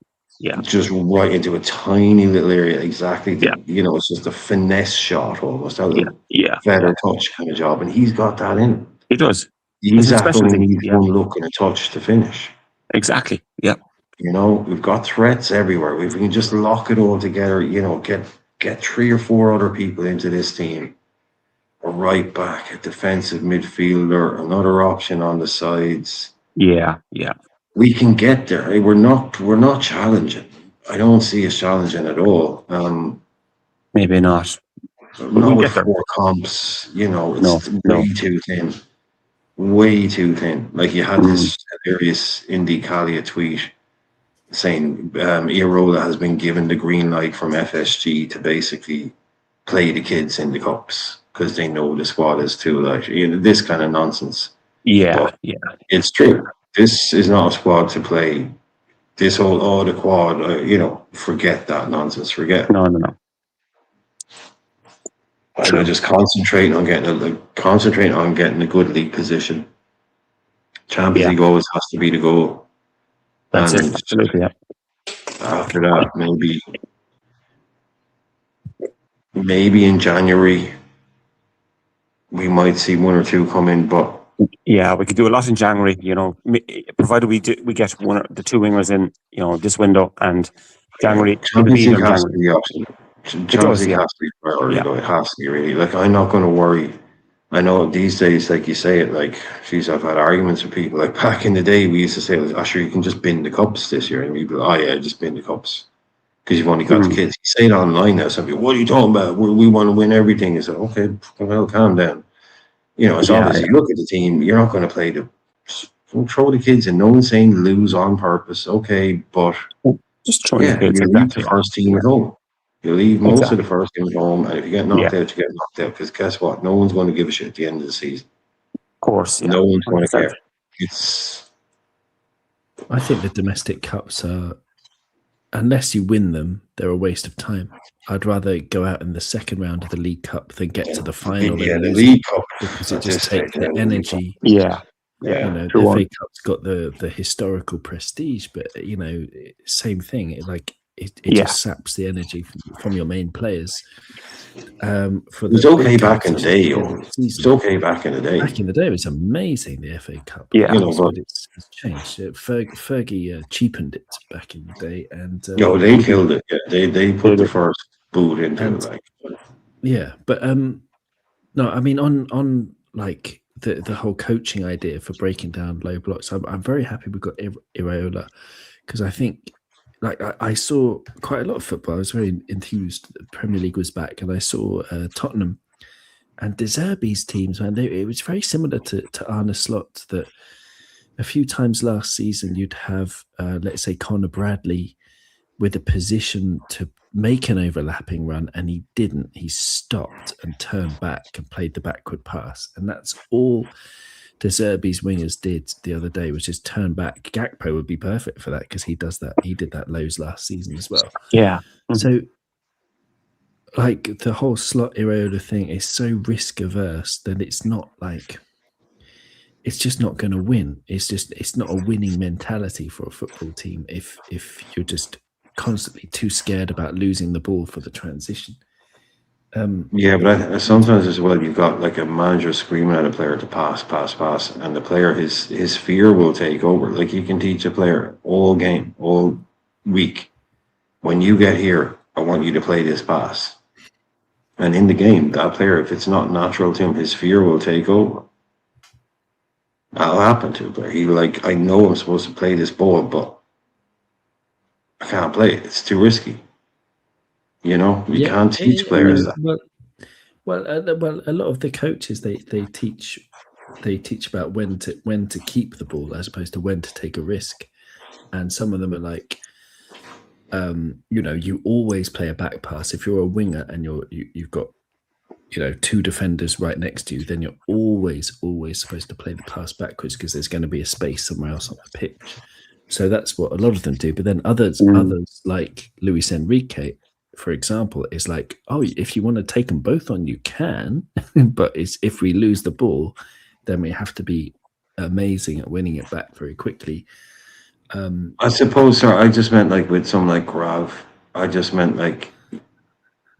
Just right into a tiny little area, exactly. It's just a finesse shot almost, a feather touch kind of job, and he's got that in. He does. He's only needs one look and a touch to finish. Exactly. Yeah. We've got threats everywhere. If we can just lock it all together, get 3 or 4 other people into this team. A right back, a defensive midfielder, another option on the sides. Yeah. We can get there. Hey, we're not challenging. I don't see us challenging at all. Maybe not. Not with 4 comps. It's way too thin. Way too thin. Like you had this hilarious Indy Kalia tweet saying Iraola has been given the green light from FSG to basically play the kids in the cups because they know the squad is too light. This kind of nonsense. Yeah, But yeah. it's true. This is not a squad to play. This whole the quad, forget that nonsense. Forget. No, no, no. I know, just concentrate on getting a good league position. Champions Yeah. League always has to be the goal. That's And it. Absolutely, yeah. after that, maybe in January we might see one or two come in, but Yeah, we could do a lot in January, provided we get one or the two wingers in, this window, and January, it'll be Champions easier League in has to January. be option. It Champions does, League yeah. has to be priority, Yeah. though. It has to be really. Like, I'm not going to worry. I know these days, like you say it, like, geez, I've had arguments with people. Like, back in the day, we used to say, like, sure, you can just bin the cups this year. And we'd be like, oh, yeah, just bin the cups. Because you've only got the kids. You say it online now, some people, what are you talking about? We want to win everything. It's like, okay, well, calm down. It's Yeah, obvious. You look at the team, you're not going to play don't throw the kids in. No one's saying lose on purpose. Okay, but just throwing the yeah, kids, you leave exactly. the first team at home. You leave most Exactly. of the first team at home, and if you get knocked out, you get knocked out. Because guess what? No one's going to give a shit at the end of the season. Of course, yeah. No one's going to 100%. care. I think the domestic cups are, unless you win them, they're a waste of time. I'd rather go out in the second round of the League Cup than get to the final. Yeah, and the lose League it, Cup. because it just takes the energy. Yeah. Yeah. The FA Cup's got the historical prestige, but same thing. It just saps the energy from your main players. It was okay back in the day. It's okay back in the day. Back in the day, it was amazing. The FA Cup. Yeah, but it's changed. Fergie cheapened it back in the day, and they killed it. Yeah, they put the first boot into it. Like, yeah, but no, I mean on like the whole coaching idea for breaking down low blocks. I'm very happy we've got Iraola, because I think. Like I saw quite a lot of football. I was very enthused that the Premier League was back, and I saw Tottenham and De Zerbi's teams. Man, it was very similar to Arne Slot. That a few times last season you'd have, let's say, Conor Bradley with a position to make an overlapping run, and he didn't. He stopped and turned back and played the backward pass, and that's all De Zerbi's wingers did the other day, was just turn back. Gakpo would be perfect for that, because he does that. He did that lows last season as well. Yeah. Mm-hmm. So, like, the whole Slot Iraola thing is so risk averse that it's not like, it's just not going to win. It's not a winning mentality for a football team if you're just constantly too scared about losing the ball for the transition. Yeah, but sometimes as well, you've got like a manager screaming at a player to pass, and the player, his fear will take over. Like, you can teach a player all game, all week, when you get here, I want you to play this pass. And in the game, that player, if it's not natural to him, his fear will take over. That'll happen to a player. He like, I know I'm supposed to play this ball, but I can't play it. It's too risky. You can't teach players that. Well, a lot of the coaches they teach about when to keep the ball as opposed to when to take a risk, and some of them are like, you always play a back pass. If you're a winger and you've got two defenders right next to you, then you're always supposed to play the pass backwards, because there's going to be a space somewhere else on the pitch. So that's what a lot of them do. But then others like Luis Enrique, for example, is like, oh, if you want to take them both on, you can, but if we lose the ball, then we have to be amazing at winning it back very quickly. I suppose, sir, I just meant like with someone like Grav, I just meant like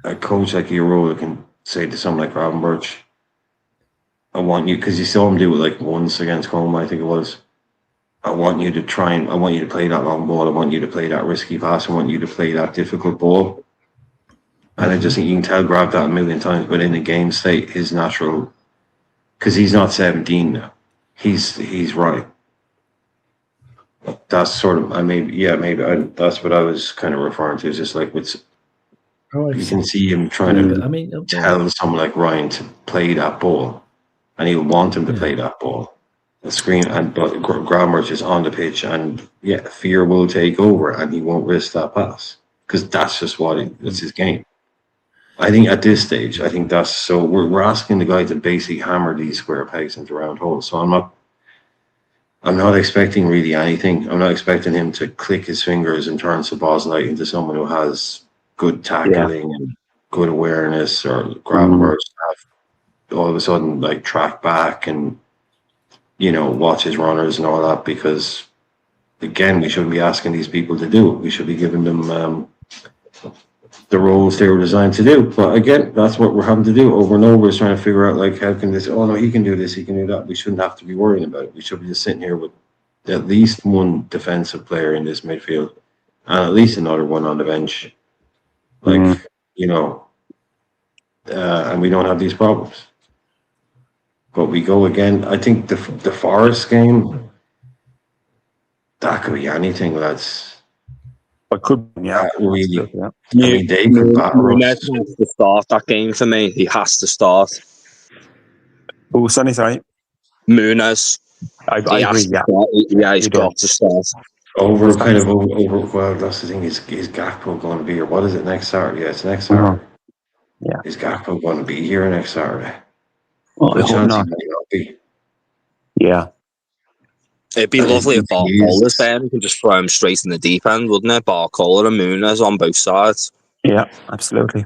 a coach like Iraola can say to someone like Gravenberch, I want you, because you saw him do it like once against Como, I think it was. I want you to play that long ball. I want you to play that risky pass. I want you to play that difficult ball. And I just think you can tell Grav that a million times, but in the game state, his natural, because he's not 17 now. He's right. That's sort of, that's what I was kind of referring to. Is just like you can see him trying to tell someone like Ryan to play that ball, and he'll want him to play that ball. The screen, but Gravenberch is on the pitch, and fear will take over, and he won't risk that pass, because that's just it's his game. I think at this stage, that's so we're asking the guy to basically hammer these square pegs into round holes. So I'm not I'm not expecting really anything. I'm not expecting him to click his fingers and turn Sabozlai into someone who has good tackling and good awareness, or Gravenberch all of a sudden like track back and, you know, watch his runners and all that, because again, we shouldn't be asking these people to do it. We should be giving them the roles they were designed to do. But again, that's what we're having to do over and over, is trying to figure out, like, how can this, oh no, he can do this, he can do that. We shouldn't have to be worrying about it. We should be just sitting here with at least one defensive player in this midfield and at least another one on the bench. Like, you know, and we don't have these problems. But we go again. I think the Forest game, that could be anything, lads. But could, really. I mean, they could battle us. Has to start that game for me. He has to start. Oh, Sonny, sorry. Muniz. I agree, Yeah, he's got to start. Over, well, that's the thing, is Gakpo going to be here? What is it, next Saturday? Yeah, it's next Saturday. Yeah. Is Gakpo going to be here next Saturday? Oh, I hope not. He might not be. Yeah. It'd be lovely if Barcola's there. We could just throw him straight in the deep end, wouldn't it? Barcola and Muniz on both sides. Yeah, absolutely.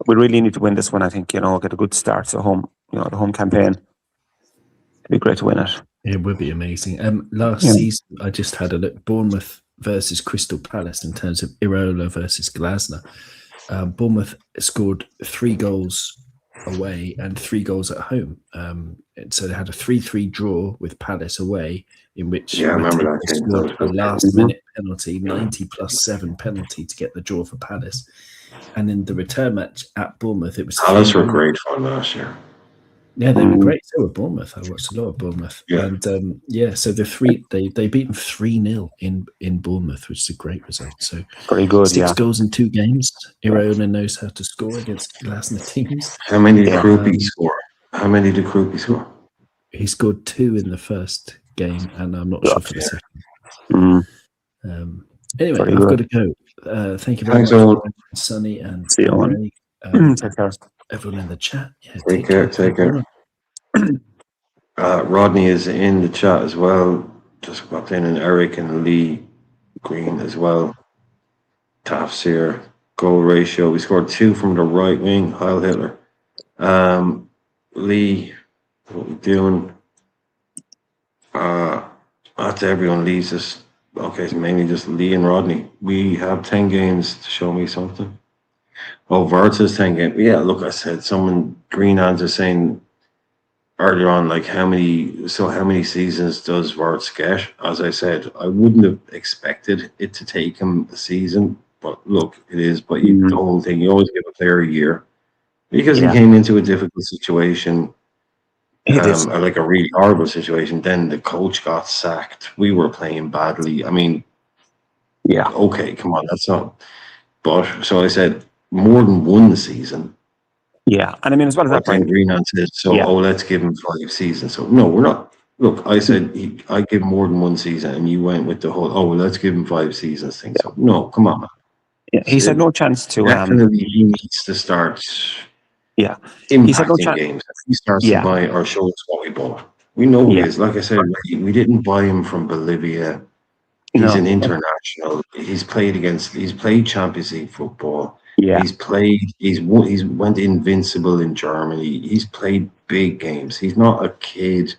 We really need to win this one, I think, you know, get a good start to home, you know, the home campaign. It'd be great to win it. It would be amazing. Last season, I just had a look. Bournemouth versus Crystal Palace in terms of Iraola versus Glasner. Bournemouth scored 3 goals away and 3 goals at home. And so they had a 3-3 draw with Palace away, in which I remember that scored a last-minute penalty, 90+7 penalty to get the draw for Palace. And in the return match at Bournemouth, it was Palace were great fun last year. Yeah, they were great. So were Bournemouth. I watched a lot of Bournemouth. Yeah. And so they beat them 3-0 in Bournemouth, which is a great result. So pretty good. 6 goals in 2 games. Iraola knows how to score against Glasner teams. How many did Krupi score? How many did Krupi score? He scored 2 in the first game, and I'm not sure for the second. Anyway, I've got to go. Thank you very much, Sonny, and see you on. Take care. Everyone in the chat. Yeah, take care. Rodney is in the chat as well. Just popped in, and Eric and Lee Green as well. Tafsir, goal ratio. We scored 2 from the right wing. Heil Hitler. Lee, what we doing? That's everyone. Lee's just okay. It's mainly just Lee and Rodney. We have 10 games to show me something. Oh, Verta's 10 games. Yeah, look, I said Green Hands is saying earlier on, like, how many seasons does Wirtz get? As I said, I wouldn't have expected it to take him a season, but look, it is. But the whole thing, you always give a player a year, because he came into a difficult situation, like a really horrible situation. Then the coach got sacked. We were playing badly. I mean, okay, come on, that's not. But so I said, more than one season. Yeah, and I mean, as well as that, Brian Greenan said, let's give him 5 seasons. So no, we're not. Look, I said I give more than one season, and you went with the whole, let's give him 5 seasons thing. So no, come on, man. Yeah, he said no chance to. Definitely, he needs to start. Yeah, he said no games. If he starts to buy or show us what we bought, we know who he is. Like I said, we didn't buy him from Bolivia. He's an international. He's played Champions League football. Yeah, he's went invincible in Germany. He's played big games. He's not a kid.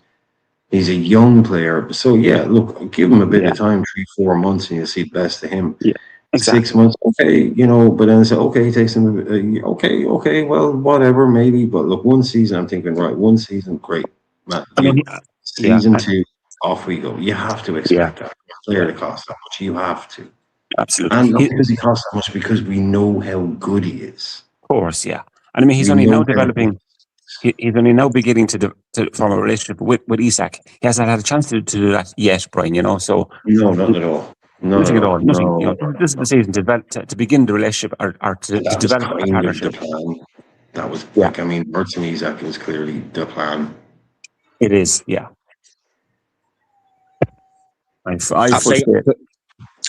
He's a young player. So yeah, look, give him a bit of time, 3-4 months, and you'll see the best of him. Yeah, exactly. 6 months, okay, but then say, okay, he takes him, okay, well, whatever, maybe. But look, 1 season, I'm thinking, right, 1 season, great, man. Season 2, off we go. You have to expect that. A player to cost that much. You have to. Absolutely. And not because he costs that much, because we know how good he is. Of course, yeah. And I mean, he's only now developing. He's only now beginning to form a relationship with Isak. He hasn't had a chance to do that yet, Brian. So no, not at all. Nothing at all. Nothing. This is the season to begin the relationship or to develop a partnership. The plan. That was like, I mean, Wirtz and Isak is clearly the plan. It is, yeah. I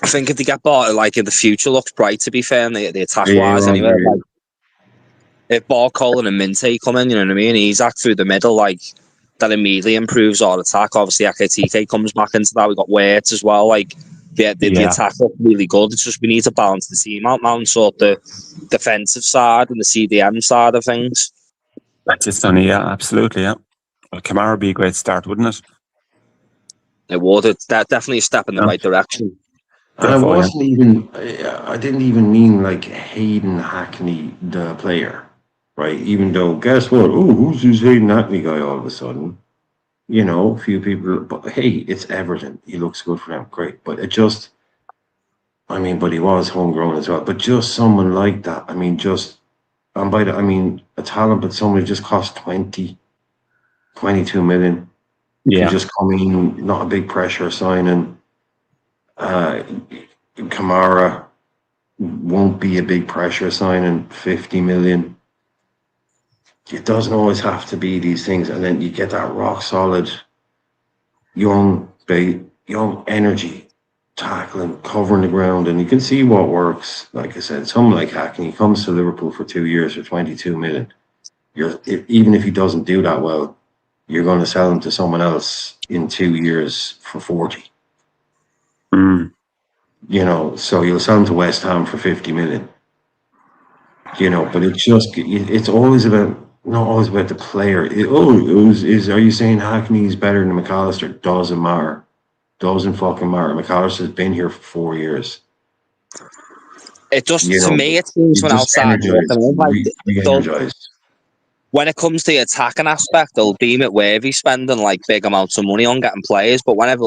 think if they get bought, like, in the future looks bright, to be fair, and the attack wise anyway. Like, if Barcola and Minteh come in, you know what I mean? Isak through the middle, like, that immediately improves our attack. Obviously, AKTK comes back into that. We got Wirtz as well. Like, the attack looked really good. It's just we need to balance the team out now and sort the defensive side and the CDM side of things. That's it, Sonny. Yeah, absolutely. Yeah. Well, Camara would be a great start, wouldn't it? It would. It's definitely a step in the right direction. And I didn't even mean like Hayden Hackney, the player, right? Even though, guess what? Oh, who's this Hayden Hackney guy all of a sudden? You know, a few people, but hey, it's Everton. He looks good for them. Great. But it just, I mean, but he was homegrown as well. But just someone like that, I mean, and by that, I mean, a talent, but someone who just cost 22 million. Yeah. Can just come in, not a big pressure signing. Camara won't be a big pressure signing, 50 million. It doesn't always have to be these things. And then you get that rock solid, young energy, tackling, covering the ground. And you can see what works. Like I said, someone like Hackney comes to Liverpool for 2 years for 22 million. Even if he doesn't do that well, you're going to sell him to someone else in 2 years for 40. You know, so you'll sell him to West Ham for 50 million. You know, but it's always about, not always about the player. Are you saying Hackney's better than McAllister? Doesn't matter. Doesn't fucking matter. McAllister's been here for 4 years. It just, to me, it seems when outside energized. When it comes to the attacking aspect, they'll deem it worthy spending like big amounts of money on getting players. But whenever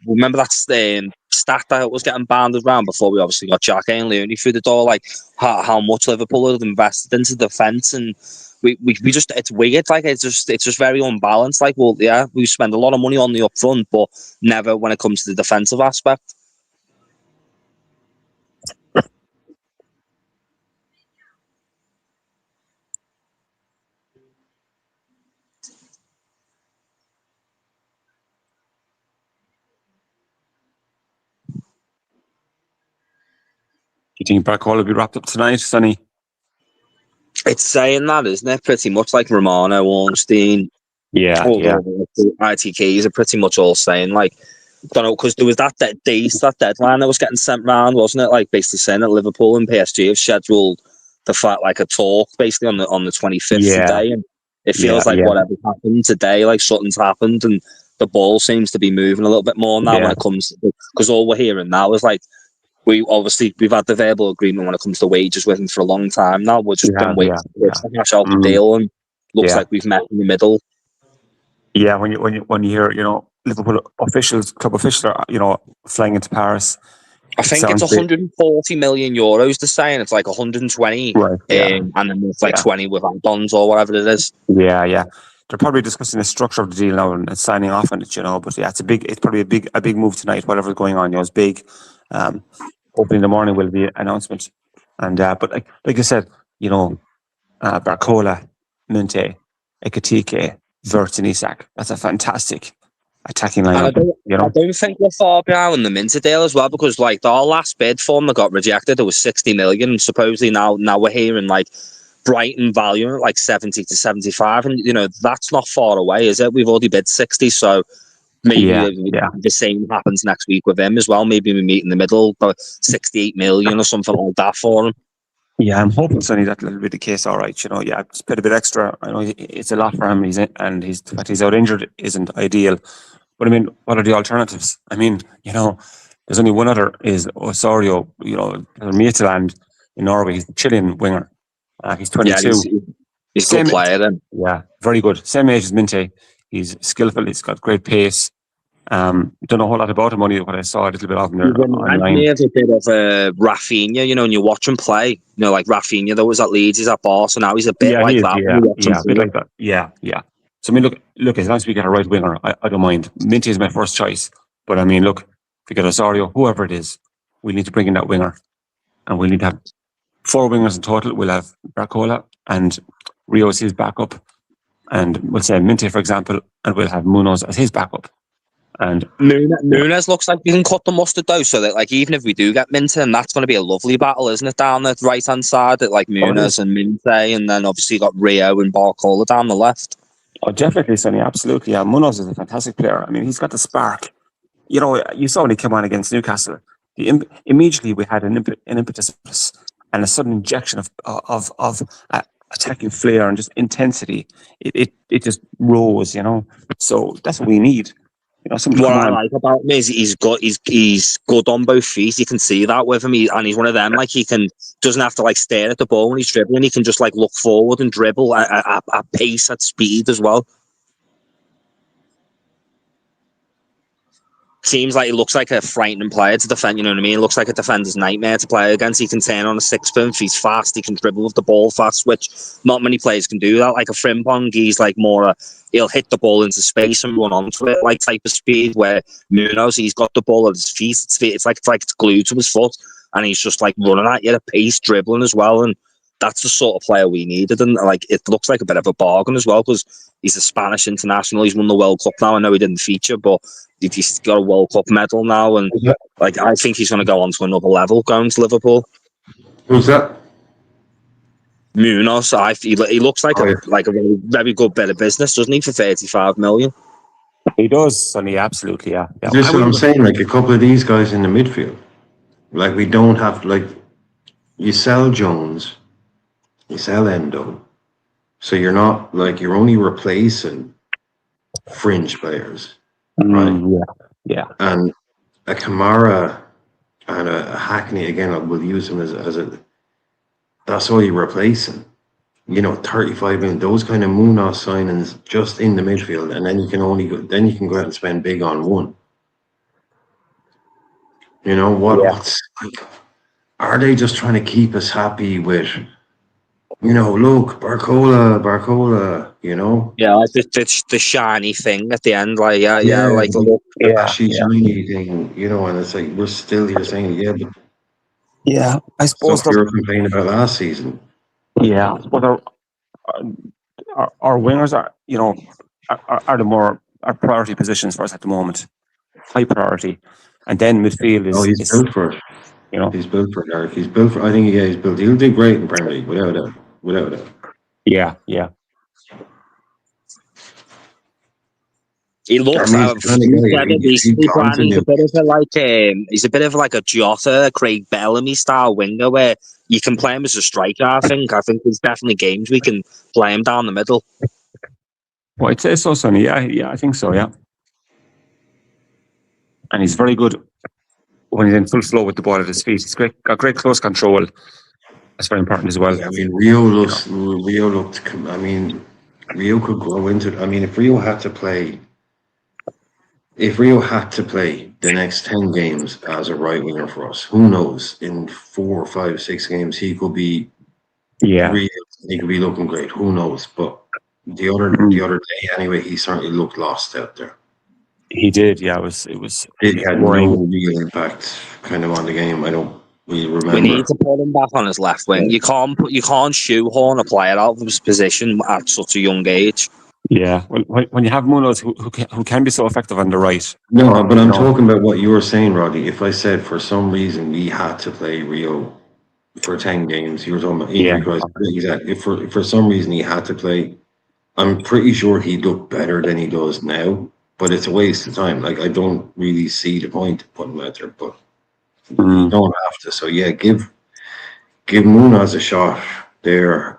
remember that stat that was getting banded around before we obviously got Jack and Looney through the door, like how much Liverpool had invested into defence, and we just, it's weird. Like it's just very unbalanced. Like, well, yeah, we spend a lot of money on the up front, but never when it comes to the defensive aspect. Do you think Barcola will be wrapped up tonight, Sonny? It's saying that, isn't it? Pretty much like Romano, Ornstein, ITKs are pretty much all saying, like, don't know, because there was that deadline that was getting sent round, wasn't it? Like, basically saying that Liverpool and PSG have scheduled the fight, like a talk, basically on the 25th today, and it feels like whatever happened today, like something's happened, and the ball seems to be moving a little bit more now when it comes, because all we're hearing now is like, we've had the verbal agreement when it comes to wages with him for a long time now. We're just been waiting to hash out the deal, and looks like we've met in the middle. Yeah, when you hear, you know, Liverpool club officials are, flying into Paris. I think it's 140 million euros to say, and it's like 120, right? And then it's like 20 with add-ons or whatever it is. Yeah. They're probably discussing the structure of the deal now and signing off on it, But yeah, it's probably a big move tonight. Whatever's going on, it's big. Hopefully in the morning will be an announcement. And but like I said, Barcola, Minteh, Ekatike, Wirtz and Isak. That's a fantastic attacking lineup. I don't think we're far behind the Minteh deal as well, because like our last bid for him that got rejected, it was 60 million. Supposedly now we're hearing like Brighton value like 70 to 75, and that's not far away, is it? We've already bid 60, so maybe the same happens next week with him as well. Maybe we meet in the middle, about 68 million or something like that for him. Yeah, I'm hoping, Sonny, that'll be the case. All right, it's paid a bit extra. I know it's a lot for him. He's out injured isn't ideal. But I mean, what are the alternatives? I mean, there's only one other is Osorio. Midtjylland in Norway. He's a Chilean winger. He's 22. Yeah, he's a good player then. Yeah, very good. Same age as Minteh. He's skillful. He's got great pace. Don't know a whole lot about him, only what I saw a little bit of him there online. He has a bit of Rafinha, and you watch him play. Like Rafinha, that was at Leeds, he's at Barca, so now he's a bit like that. A bit like that. Yeah. So I mean, look, as long as we get a right winger, I don't mind. Minteh is my first choice, but I mean, look, if we get Osorio, whoever it is, we need to bring in that winger, and we need to have 4 wingers in total. We'll have Barcola and Rios his backup, and we'll say Minteh, for example, and we'll have Munoz as his backup. And Nunes looks like we can cut the mustard though, so that like even if we do get Minteh, and that's going to be a lovely battle, isn't it, down the right hand side, like Nunes and Minteh, and then obviously you got Rio and Barcola down the left. Oh, definitely, Sonny. Absolutely. Yeah, Munoz is a fantastic player. I mean, he's got the spark. You know, you saw when he came on against Newcastle. Immediately we had an impetus and a sudden injection of attacking flair and just intensity. It just rose. You know, so that's what we need. You know, somebody to What come I on. like about him is he's good on both feet. You can see that with him, and he's one of them. Like doesn't have to like stare at the ball when he's dribbling. He can just like look forward and dribble at pace, at speed as well. Seems like he looks like a frightening player to defend. You know what I mean? He looks like a defender's nightmare to play against. He can turn on a sixpence. He's fast. He can dribble with the ball fast, which not many players can do that. Like a Frimpong, he's like more he'll hit the ball into space and run onto it, like type of speed. Where Munoz, he's got the ball at his feet. It's like it's glued to his foot, and he's just like running at you at pace, dribbling as well. And that's the sort of player we needed. And like it looks like a bit of a bargain as well because he's a Spanish international. He's won the World Cup now. I know he didn't feature, but he's got a World Cup medal now, and like I think he's going to go on to another level going to Liverpool. Who's that? Munoz, he looks like a very, very good bit of business, doesn't he? For 35 million. He does, Sonny. Absolutely, yeah. This is what I'm saying. Like a couple of these guys in the midfield, like we don't have like you sell Jones, you sell Endo, so you're not like you're only replacing fringe players. Right. Yeah. And a Camara and a Hackney again. We'll use him as a. That's all you're replacing. You know, 35 million. Those kind of Munoz signings just in the midfield, and then you can only go. Then you can go out and spend big on one. You know what? Yeah. What's like? Are they just trying to keep us happy with? You know, look, Barcola, you know? Yeah, like the shiny thing at the end, like, like the shiny thing, you know, and it's like, we're still here saying, but I suppose stuff you were complaining about last season. Yeah, but our wingers are, you know, are the more are priority positions for us at the moment, high priority, and then midfield is. He's built for it. You know, he's built for it, Derek. He's built for. I think he's built. He'll do great in Premier League, without a doubt. Without a doubt. Yeah. He looks like he's a bit of like a Jota, Craig Bellamy style winger where you can play him as a striker. I think there's definitely games we can play him down the middle. Well, I'd say so, Sonny. Yeah, I think so. Yeah, and he's very good when he's in full flow with the ball at his feet. He's got great close control. That's very important as well. Yeah, I mean, Rio could grow into it. I mean, if Rio had to play the next 10 games as a right winger for us, who knows? In 4, 5, 6 games, he could be he could be looking great. Who knows? But the other day, anyway, he certainly looked lost out there. He did, yeah. It had no real impact kind of on the game. I don't really remember. We need to put him back on his left wing. You can't shoehorn a player out of his position at such a young age. Yeah, well, when you have Munoz who can be so effective on the right. No, but I'm talking about what you were saying, Roddy. If I said for some reason we had to play Rio for 10 games, you were talking about exactly. If for some reason he had to play, I'm pretty sure he'd look better than he does now. But it's a waste of time. Like, I don't really see the point of putting him out there, but you don't have to. So yeah, give Munoz a shot there.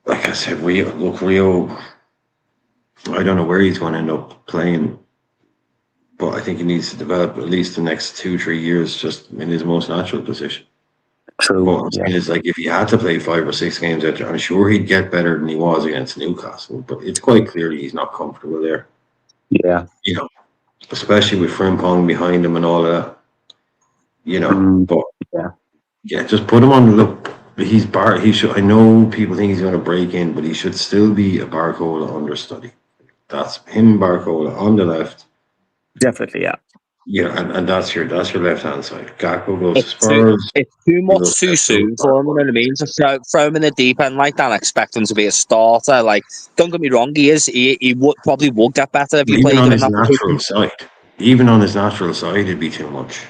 Like I said, Rio, I don't know where he's going to end up playing, but I think he needs to develop at least the next 2-3 years just in his most natural position. True. What I'm saying is, like, if he had to play 5 or 6 games out there, I'm sure he'd get better than he was against Newcastle, but it's quite clear he's not comfortable there. Yeah. You know, especially with Frimpong behind him and all that. You know, but just put him on the look. He should. I know people think he's going to break in, but he should still be a Barcola understudy. That's him, Barcola on the left. Definitely, yeah. Yeah, and that's your left hand side. Gakpo goes to Spurs. It's too much too soon for him. You know what I mean? To throw him in the deep end like that, and expect him to be a starter. Like, don't get me wrong, he would probably get better if you played him in that natural side. Even on his natural side, it'd be too much.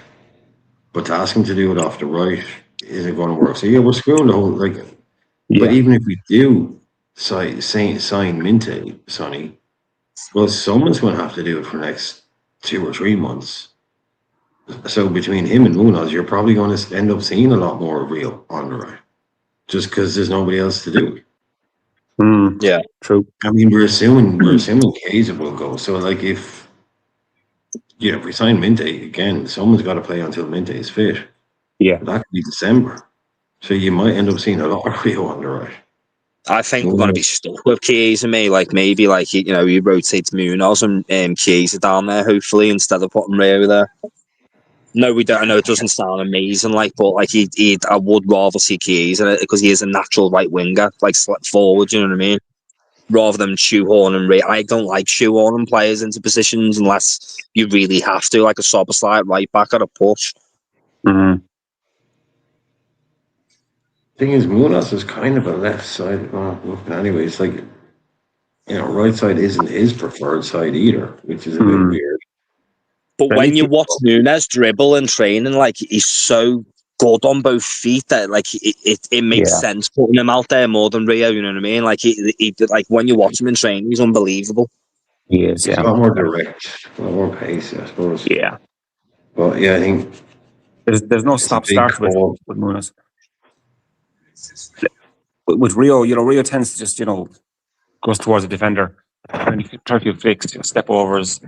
But to ask him to do it off the right isn't going to work. So yeah, we're screwing the whole But even if we do sign Minteh, Sonny, well, someone's going to have to do it for the next 2 or 3 months. So between him and Munoz, you're probably going to end up seeing a lot more of Rio on the right, just because there's nobody else to do it. Yeah, true. I mean, we're assuming Kaiser will go. So, like, if we sign Minteh again, someone's got to play until Minteh is fit. Yeah. That could be December. So you might end up seeing a lot of Rio on the right. I think we're going to be stuck with Chiesa, mate. Like, maybe, like, he rotates Munoz and Chiesa down there, hopefully, instead of putting Rio there. No, we don't. I know it doesn't sound amazing, like, but like I would rather see Chiesa because he is a natural right winger, like forward. You know what I mean? Rather than shoehorning. I don't like shoehorning players into positions unless you really have to, like a Soboslai right back at a push. Mm-hmm. Thing is, Munoz is kind of a left side. Anyway, it's like, right side isn't his preferred side either, which is a bit weird. But when you watch Nunes dribble and training, like, he's so good on both feet that, like, it makes sense putting him out there more than Rio. You know what I mean? Like, he like, when you watch him in training, he's unbelievable. He is. He's a lot more direct, a lot more pace, I suppose. Yeah. But yeah, I think there's no stop-start with Munoz. With Rio, Rio tends to just, goes towards the defender. And he tries to fix, step overs,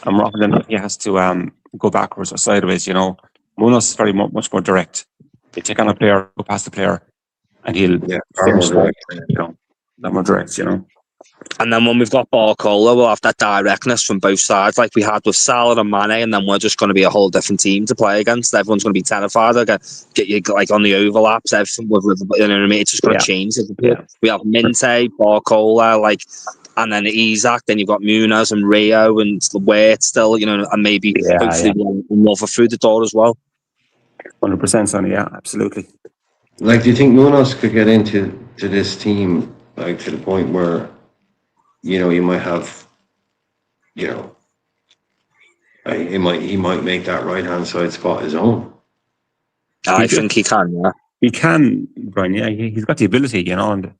and rather than he has to go backwards or sideways, Munoz is very much more direct. He take on a player, go past the player, and he'll finish more direct, And then when we've got Barcola, we'll have that directness from both sides, like we had with Salah and Mane, and then we're just going to be a whole different team to play against. Everyone's going to be terrified. Get you like on the overlaps, everything with you know what I mean? It's just going to change. We have Minteh, Barcola, like, and then Isaac. Then you've got Munoz and Rio and Wait still, and maybe hopefully another through the door as well. 100%, Sonny. Yeah, absolutely. Like, do you think Munoz could get into this team, like, to the point where, you might have, he might make that right hand side spot his own. I think he can. Yeah, he can, Brian. Yeah, he's got the ability, and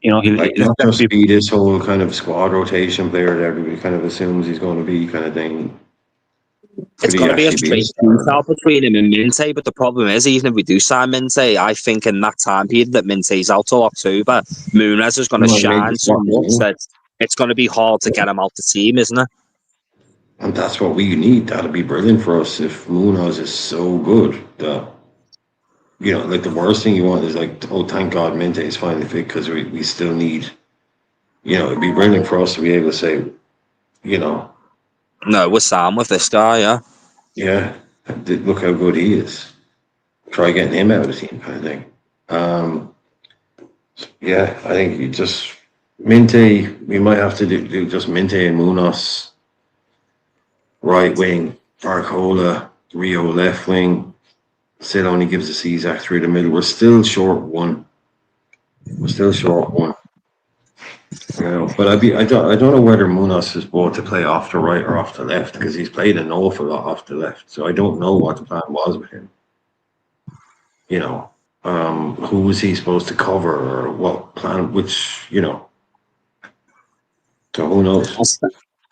he'll not just be this whole kind of squad rotation player that everybody kind of assumes he's going to be, kind of thing. It's going to be a straight out between him and Minteh, but the problem is, even if we do sign Minteh, I think in that time period that Minteh's out till October, Munoz is going to shine so much that it's going to be hard to get him out the team, isn't it? And that's what we need. That'd be brilliant for us if Munoz is so good that, like, the worst thing you want is like, oh, thank God Minteh is finally fit, because we still need, it'd be brilliant for us to be able to say, no, we're Sam with this guy, yeah. Yeah, look how good he is. Try getting him out of the team, kind of thing. Yeah, I think you just Minteh. We might have to do just Minteh and Munoz right wing, Barcola, Rio left wing. Still only gives us Isaac through the middle. We're still short one. But I don't know whether Munoz is bought to play off the right or off the left, because he's played an awful lot off the left. So I don't know what the plan was with him. Who was he supposed to cover, or what plan? So who knows?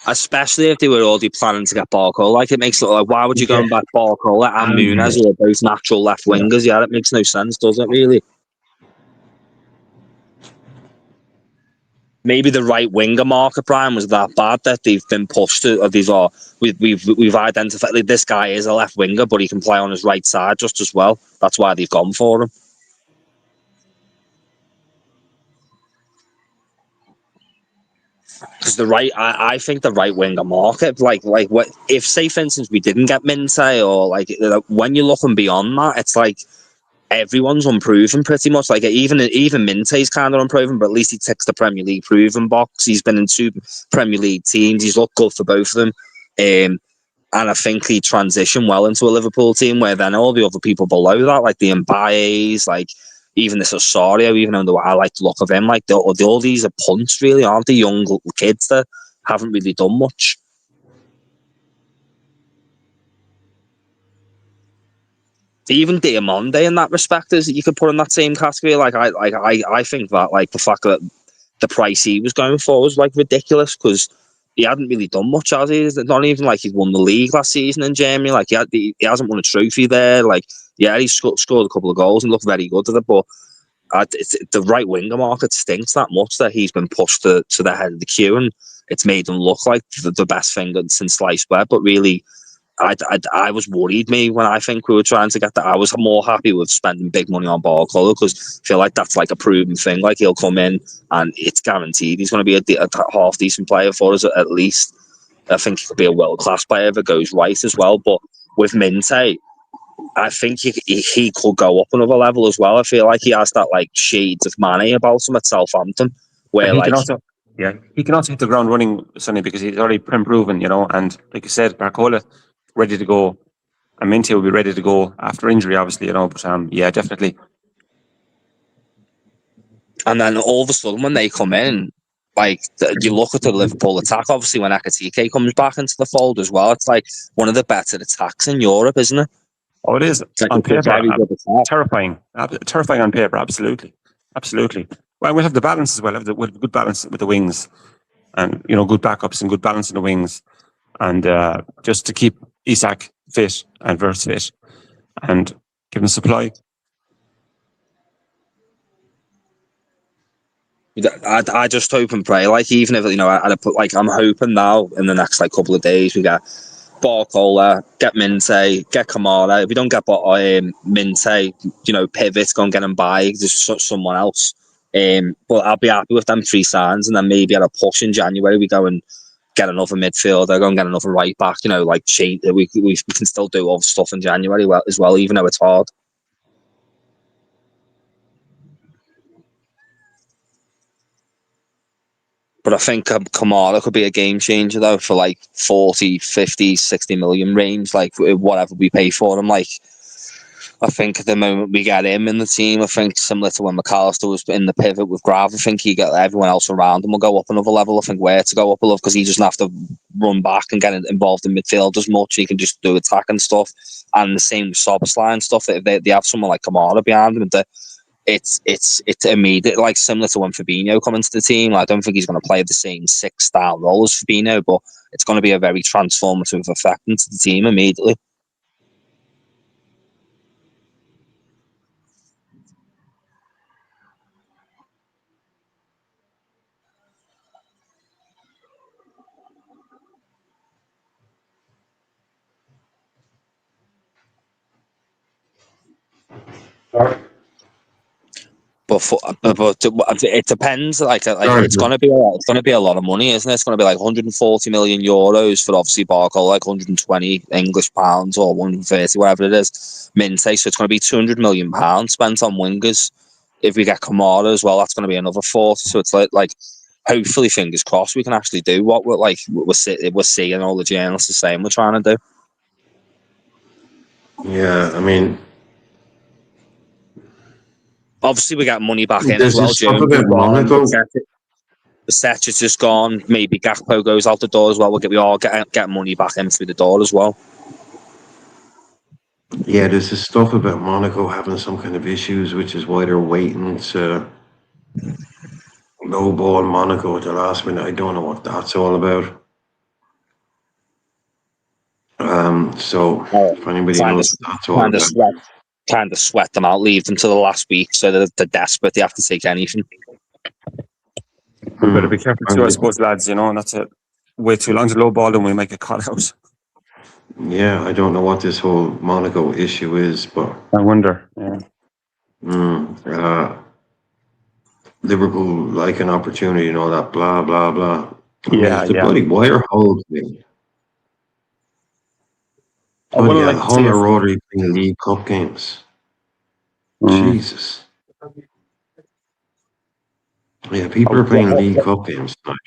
Especially if they were already planning to get Barcola, like, it makes it like, why would you go and back Barcola and Munoz, who are both natural left wingers? Yeah, that makes no sense, does it? Really? Maybe the right winger market, Brian, was that bad that they've been pushed to, or we've identified that this guy is a left winger, but he can play on his right side just as well. That's why they've gone for him. Because I think the right winger market, like what if, say, for instance, we didn't get Minteh, or like, when you're looking beyond that, it's like everyone's unproven pretty much. Like, even Minteh's kind of unproven, but at least he ticks the Premier League proven box. He's been in 2 Premier League teams. He's looked good for both of them. And I think he transitioned well into a Liverpool team, where then all the other people below that, like the Mbaye's, like even this Osorio, even though I like the look of him, like all these are punts, really, aren't they? Young kids that haven't really done much. even Diamande in that respect is you could put in that same category. I think that like the fact that the price he was going for was like ridiculous because he hadn't really done much, has he? It's not even like he'd won the league last season in Germany. Like he hasn't won a trophy there. Like yeah, he scored a couple of goals and looked very good at it, but the right winger market stinks that much that he's been pushed to the head of the queue, and it's made him look like the best thing since sliced bread. But really, I was worried when I think we were trying to get that. I was more happy with spending big money on Barcola because I feel like that's like a proven thing. Like he'll come in and it's guaranteed he's going to be a half decent player for us at least. I think he could be a world class player if it goes right as well. But with Minteh, I think he could go up another level as well. I feel like he has that like shades of Mane about him at Southampton, where And he like can also hit the ground running, Sonny, because he's already proven, and like you said, Barcola ready to go, and Minteh will be ready to go after injury, obviously, But yeah, definitely. and then all of a sudden when they come in, like you look at the Liverpool attack. Obviously, when Ekitike comes back into the fold as well, it's like one of the better attacks in Europe, isn't it? Oh, it is Like on it's a paper. very good attack. Terrifying on paper. Absolutely. Well, we have the balance as well. We have good balance with the wings, and good backups and good balance in the wings, and just to keep Isak fit and Wirtz fit, and give them supply. I just hope and pray. Like even if I'd put like I'm hoping now in the next like couple of days we get Barcola, get Minteh, get Camara. If we don't get Minteh, pivot, go and get him by just someone else. But I'll be happy with them 3 signs, and then maybe at a push in January we go and get another midfielder, go and get another right back. Like change. We can still do all the stuff in January as well, even though it's hard. But I think Camara could be a game changer though for like 40, 50, 60 million range, like whatever we pay for him. Like I think at the moment we get him in the team, I think similar to when McAllister was in the pivot with Grav, I think he got everyone else around him will go up another level. I think where to go up a level because he doesn't have to run back and get involved in midfield as much. He can just do attack and stuff. And the same with Szoboszlai and stuff. If they have someone like Camara behind him, it's immediate, like similar to when Fabinho come into the team. I don't think he's going to play the same 6-star role as Fabinho, but it's going to be a very transformative effect into the team immediately. But it depends. Like it's going to be a lot of money, isn't it? It's going to be like 140 million euros for obviously Barcola, like 120 English pounds or 130, whatever it is. Minteh, so it's going to be 200 million pounds spent on wingers. If we get Camara as well, that's going to be another 40. So it's like hopefully, fingers crossed, we can actually do what we're seeing all the journalists are saying we're trying to do. Yeah, I mean, obviously we got money back in there's as well. this stuff about Monaco. The set is just gone. Maybe Gakpo goes out the door as well. We all get money back in through the door as well. Yeah, there's this stuff about Monaco having some kind of issues, which is why they're waiting to lowball Monaco at the last minute. I don't know what that's all about. So if anybody knows what that's all about. Kind of sweat them out, leave them to the last week, so they're desperate. They have to take anything. We better be careful too, I suppose, lads. And that's it. Way too long to low ball, and we make a cut out. Yeah, I don't know what this whole Monaco issue is, but I wonder. Liverpool like an opportunity and all that, blah blah blah. Yeah, the bloody wire hold thing. Hull are already playing League Cup games. Jesus. Yeah, people are playing League Cup games tonight.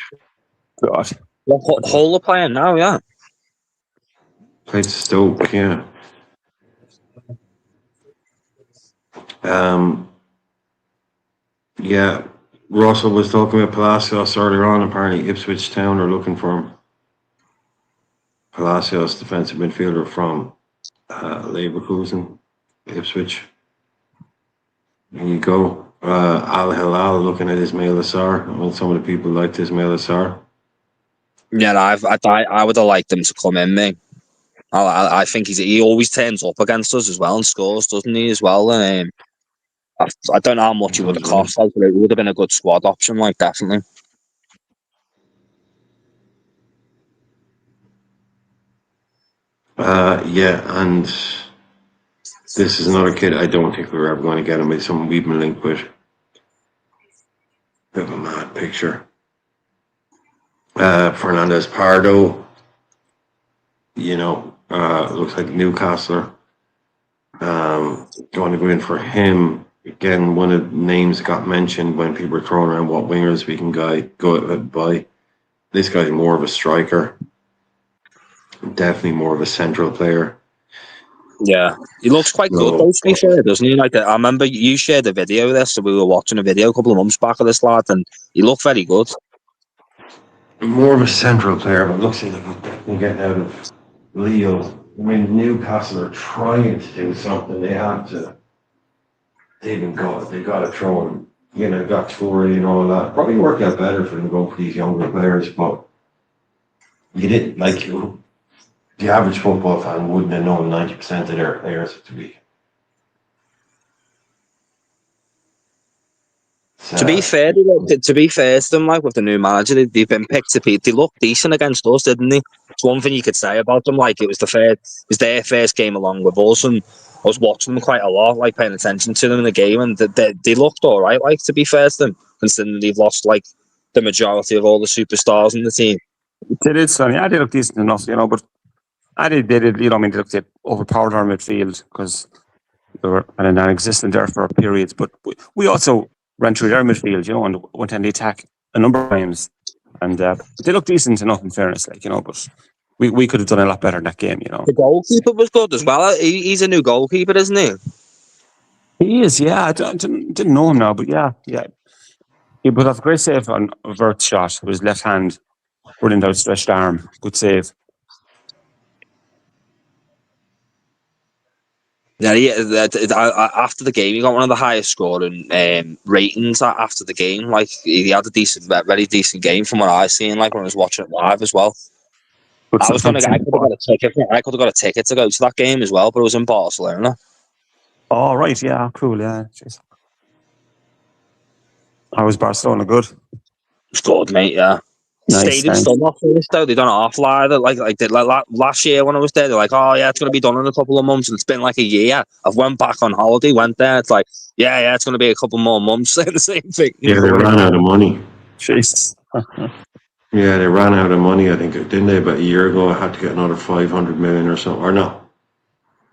God. Hull are playing now, yeah. Played Stoke, yeah. Yeah, Russell was talking about Palacios earlier on. Apparently Ipswich Town are looking for him. Palacios, defensive midfielder from Leverkusen. Ipswich. There you go. Al Hilal looking at Ismail Assar. I mean, some of the people liked Ismail Assar. Yeah, I would have liked him to come in, mate. I think he always turns up against us as well and scores, doesn't he, as well? And I don't know how much it would have cost, like, but it would have been a good squad option, like, definitely. Yeah, and this is another kid I don't think we were ever going to get him. It's someone we've been linked with. Bit of a mad picture. Fernandez Pardo, looks like Newcastle. Going to go in for him. Again, one of the names got mentioned when people were throwing around what wingers we can go by. This guy's more of a striker. Definitely more of a central player. Yeah, he looks quite good, though, to be fair, doesn't he? Like, I remember you shared a video of this, so we were watching a video a couple of months back of this lad, and he looked very good. More of a central player, but looks like he's definitely getting out of Leo. I mean, Newcastle are trying to do something. They have to. They got to throw him. Got Toure and all that. Probably work out better for them going for these younger players, but you didn't like you. The average football fan wouldn't have known 90% of their players to be. To be fair to them, like, with the new manager, they've been picked to beat. They looked decent against us, didn't they? It's one thing you could say about them. Like, it was their first game along with us, and I was watching them quite a lot, like paying attention to them in the game, and they looked all right. Like, to be fair to them, considering they've lost like the majority of all the superstars in the team. They did, Sonny. Yeah, they looked decent enough, but they did, they looked at overpowered our midfield because they were kind of non-existent there for periods. But we also ran through their midfield, and went on the attack a number of times. And they looked decent enough, in fairness, but we could have done a lot better in that game, The goalkeeper was good as well. He's a new goalkeeper, isn't he? He is, yeah. I didn't know him now, but yeah. He put off a great save on Vert's shot with his left hand, brilliant outstretched arm. Good save. Yeah, after the game, he got one of the highest scoring ratings after the game. Like, he had a very decent game from what I seen. Like, when I was watching it live as well. I could have got a ticket. I could have got a ticket to go to that game as well, but it was in Barcelona. Oh right, yeah, cool, yeah. Jeez. How was Barcelona? Good. It's good, mate. Yeah. Nice, Stadium's still not finished though. They done it off either. Like last year when I was there, they're like, "Oh yeah, it's going to be done in a couple of months." And it's been like a year. I've went back on holiday, went there. It's like, yeah, it's going to be a couple more months. The same thing. Yeah, they ran out of money. Jesus. Yeah, they ran out of money. I think, didn't they? About a year ago, I had to get another 500 million or something, or no,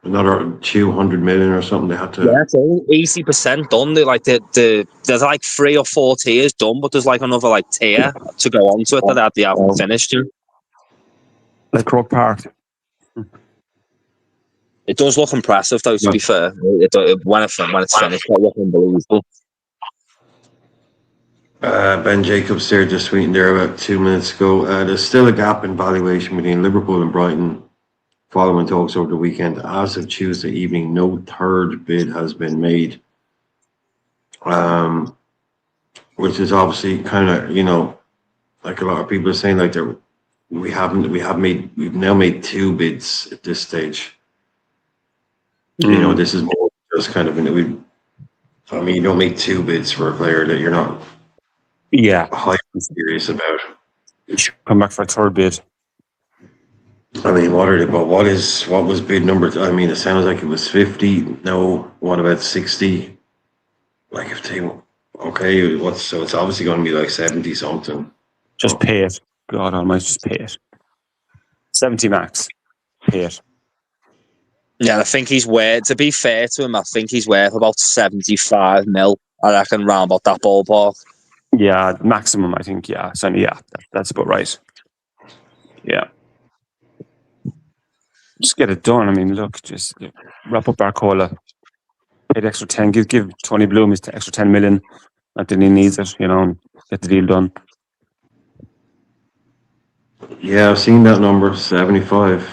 another 200 million or something. They had to. Yeah, it's only 80% done. There's like 3 or 4 tiers done, but there's like another like tier to go on to it that they haven't finished yet. Like Croke Park. It does look impressive, though. To be fair, when it's finished, it looks unbelievable. Ben Jacobs there just tweeting there about 2 minutes ago. There's still a gap in valuation between Liverpool and Brighton following talks over the weekend. As of Tuesday evening, no third bid has been made, which is obviously kind of, like a lot of people are saying, like we've now made 2 bids at this stage. This is more just kind of you don't make 2 bids for a player that you're not highly serious about. You should come back for a third bid. I mean, what was bid number? It sounds like it was 50. No, what about 60? Like if they, so it's obviously going to be like 70 something. Just pay it. God almighty, just pay it. 70 max. Pay it. Yeah, I think he's worth, to be fair to him, I think he's worth about 75 mil. I reckon round about that ballpark. Yeah, maximum, I think, yeah. So, yeah, that's about right. Yeah. Just get it done. I mean, look, just wrap up Barcola. Pay the extra 10. Give Tony Bloom his extra 10 million. Not that he needs it, and get the deal done. Yeah, I've seen that number, 75.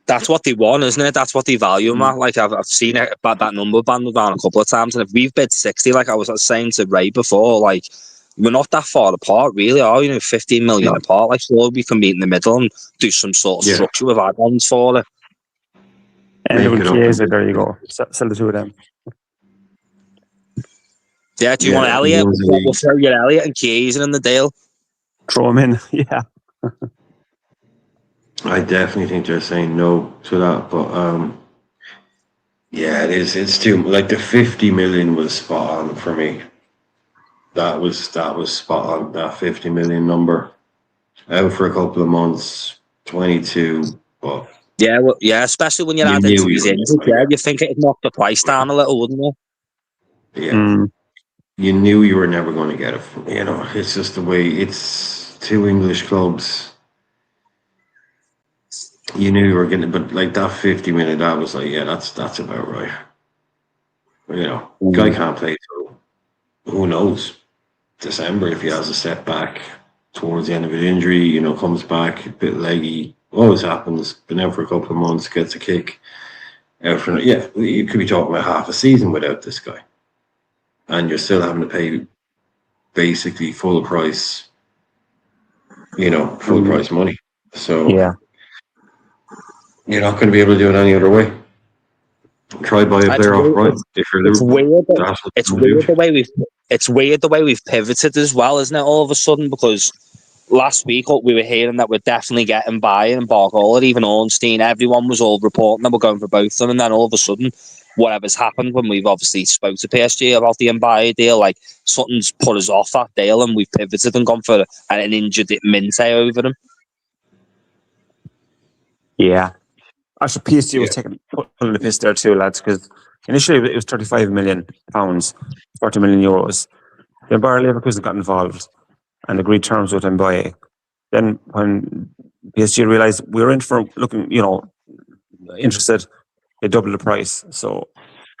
That's what they want, isn't it? That's what they value him at. Like I've seen it, that number banded down a couple of times, and if we've bid 60, like I was saying to Ray before, like we're not that far apart, really, are you know, 15 million apart. Like sure, we can meet in the middle and do some sort of structure with add-ons for it. And Make with it up. Chiesa, there you go. Sell the two of them. Yeah, do you want Elliot? We'll throw you Elliot and Chiesa in the deal. Throw him in, yeah. I definitely think they're saying no to that, but yeah, it is. It's too like the 50 million was spot on for me. That was spot on. That 50 million number out for a couple of months, 22, but Yeah, well, yeah, especially when you're You adding knew to we his were injury. gonna Yeah, you think it'd knock the price down a little, wouldn't it? yeah. You knew you were never going to get it. You know, it's just the way it's two English clubs. You knew you were getting it, but like that 50 minute, that was like, yeah, that's about right. You know, guy can't play till who knows December if he has a setback towards the end of an injury. You know, comes back a bit leggy. Always happens. Been out for a couple of months, gets a kick. Out for you could be talking about half a season without this guy, and you're still having to pay basically full price. You know, full price money. So yeah, you're not going to be able to do it any other way. Try buy a player off right if you're It's Liverpool. weird. It's weird the way we've pivoted as well, isn't it? All of a sudden, because last week we were hearing that we're definitely getting Bayern and Barcola, even Ornstein. Everyone was all reporting that we're going for both of them, and then all of a sudden, whatever's happened when we've obviously spoke to PSG about the Mbaye deal, like something's put us off that deal, and we've pivoted and gone for an injured Minteh over him. yeah. Actually, PSG was pulling the piss there too, lads, because initially it was £35 million, 40 million euros. Then Bayer Leverkusen got involved and agreed terms with Mbaye. Then when PSG realised we were in for looking, you know, interested, they doubled the price. So,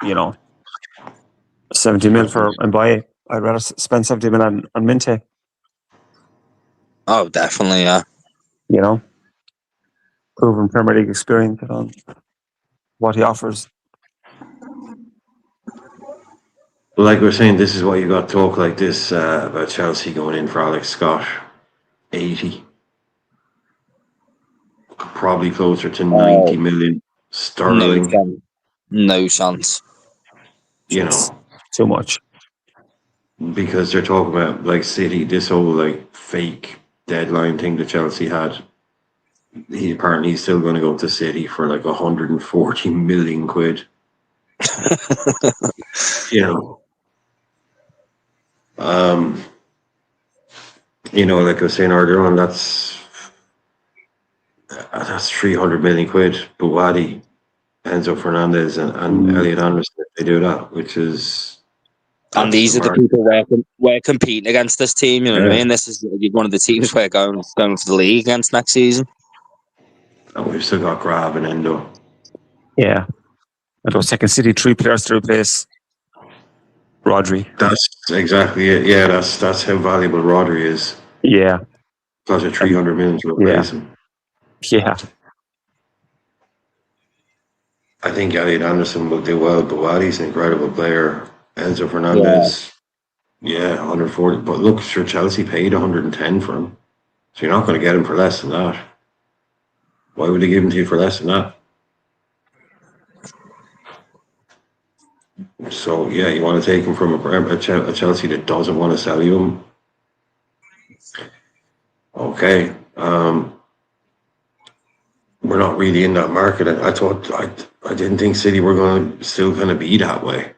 you know, 70 mil for Mbaye. I'd rather spend 70 mil on Minteh. Oh, definitely, yeah. You know, proven Premier League experience on what he offers. Like we're saying, this is why you got talk like this about Chelsea going in for Alex Scott, 80, probably closer to 90 million sterling. No chance. You know, too much. Because they're talking about like City, this whole like fake deadline thing that Chelsea had. He apparently he's still going to go to City for like 140 million quid. You know, you know, like I was saying earlier on, that's 300 million quid. Buwadi, Enzo Fernandez, and Elliot Anderson, if they do that, which is. And these are the people we're competing against this team. You know what I mean? This is one of the teams we're going for the league against next season. And we've still got Grab and Endo. Yeah. And those second City 3 players to replace Rodri. That's exactly it. Yeah, that's how valuable Rodri is. Yeah. Plus a 300 million to replace him. Yeah. I think Elliot Anderson will do well. Buwadi's an incredible player. Enzo Fernandez, 140. But look, sure, Chelsea paid 110 for him. So you're not going to get him for less than that. Why would they give him to you for less than that? So, yeah, you want to take him from a Chelsea that doesn't want to sell you him? Okay. We're not really in that market. I didn't think City were still going to be that way.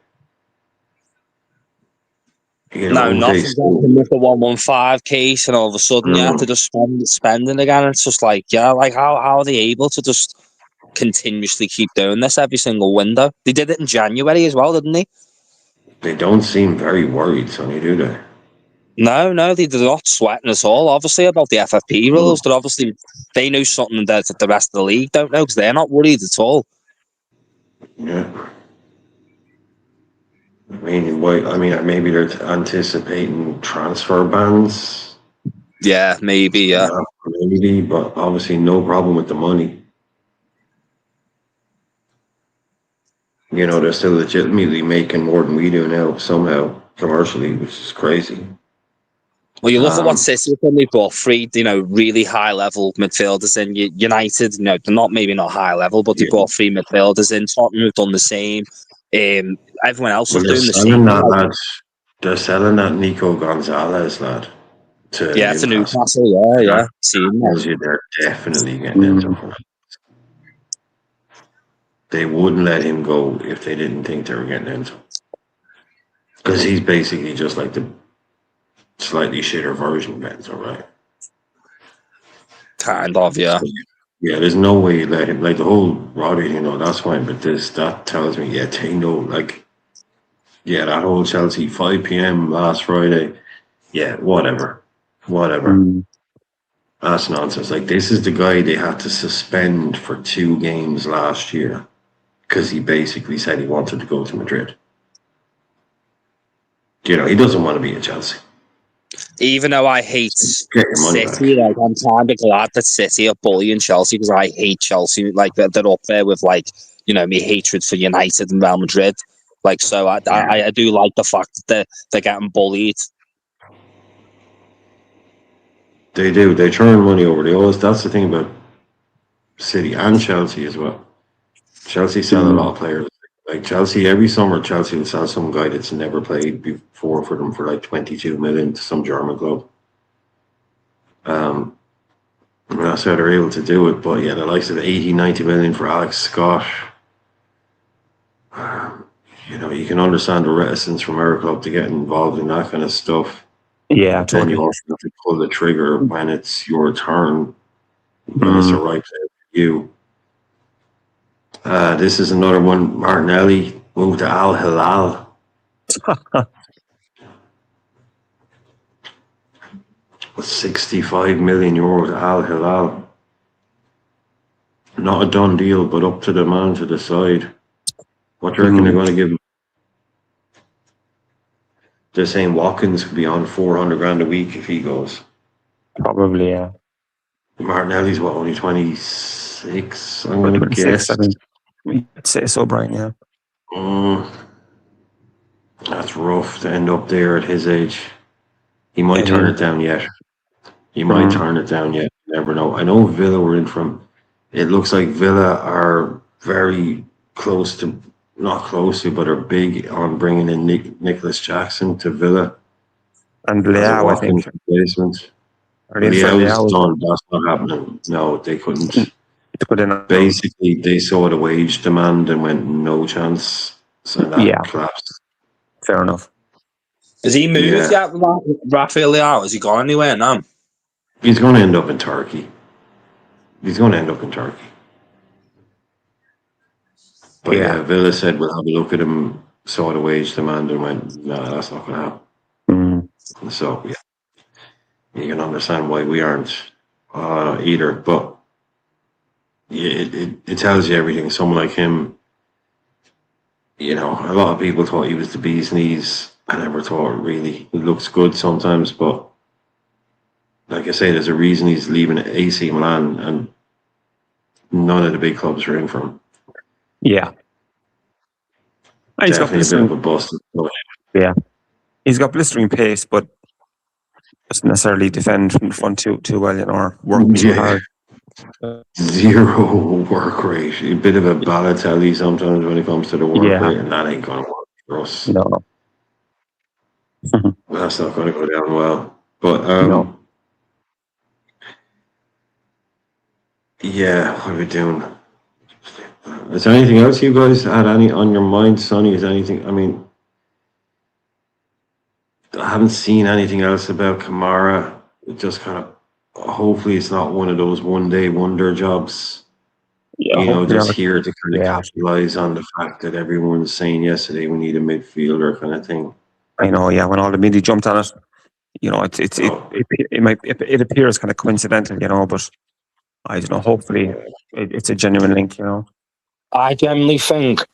You know, nothing with the 115 case, and all of a sudden you have to just spending again. It's just like, like how are they able to just continuously keep doing this every single window? They did it in January as well, didn't they? They don't seem very worried, Sonny, do they? No, they're not sweating at all. Obviously, about the FFP rules, but obviously they know something that the rest of the league don't know because they're not worried at all. Yeah. I mean, maybe they're anticipating transfer bans. Yeah, maybe. Yeah, maybe, but obviously no problem with the money. You know, they're still legitimately making more than we do now, somehow, commercially, which is crazy. Well, you look at what City have done. They brought three, really high level midfielders in. United, they're maybe not high level, but they brought three midfielders in. Tottenham have done the same. Everyone else is doing the same. They're selling that Nico Gonzalez lad to to Newcastle. Yeah. Tells you they're definitely getting into him. They wouldn't let him go if they didn't think they were getting into him. Because he's basically just like the slightly shitter version of Benzo, right? Kind of, yeah. Yeah, there's no way you let him, like the whole Roddy, that's fine, but that tells me, they know, that whole Chelsea 5 p.m. last Friday, whatever. That's nonsense. Like, this is the guy they had to suspend for 2 games last year because he basically said he wanted to go to Madrid. He doesn't want to be at Chelsea. Even though I hate City, I'm kind of glad that City are bullying Chelsea because I hate Chelsea. Like, they're up there with, me hatred for United and Real Madrid. So I do like the fact that they're getting bullied. They do. They turn money over. That's the thing about City and Chelsea as well. Chelsea sell a lot of players. Like Chelsea, every summer, Chelsea will sell some guy that's never played before for them for 22 million to some German club. That's how they're able to do it. But the likes of 80, 90 million for Alex Scott. You can understand the reticence from our club to get involved in that kind of stuff. Yeah, then you also have to pull the trigger when it's your turn. When it's the right player for you. This is another one. Martinelli moved to Al Hilal. With 65 million euros to Al Hilal. Not a done deal, but up to the man to decide. What do you reckon they're going to give him? They're saying Watkins could be on 400 grand a week if he goes. Probably, yeah. Martinelli's only 26? I'm going to guess. I'd say so, Brian, yeah. That's rough to end up there at his age. He might turn it down yet. You never know. I know Villa were in from... It looks like Villa are very close to... Not close to, but are big on bringing in Nicholas Jackson to Villa. And Leao, I think. Replacement. Leao's done. That's not happening. No, they couldn't. Basically, they saw the wage demand and went, no chance. So that collapsed. Fair enough. Has he moved yet, Rafael Leao? Has he gone anywhere now? He's going to end up in Turkey. But Villa said we'll have a look at him, saw the wage demand and went, no, that's not going to happen. So, you can understand why we aren't either. But it tells you everything. Someone like him, a lot of people thought he was the bee's knees. I never thought really. He looks good sometimes, but like I say, there's a reason he's leaving AC Milan and none of the big clubs are in for him. Yeah. He's got blistering, a bust. Yeah. He's got blistering pace, but doesn't necessarily defend from the front too well, or work too hard. Zero work rate. A bit of a Balotelli sometimes when it comes to the work rate, and that ain't going to work for us. No. That's not going to go down well. But, no. What are we doing? Is there anything else you guys had on your mind, Sonny? Is anything? I mean, I haven't seen anything else about Camara. It just kind of, hopefully, it's not one of those one-day wonder jobs. Just here to kind of capitalize on the fact that everyone was saying yesterday we need a midfielder kind of thing. I know, when all the media jumped on it, it appears kind of coincidental, but I don't know. Hopefully, it's a genuine link, I genuinely think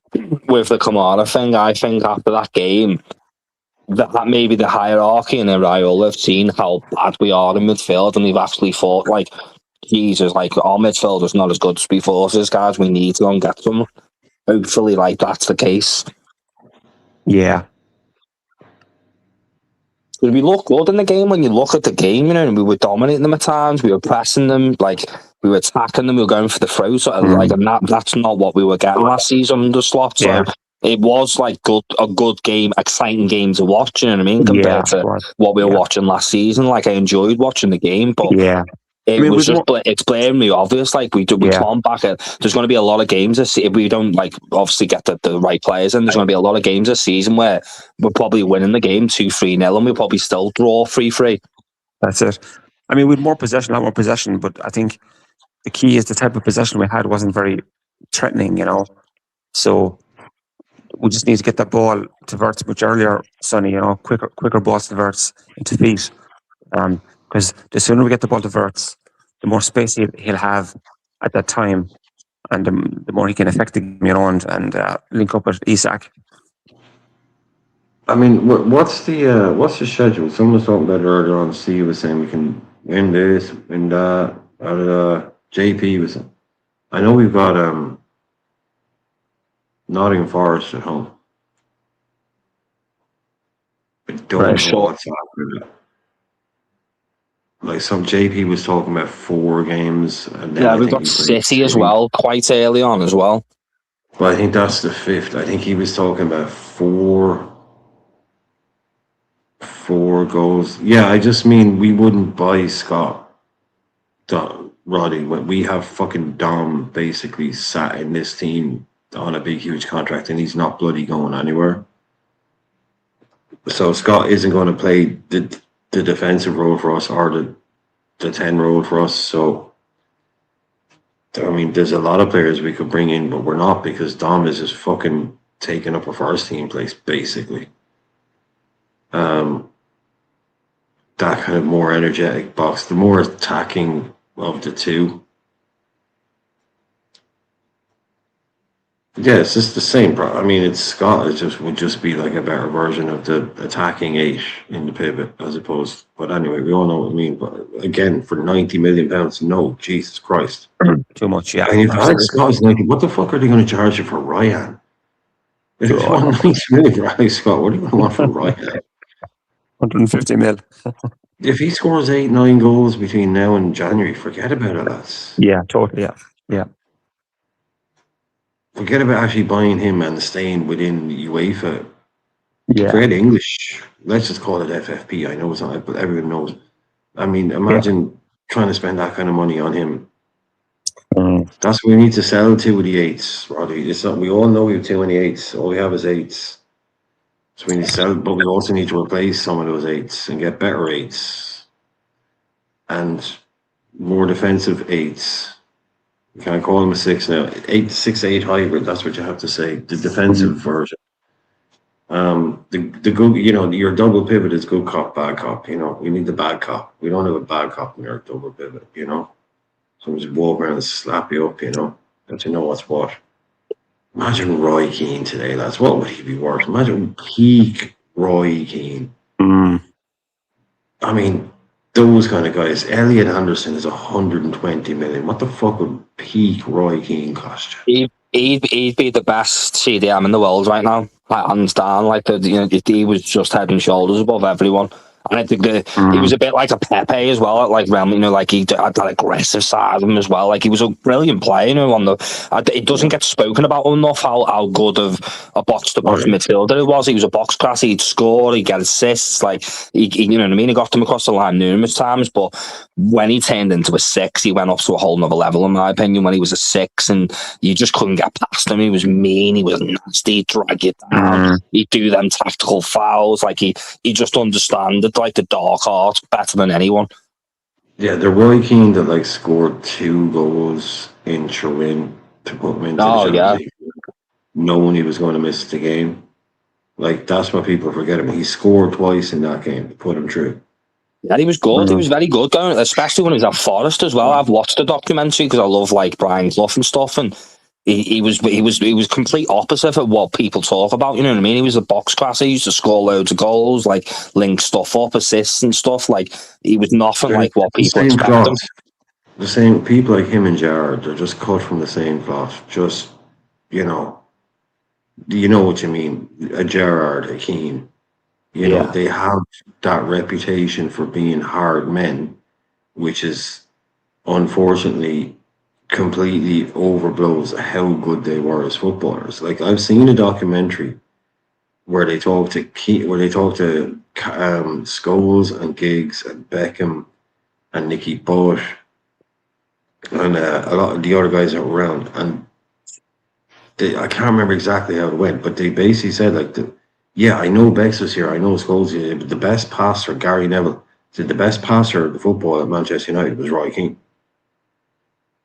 with the Camara thing, after that game, that maybe the hierarchy in Raiola have seen how bad we are in midfield, and they've actually thought, Jesus, our midfield is not as good as before, so guys, we need to go and get some. hopefully, like, that's the case. Yeah. Because we look good in the game when you look at the game, you know, and we were dominating them at times, we were pressing them, like, we were attacking them, we were going for the throw, so, like, and that's not what we were getting last season under Slot, so it was, like, a good game, exciting game to watch, you know what I mean, compared to what we were watching last season. Like, I enjoyed watching the game, but it's blaringly obvious, like, we can't back it. There's going to be a lot of games this if we don't, like, obviously get the right players in, there's going to be a lot of games this season where we're probably winning the game 2-3-0 and we'll probably still draw 3-3. That's it. I mean, with more possession, but I think the key is the type of possession we had wasn't very threatening, you know. So we just need to get that ball to Wirtz much earlier, Sonny, you know, quicker balls to Wirtz into feet. Because the sooner we get the ball to Wirtz, the more space he'll have at that time, and the more he can affect the game, you know, and link up with Isak. I mean, what's the schedule? Someone was talking about it earlier on. Steve was saying we can win this, win that. JP was. I know we've got Nottingham Forest at home. I don't know what's happening. Like some JP was talking about 4 games, and then we've got City as well, quite early on as well. Well, I think that's the 5th. I think he was talking about 4 goals. Yeah, I just mean we wouldn't buy Scott, Roddy, when we have fucking Dom basically sat in this team on a big, huge contract, and he's not bloody going anywhere. So Scott isn't going to play the defensive role for us or the 10 role for us. So, I mean, there's a lot of players we could bring in, but we're not, because Dom is just fucking taking up a first team place, basically. That kind of more energetic box, the more attacking of the two. Yeah, it's just the same. I mean, it's Scott. It would just be like a better version of the attacking 8 in the pivot, as opposed. But anyway, we all know what I mean. But again, for £90 million, no, Jesus Christ, too much. Yeah, and if Scott's like, what the fuck are they going to charge you for Ryan? If you want £90 million for Alex Scott, what do you going to want for Ryan? 150 mil. If he scores 8-9 goals between now and January, forget about it, lads. Yeah, totally. Yeah. Forget about actually buying him and staying within UEFA. Yeah. Forget English. Let's just call it FFP. I know it's not, but everyone knows. I mean, imagine trying to spend that kind of money on him. That's what we need to sell 2 of the 8s, Roddy. It's not, we all know we have too many 8s. All we have is 8s. So we need to sell, but we also need to replace some of those 8s and get better 8s and more defensive 8s. You can't call them a 6 now. 6-8 hybrid. That's what you have to say. The defensive version. The good, you know, your double pivot is good cop, bad cop. You know, you need the bad cop. We don't have a bad cop in our double pivot. You know, someone just walk around and slap you up. You know, don't you know what's what? Imagine Roy Keane today, lads. What would he be worth? Imagine peak Roy Keane. I mean, those kind of guys. Elliot Anderson is 120 million. What the fuck would peak Roy Keane cost you? He'd be the best CDM in the world right now, like, hands down. Like, he was just head and shoulders above everyone. And I think he was a bit like a Pepe as well, like Real, you know, like he had that aggressive side of him as well. Like, he was a brilliant player, you know. It doesn't get spoken about enough how good of a box-to-box midfielder it was. He was a box class. He'd score, he'd get assists, like he, you know what I mean. He got them across the line numerous times, but when he turned into a 6, he went up to a whole nother level, in my opinion. When he was a 6, and you just couldn't get past him. He was mean. He was nasty. He'd drag you down. He'd do them tactical fouls. Like he just understood like the dark art better than anyone. Yeah, the Roy Keane that like scored 2 goals in Turin to put him into the Champions League, knowing he was going to miss the game. Like, that's what people forget him. He scored twice in that game to put him through. Yeah, he was good. He was very good going, especially when he was at Forest as well. I've watched the documentary because I love like Brian Clough and stuff, and he was complete opposite of what people talk about. You know what I mean? He was a box class. He used to score loads of goals, like link stuff up, assists and stuff. Like, he was nothing like what people expect him. The same people like him and Gerrard, they're just cut from the same cloth. Just, you know, you know what you mean? A Gerrard, a Keane. You know, Yeah. they have that reputation for being hard men, which is unfortunately completely overblows how good they were as footballers. Like I've seen a documentary where they talk to Scholes and Giggs and Beckham and Nicky Butt and a lot of the other guys that were around, and I can't remember exactly how it went, but they basically said like, yeah, I know Bex was here, I know Scholes was here, but the best passer, Gary Neville, said the best passer of the football at Manchester United was Roy Keane.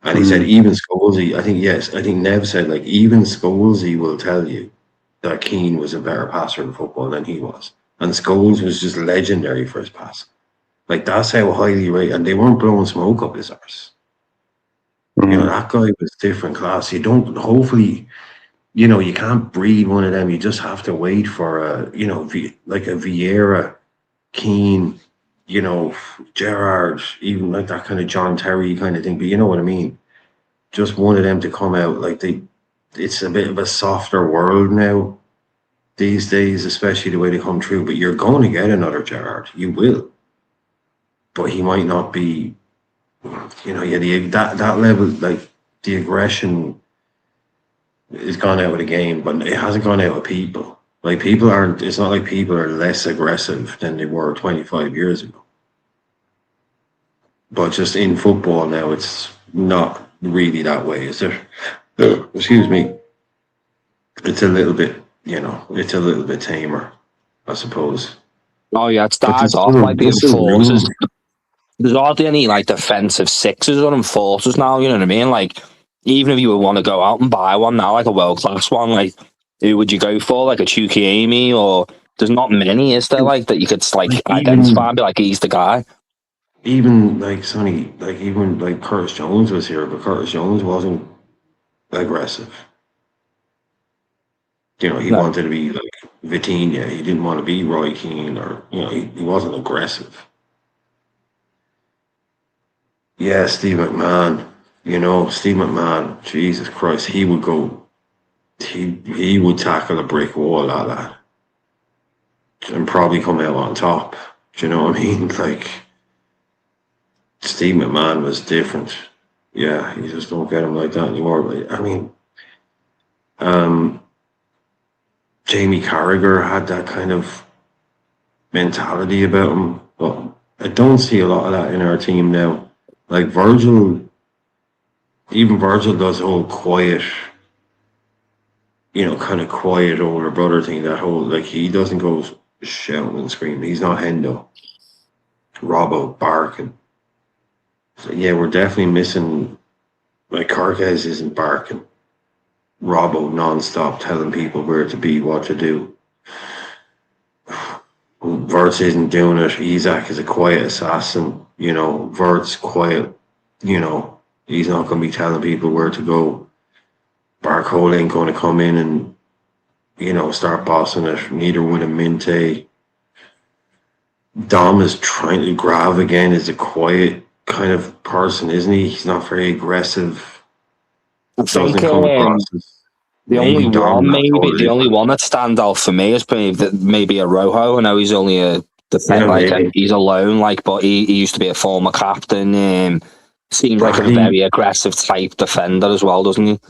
And he said even Scholesy, I think Nev said like even Scholesy will tell you that Keane was a better passer in football than he was. And Scholes was just legendary for his pass. Like that's how highly rated, and they weren't blowing smoke up his arse. You know, that guy was different class. You don't, hopefully, you know, you can't breed one of them. You just have to wait for a, you know, like a Vieira, Keane, you know, Gerrard, even like that kind of John Terry kind of thing. But you know what I mean? Just one of them to come out. Like it's a bit of a softer world now these days, especially the way they come through. But you're going to get another Gerrard. You will. But he might not be, you know, that level, like the aggression is gone out of the game, but it hasn't gone out of people. Like people aren't, it's not like people are less aggressive than they were 25 years ago. But just in football now, it's not really that way, is there? Excuse me. It's a little bit, you know, it's a little bit tamer, I suppose. Oh yeah, it's But died off like the enforcers. There's hardly any like defensive sixes or enforcers now, you know what I mean? Like even if you would want to go out and buy one now, like a world class one, like who would you go for? Like a Chukwueze, or there's not many, is there, like that you could like identify and be like, he's the guy. Even like Sonny, like even like Curtis Jones was here, but Curtis Jones wasn't aggressive. You know, he wanted to be like Vitinha. He didn't want to be Roy Keane, or you know, he wasn't aggressive. Yeah, Steve McMahon. You know, Steve McMahon. Jesus Christ, he would go. He would tackle a brick wall like that, and probably come out on top. Do you know what I mean? Like Steve McMahon was different. Yeah, you just don't get him like that anymore. But I mean, Jamie Carragher had that kind of mentality about him, but I don't see a lot of that in our team now. Like Virgil does the whole quiet, you know, kind of quiet older brother thing. That whole, like, he doesn't go shouting and screaming. He's not Hendo. Robbo barking. So yeah, we're definitely missing. Like Carquez isn't barking. Robbo non-stop telling people where to be, what to do. Verts isn't doing it. Isaac is a quiet assassin. You know, Vert's quiet. You know, he's not going to be telling people where to go. Barcola ain't going to come in and, you know, start bossing it. Neither would a Minteh. Dom is trying to grab again. Is a quiet kind of person, isn't he? He's not very aggressive. I think the only one that stands out for me is maybe a Rojo. I know he's only a defender, he's alone, like, but he used to be a former captain. Seems like a very aggressive type defender as well, doesn't he?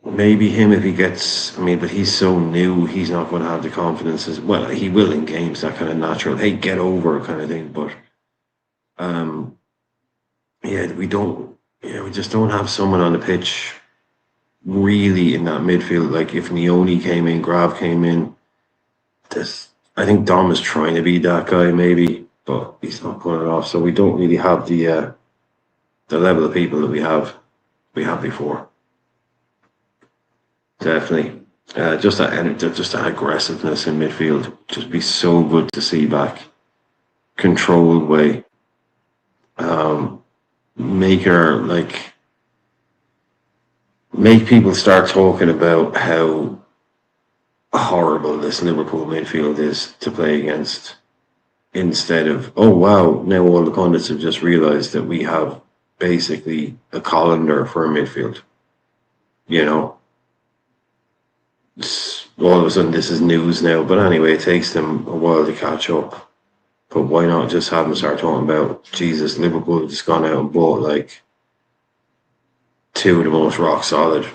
Maybe him if he gets. I mean, but he's so new. He's not going to have the confidence as well. He will in games, that kind of natural, hey, get over kind of thing. But yeah, we just don't have someone on the pitch really in that midfield. Like if Nioni came in, Grav came in, I think Dom is trying to be that guy maybe, but he's not pulling it off. So we don't really have the level of people that we have before. Definitely. Just that aggressiveness in midfield. Just be so good to see back. Controlled way. Make people start talking about how horrible this Liverpool midfield is to play against, instead of, oh wow, now all the pundits have just realised that we have basically a colander for a midfield. You know? all of a sudden this is news now. But anyway, it takes them a while to catch up. But why not just have them start talking about, Jesus, Liverpool have just gone out and bought like two of the most rock solid,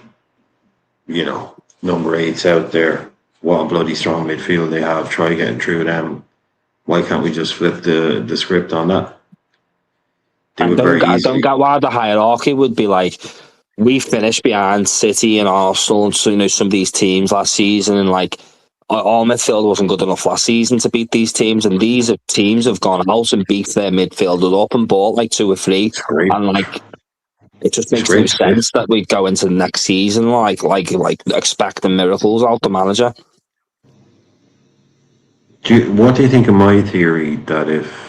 number 8s out there. What a bloody strong midfield they have. Try getting through them. Why can't we just flip the script on that? I don't get why the hierarchy would be like, we finished behind City and Arsenal and some of these teams last season, and like our midfield wasn't good enough last season to beat these teams, and these teams have gone out and beat their midfielders up and bought like 2 or 3, and like it just makes no sense that we go into the next season like expecting miracles out the manager. What do you think of my theory that if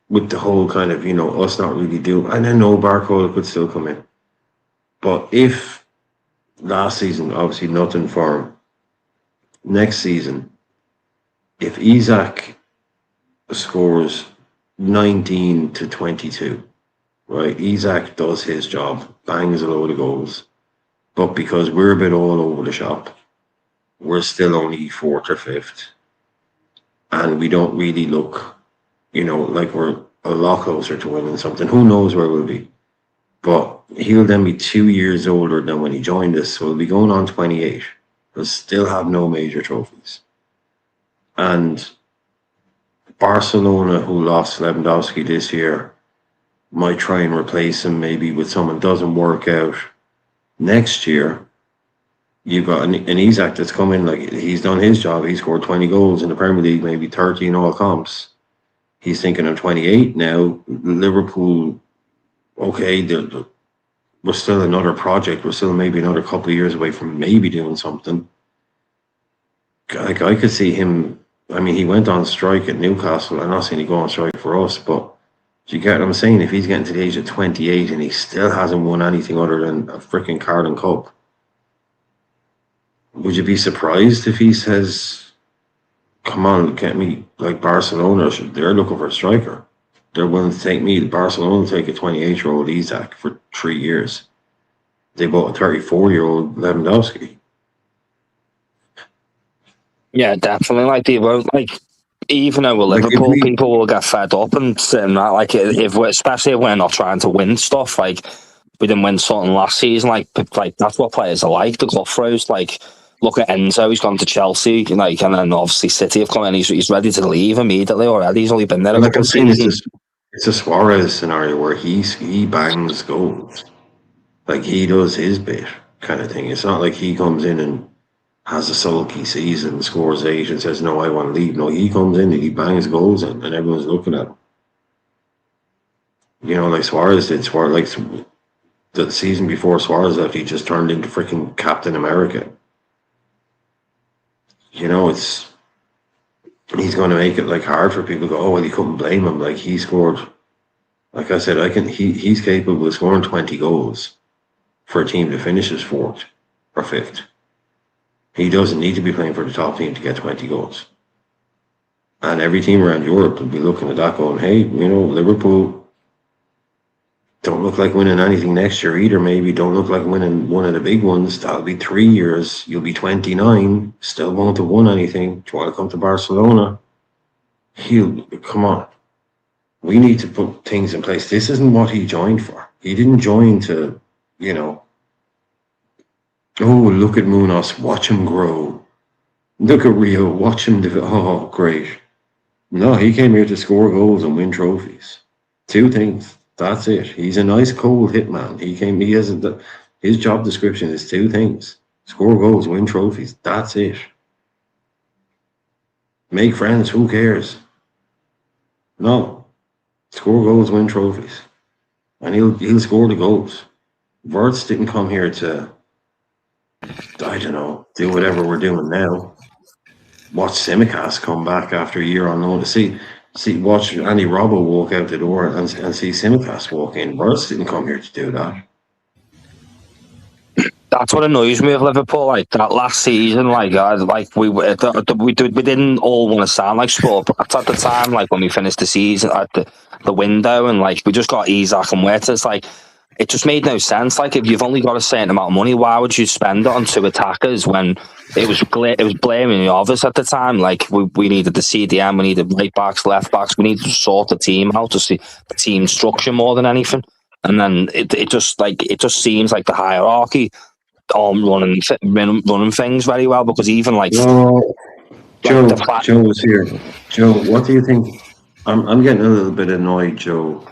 with the whole kind of, us not really do, and I know Barcola could still come in, but if last season, obviously nothing for him, next season, if Isak scores 19 to 22, right, Isak does his job, bangs a load of goals, but because we're a bit all over the shop, we're still only 4th or 5th, and we don't really look, like we're a lot closer to winning something. Who knows where we'll be? But he'll then be 2 years older than when he joined us, so he'll be going on 28. He'll still have no major trophies. And Barcelona, who lost Lewandowski this year, might try and replace him maybe with someone doesn't work out. Next year, you've got an Isak that's come in, like he's done his job. He scored 20 goals in the Premier League, maybe 30 in all comps. He's thinking of 28 now. Liverpool, okay, we're still another project. We're still maybe another couple of years away from maybe doing something. Like I could see him. I mean, he went on strike at Newcastle. I'm not saying he go on strike for us, but do you get what I'm saying? If he's getting to the age of 28 and he still hasn't won anything other than a freaking Carling Cup, would you be surprised if he says, come on, get me like Barcelona? They're looking for a striker. They're willing to take me. Barcelona will take a 28-year-old Isak for 3 years. They bought a 34-year-old Lewandowski. Yeah, definitely. Like they won't like. Even though we're Liverpool, people will get fed up and saying that. Like especially if we're not trying to win stuff. Like we didn't win something last season. Like that's what players are like. The club throws. Like look at Enzo. He's gone to Chelsea. Like and then obviously City have come in. He's ready to leave immediately already. He's only been there a couple of seasons. It's a Suarez scenario where he bangs goals. Like he does his bit kind of thing. It's not like he comes in and has a sulky season, scores 8 and says, no, I want to leave. No, he comes in and he bangs goals and everyone's looking at him. Like Suarez did. Like the season before Suarez left, he just turned into freaking Captain America. He's going to make it like hard for people to go, oh, well, you couldn't blame him. Like he scored, like I said, he's capable of scoring 20 goals for a team that finishes 4th or 5th. He doesn't need to be playing for the top team to get 20 goals. And every team around Europe will be looking at that going, hey, Liverpool don't look like winning anything next year either. Maybe don't look like winning one of the big ones. That'll be 3 years. You'll be 29, still won't have won anything. Do you want to come to Barcelona? Come on. We need to put things in place. This isn't what he joined for. He didn't join to, oh, look at Munoz, watch him grow. Look at Rio, watch him develop. Oh, great. No, he came here to score goals and win trophies. 2 things. That's it. He's a nice, cold hitman. His job description is 2 things. Score goals, win trophies. That's it. Make friends, who cares? No. Score goals, win trophies. And he'll score the goals. Wirtz didn't come here to, I don't know, do whatever we're doing now. Watch Simicast come back after a year on loan. Watch Andy Robbo walk out the door and see Simicast walk in. Wirtz didn't come here to do that. That's what annoys me of Liverpool. Like that last season, we didn't all want to sound like sport, but at the time, like when we finished the season at the window, and like we just got Isak and Wirtz. It's like it just made no sense. Like, if you've only got a certain amount of money, why would you spend it on 2 attackers when it was blaming the obvious at the time? Like, we needed the CDM, we needed right backs, left backs, we needed to sort the team out, to see the team structure more than anything. And then it just seems like the hierarchy running things very well, because even like Joe was here. Joe, what do you think? I'm getting a little bit annoyed, Joe,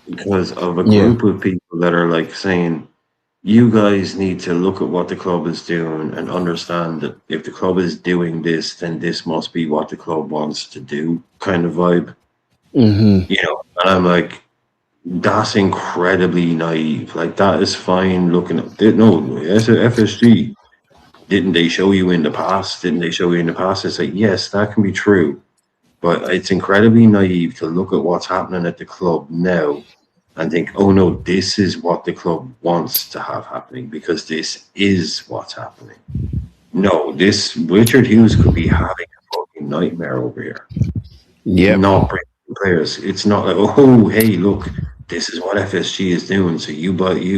because of a group of people that are like saying, you guys need to look at what the club is doing and understand that if the club is doing this, then this must be what the club wants to do, kind of vibe. Mm-hmm. You know, and I'm like, that's incredibly naive. Like, that is fine looking at it. No, as a FSG, didn't they show you in the past? It's like, yes, that can be true. But it's incredibly naive to look at what's happening at the club now and think, oh no, this is what the club wants to have happening because this is what's happening. No, this Richard Hughes could be having a fucking nightmare over here. Yeah. Not bringing players. It's not like, oh, hey, look, this is what FSG is doing, so you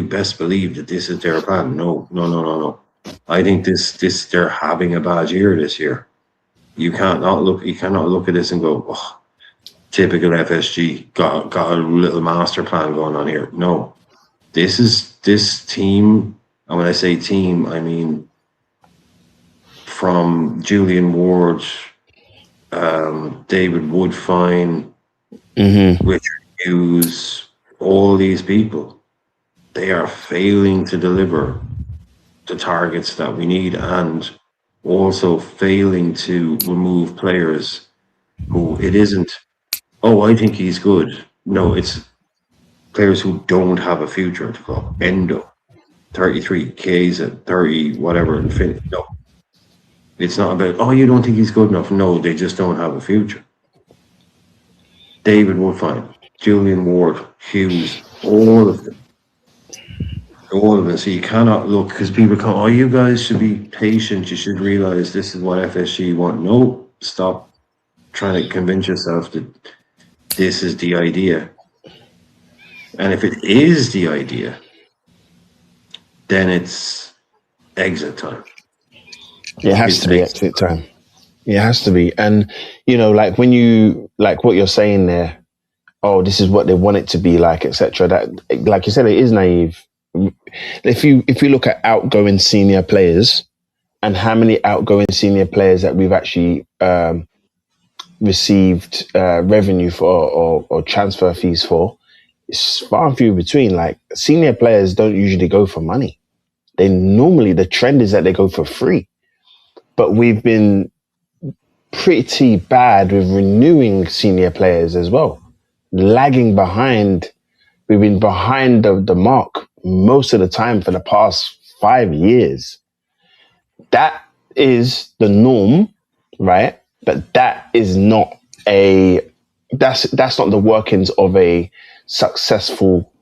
best believe that this is their plan. No. I think this they're having a bad year this year. You cannot look at this and go, oh, typical FSG, got a little master plan going on here. No. This team, and when I say team, I mean from Julian Ward, David Woodfine, Richard Hughes, all these people, they are failing to deliver the targets that we need, and also failing to remove players who it isn't, oh, I think he's good. No, it's players who don't have a future at the club. Endo, 33, Keza, 30, whatever, Infinity. No. It's not about, oh, you don't think he's good enough. No, they just don't have a future. David Woodfine, Julian Ward, Hughes, all of them. So you cannot look, because people come, oh, you guys should be patient. You should realize this is what FSG want. No, stop trying to convince yourself that this is the idea. And if it is the idea, then it's exit time. It has to be exit time. It has to be. And, you know, like when you, like what you're saying there, oh, this is what they want it to be like, etc. That, like you said, it is naive. If you look at outgoing senior players and how many outgoing senior players that we've actually received revenue for or transfer fees for, it's far and few between. Like, senior players don't usually go for money. The trend is that they go for free. But we've been pretty bad with renewing senior players as well. Lagging behind. We've been behind the mark most of the time for the past 5 years. That is the norm, right? But that is not that's not the workings of a successful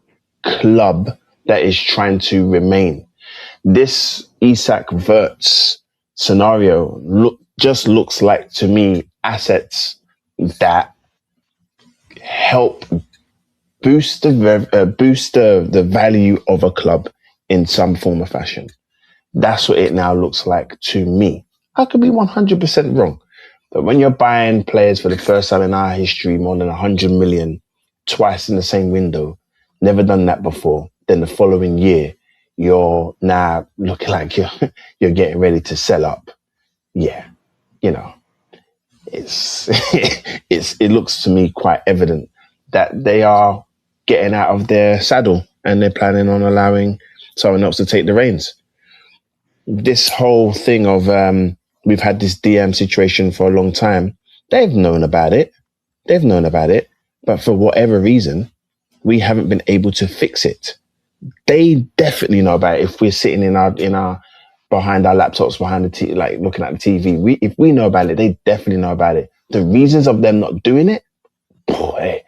club that is trying to remain. This Isak Wirtz scenario just looks like, to me, assets that help boost the value of a club in some form or fashion. That's what it now looks like to me. I could be 100% wrong. But when you're buying players for the first time in our history, more than 100 million, twice in the same window, never done that before, then the following year, you're now looking like you're getting ready to sell up. Yeah, you know, it looks to me quite evident that they are getting out of their saddle and they're planning on allowing someone else to take the reins. This whole thing of we've had this DM situation for a long time. They've known about it, but for whatever reason, we haven't been able to fix it. They definitely know about it. If we're sitting in our behind our laptops, behind the TV, like looking at the TV, if we know about it, they definitely know about it. The reasons of them not doing it, boy,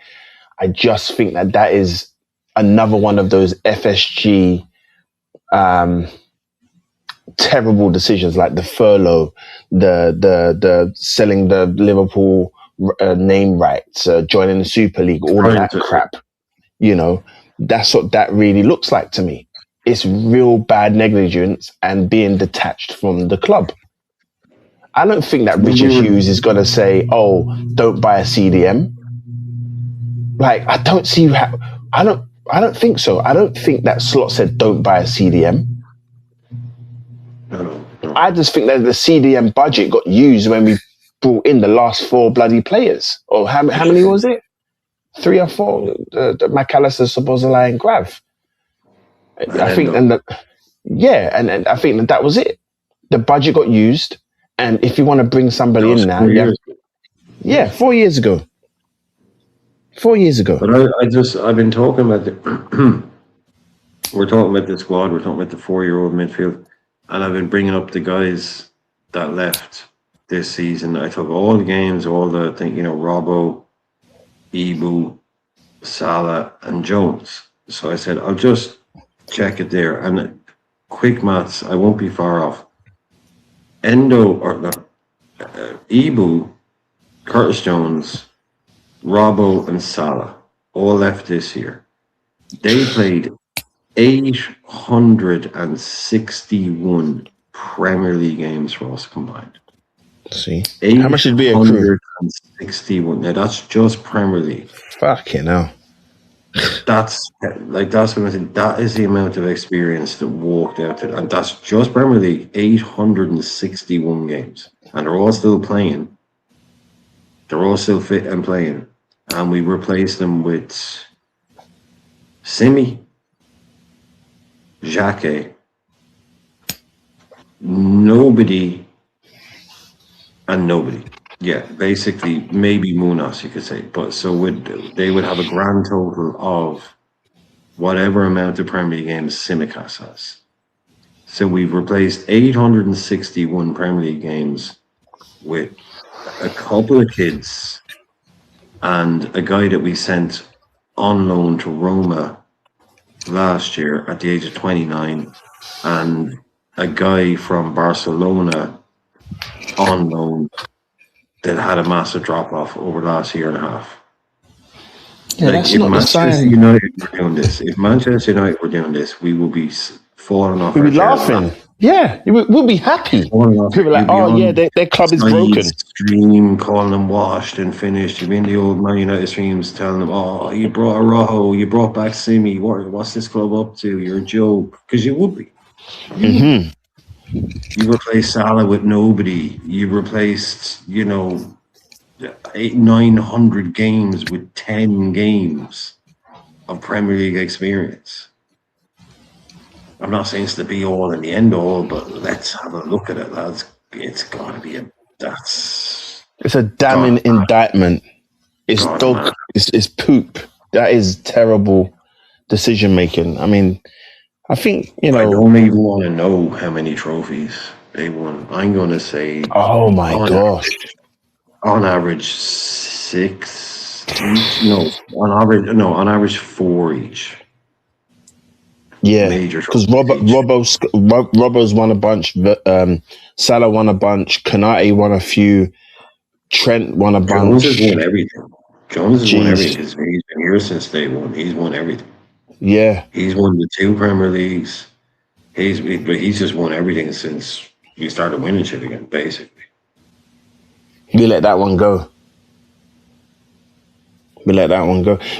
I just think that is another one of those FSG terrible decisions, like the furlough, the selling the Liverpool name rights, joining the Super League, all of that crap. You know, that's what that really looks like to me. It's real bad negligence and being detached from the club. I don't think that Richard Hughes is going to say, "Oh, don't buy a CDM." Like, I don't see how. I don't think so. I don't think that Slot said, "Don't buy a CDM." No. I just think that the CDM budget got used when we brought in the last 4 bloody players. Or how many was it? 3 or 4? The McAllister, Szoboszlai, and Grav. I think, and I think that was it. The budget got used, and if you want to bring somebody in now, 4 years ago. 4 years ago. But I've been talking about we're talking about the squad, we're talking about the 4-year-old midfield, and I've been bringing up the guys that left this season. I took all the games, all the thing, Robbo, Ibu, Salah, and Jones. So I said, I'll just check it there. And quick maths, I won't be far off. Ibu, Curtis Jones, Robbo, and Salah all left this year. They played 861 Premier League games for us combined. See, how much did we accrue? 861. Now that's just Premier League. Fucking hell. That's what I'm saying. That is the amount of experience that walked out to, and that's just Premier League. 861 games, and they're all still playing. They're all still fit and playing, and we replaced them with Simi, Xhaka, nobody. Yeah, basically maybe Munoz, you could say. But so they would have a grand total of whatever amount of Premier League games Tsimikas has. So we've replaced 861 Premier League games with a couple of kids and a guy that we sent on loan to Roma last year at the age of 29, and a guy from Barcelona on loan that had a massive drop off over the last year and a half. Yeah, that's if not Manchester United were doing this, we will be falling off. We'll be laughing. Yeah, we'll be happy. People are like, "Oh yeah, their club is broken." Stream calling them washed and finished. You've been the old Man United streams telling them, "Oh, you brought a Rojo, you brought back Simi. What's this club up to? You're a joke," because you would be. Mm-hmm. You replaced Salah with nobody. You replaced, 900 games with 10 games of Premier League experience. I'm not saying it's the be all and the end all, but let's have a look at it, lads. It's gotta be it's a damning indictment. It's dog. It's poop. That is terrible decision making. I mean, I think, I don't even want to know how many trophies they won. I'm going to say... Oh, my gosh. On average, 6 each. On average, 4 each. Yeah, because Robbo's won a bunch. Salah won a bunch. Kanate won a few. Trent won a bunch. Jones has won everything. He's been here since day one. He's won everything. Yeah, he's won the 2 Premier Leagues. He's just won everything since we started winning shit again, basically. We let that one go.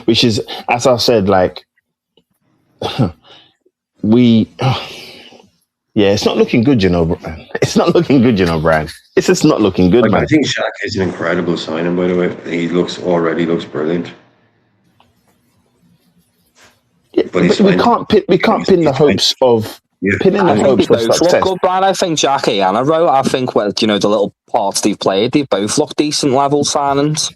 Which is, as I said, like, it's not looking good, Brian. It's not looking good, Brian. It's just not looking good, man. I think Shaq is an incredible signing, by the way. He already looks brilliant. Yeah, but we can't pin the hopes of pinning the hopes of success. Look good, Brian. I think Jackie and Arrow. I think the little parts they've played, they both look decent level signings.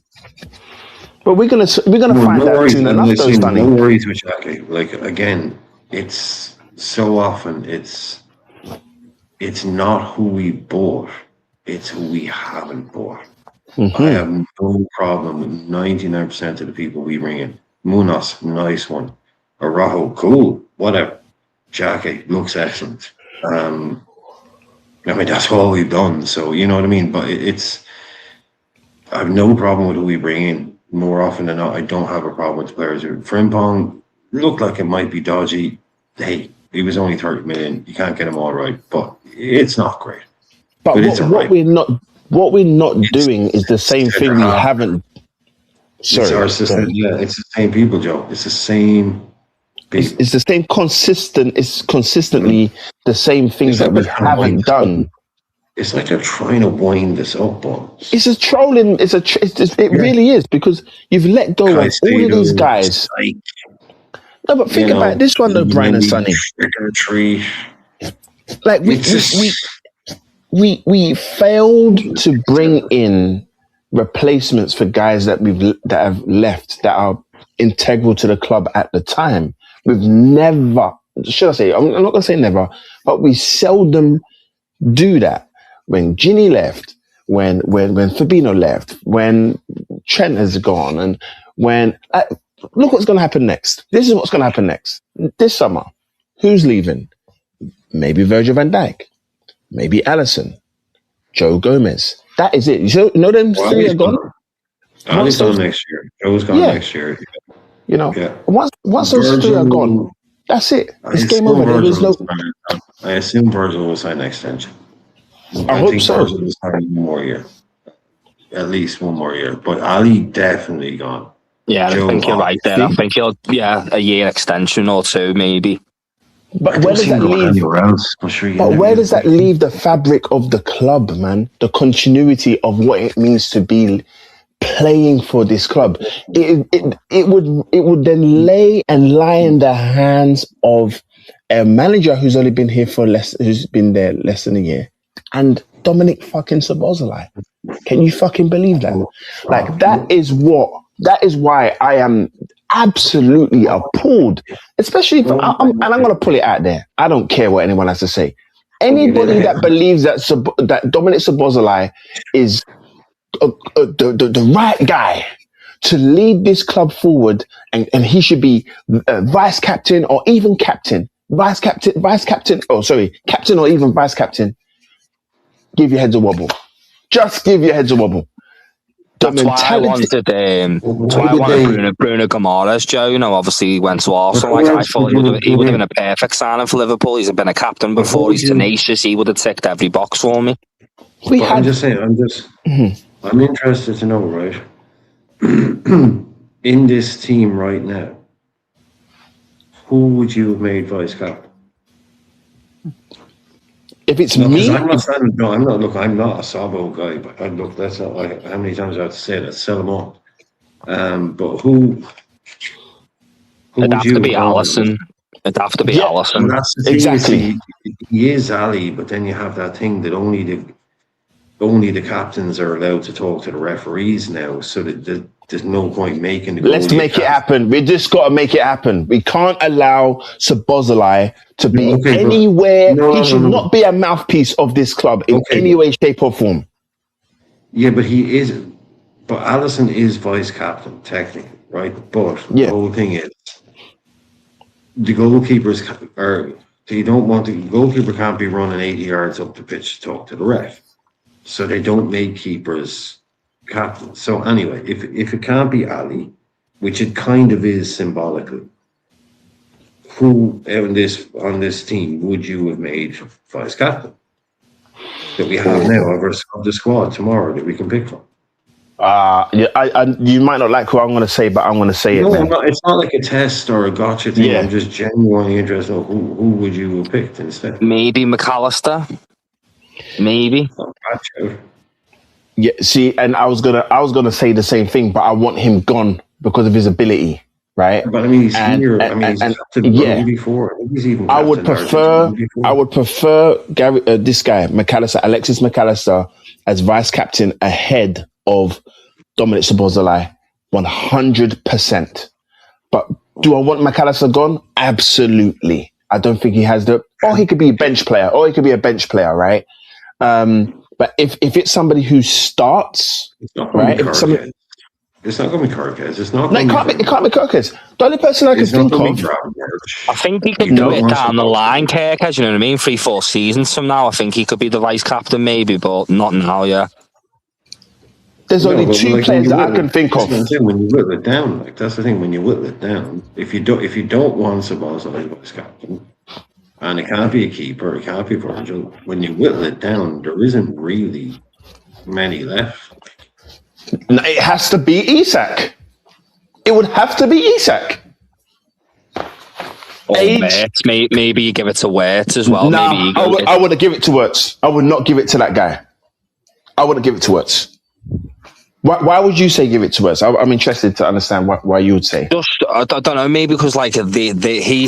But we're gonna find out soon enough. No worries with Jackie. Like, again, it's so often it's not who we bought, it's who we haven't bought. Mm-hmm. I have no problem with 99% of the people we bring in. Munoz, nice one. Araujo, cool, whatever. Jackie looks excellent. That's all we've done. So, you know what I mean? But I have no problem with who we bring in. More often than not, I don't have a problem with the players. Frimpong, looked like it might be dodgy. Hey, he was only 30 million. You can't get him all right, but it's not great. But it's what we're not doing is the same thing we haven't. Sorry, it's our system. Yeah, it's the same people, Joe. It's the same people. It's the same consistent. It's consistently the same things that we haven't done. It's like they're trying to wind this up on. It's a trolling. It really is, because you've let go of all of these guys. No, but think about this one though, Brian and Sonny. Like we failed to bring in replacements for guys that have left that are integral to the club at the time. We've never, should I say, I'm not gonna say never, but we seldom do that. When Ginny left, when Fabinho left, when Trent has gone, and when look what's gonna happen next. This is what's gonna happen next. This summer, who's leaving? Maybe Virgil van Dijk, maybe Alisson, Joe Gomez. That is it. You know them three are gone. Ali's gone next year. Joe's gone next year. You know, once those three are gone, that's it. It's game over. I assume Virgil will sign an extension. I hope so. Virgil will sign one more year, at least one more year. But Ali definitely gone. Yeah, I think you're right there. I think he'll a year extension or two maybe. But where does that leave? Where does that leave the fabric of the club, man? The continuity of what it means to be playing for this club. It would then lie in the hands of a manager who's only been here who's been there less than a year, and Dominic fucking Szoboszlai. Can you fucking believe that? Like that is why I am absolutely appalled, especially and I'm going to pull it out there. I don't care what anyone has to say. Anybody that believes that Dominic Szoboszlai is the right guy to lead this club forward, and he should be vice captain or even captain, captain or even vice captain, give your heads a wobble. Just give your heads a wobble. That's why I wanted Bruno Camara, Joe. You know, obviously he went to Arsenal. I thought he would have been a perfect signing for Liverpool. He's been a captain before. He's tenacious. He would have ticked every box for me. I'm just saying. I'm interested to know, right? In this team right now, who would you have made vice captain? If it's me, I'm not. I'm not a Sabo guy, but that's not like how many times I have to say that. Sell them all. But who it'd have to be Alisson. It'd have to be Alisson. Exactly. He is Ali, but then you have that thing that only the captains are allowed to talk to the referees now, so that there's no point making the. Let's make it happen. We just got to make it happen. We can't allow Szoboszlai to be anywhere. He should not be a mouthpiece of this club in any way, shape, or form. Yeah, but he is. But Alisson is vice captain technically, right? But the whole thing is, the goalkeepers the goalkeeper can't be running 80 yards up the pitch to talk to the ref. So they don't make keepers captains. So anyway, if it can't be Ali, which it kind of is symbolically, who on this team would you have made vice captain that we have now of the squad tomorrow that we can pick from? You might not like who I'm going to say, but I'm going to say it. No, it's not like a test or a gotcha thing. I'm just genuinely interested in who would you have picked instead? Maybe McAllister. Maybe. Yeah, see, and I was gonna say the same thing, but I want him gone because of his ability, right? But I mean, he's here. He's captain before. He's even. I would prefer Gary, this guy Alexis McAllister, as vice captain ahead of Dominic Szoboszlai, 100%. But do I want McAllister gone? Absolutely. I don't think he has or he could be a bench player, right? But if it's somebody who starts, right? It's not going to be Carquez. It's not. No, it can't be Carquez. The only person I can think of. I think he could do it down the line, Carquez. You know what I mean? 3-4 seasons from now, I think he could be the vice captain, maybe, but not now. Yeah. There's only but two like, when players you that I whittle can it- think that's of. what I'm saying, when you whittle it down, like that's the thing. When you whittle it down, if you don't want Szoboszlai as captain, and it can't be a keeper, it can't be Virgil. When you whittle it down, there isn't really many left. No, it has to be Isak. It would have to be Isak. Or Age- Wirtz. Maybe you give it to Wirtz as well. Nah, Maybe I would give it to Wirtz. I would not give it to that guy. I wouldn't give it to Wirtz. Why would you say give it to Wirtz? I'm interested to understand why you would say. Just, I don't know, maybe because like he's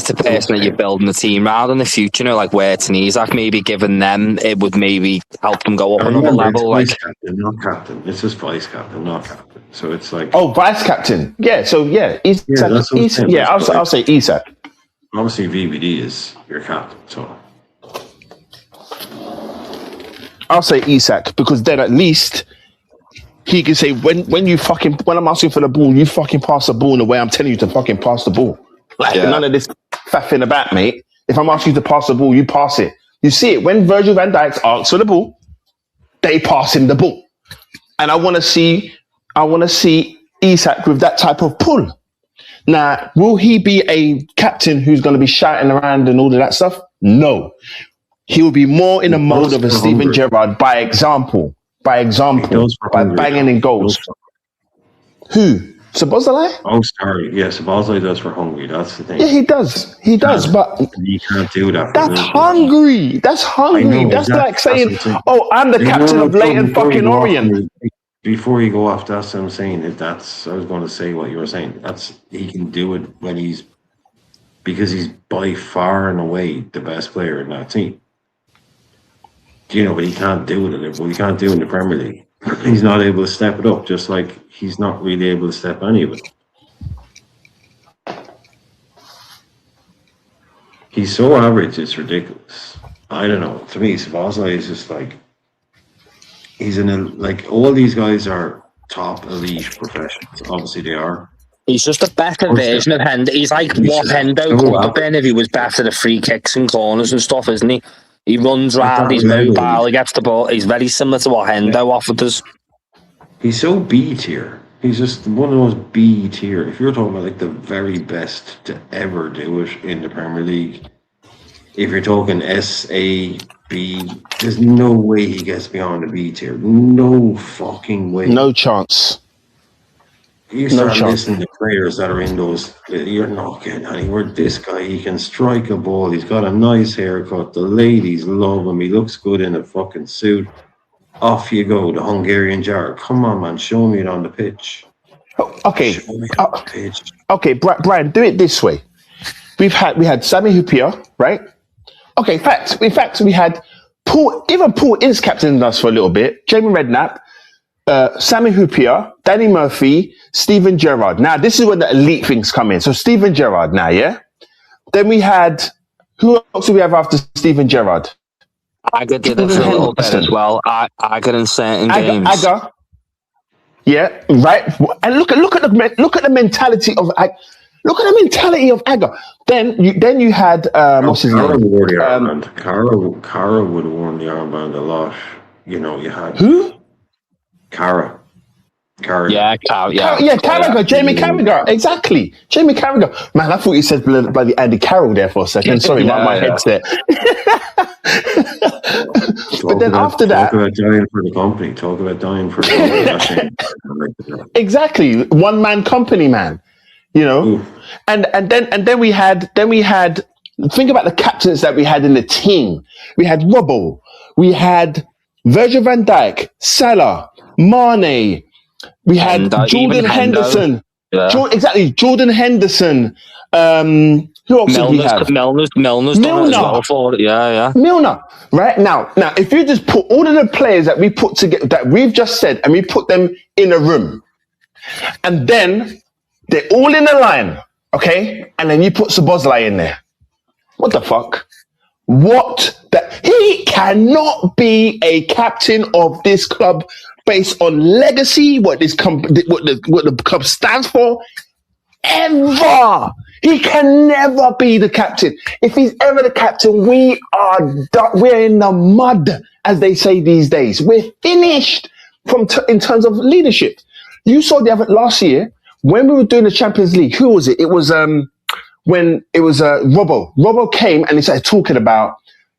the person that you're building the team around in the future, you know, like Wirtz and Isak, maybe giving them, it would maybe help them go up another Remember, level. it's Like, vice captain, not captain. It's just vice captain, not captain. So it's like, Oh, vice captain. Yeah, so yeah, Isak. Yeah, that's what I'm saying. Yeah, I'll say Isak. obviously VVD is your captain. So I'll say Isak because then at least he can say when I'm asking for the ball, you fucking pass the ball in the way I'm telling you to fucking pass the ball. Like none of this faffing about, mate. If I'm asking you to pass the ball, you pass it. You see it when Virgil van Dijk asks for the ball, they pass him the ball. And I want to see Isak with that type of pull. Now, will he be a captain who's going to be shouting around and all of that stuff? No. He will be more in the mode of a Steven Gerrard by example, by banging in goals. Who? Szoboszlai? Oh, sorry. Yeah, Szoboszlai does for Hungary. That's the thing. Yeah, he does. He does, but You can't do that. for that's Liverpool. hungry. That's hungry. I know, That's exactly. like saying, That's what I'm saying. "Oh, I'm the No, captain no, of no, Leighton before you fucking go off, Orient." Before you go off, that's what I'm saying. I was going to say what you were saying. He can do it when because he's by far and away the best player in that team. You know, but he can't do it at Liverpool. He can't do it in the Premier League. He's not able to step it up, just like he's not really able to step any of it. He's so average, it's ridiculous. I don't know. To me, Szoboszlai is just like all these guys are top elite professionals. Obviously, they are. he's just a better version of Hendo. He's like what Hendo could have been if he was better at free kicks and corners and stuff, isn't he? He runs around, he's mobile, he gets the ball. He's very similar to what Hendo offered us. He's so B tier. He's just one of those B tier. If you're talking about like the very best to ever do it in the Premier League, if you're talking S, A, B, there's no way he gets beyond the B tier. No fucking way. No chance. You start listening to players that are in those, you're not getting anywhere. This guy, he can strike a ball. He's got a nice haircut. The ladies love him. He looks good in a fucking suit. Off you go, the Hungarian jar. Come on, man, show me it on the pitch. Okay. Show me it on the pitch. Okay, Brian, do it this way. We had Sami Hyypiä, right? Okay, in fact, we had Paul Ince captained us for a little bit. Jamie Redknapp, Sami Hyypiä, Danny Murphy, Steven Gerrard. Now, this is where the elite things come in. So, Steven Gerrard now, yeah? Then we had, who else do we have after Steven Gerrard? Agger did it for a little bit as well. Agger in certain games. Agger. Yeah, right. And look at the mentality of Agger. Look at the mentality of Agger. Then you had what's his Cara name? wore the armband. Cara would have worn the armband a lot. You know, you had Who? Cara. Carragher, Jamie Carragher, exactly. Jamie Carragher. Man, I thought you said bloody Andy Carroll there for a second. Sorry, my headset. But then after that, talk about dying for the company. Talk about dying for the company. Exactly, one man company, man. You know, Oof. and then we had. Think about the captains that we had in the team. We had Robbo, we had Virgil van Dijk, Salah, Mane. We had Jordan Henderson. Yeah. Exactly, Jordan Henderson. Who else did we have? Milner's done it as well for it. Yeah. Milner. Right now, if you just put all of the players that we put together, that we've just said, and we put them in a room, and then they're all in a line, okay? And then you put Szoboszlai in there. What the fuck? He cannot be a captain of this club based on legacy, what the club stands for, ever. He can never be the captain. If he's ever the captain, we're in the mud, as they say these days. We're finished. in terms of leadership. You saw last year when we were doing the Champions League. Who was it? It was when it was Robbo. Robbo came and he started talking about.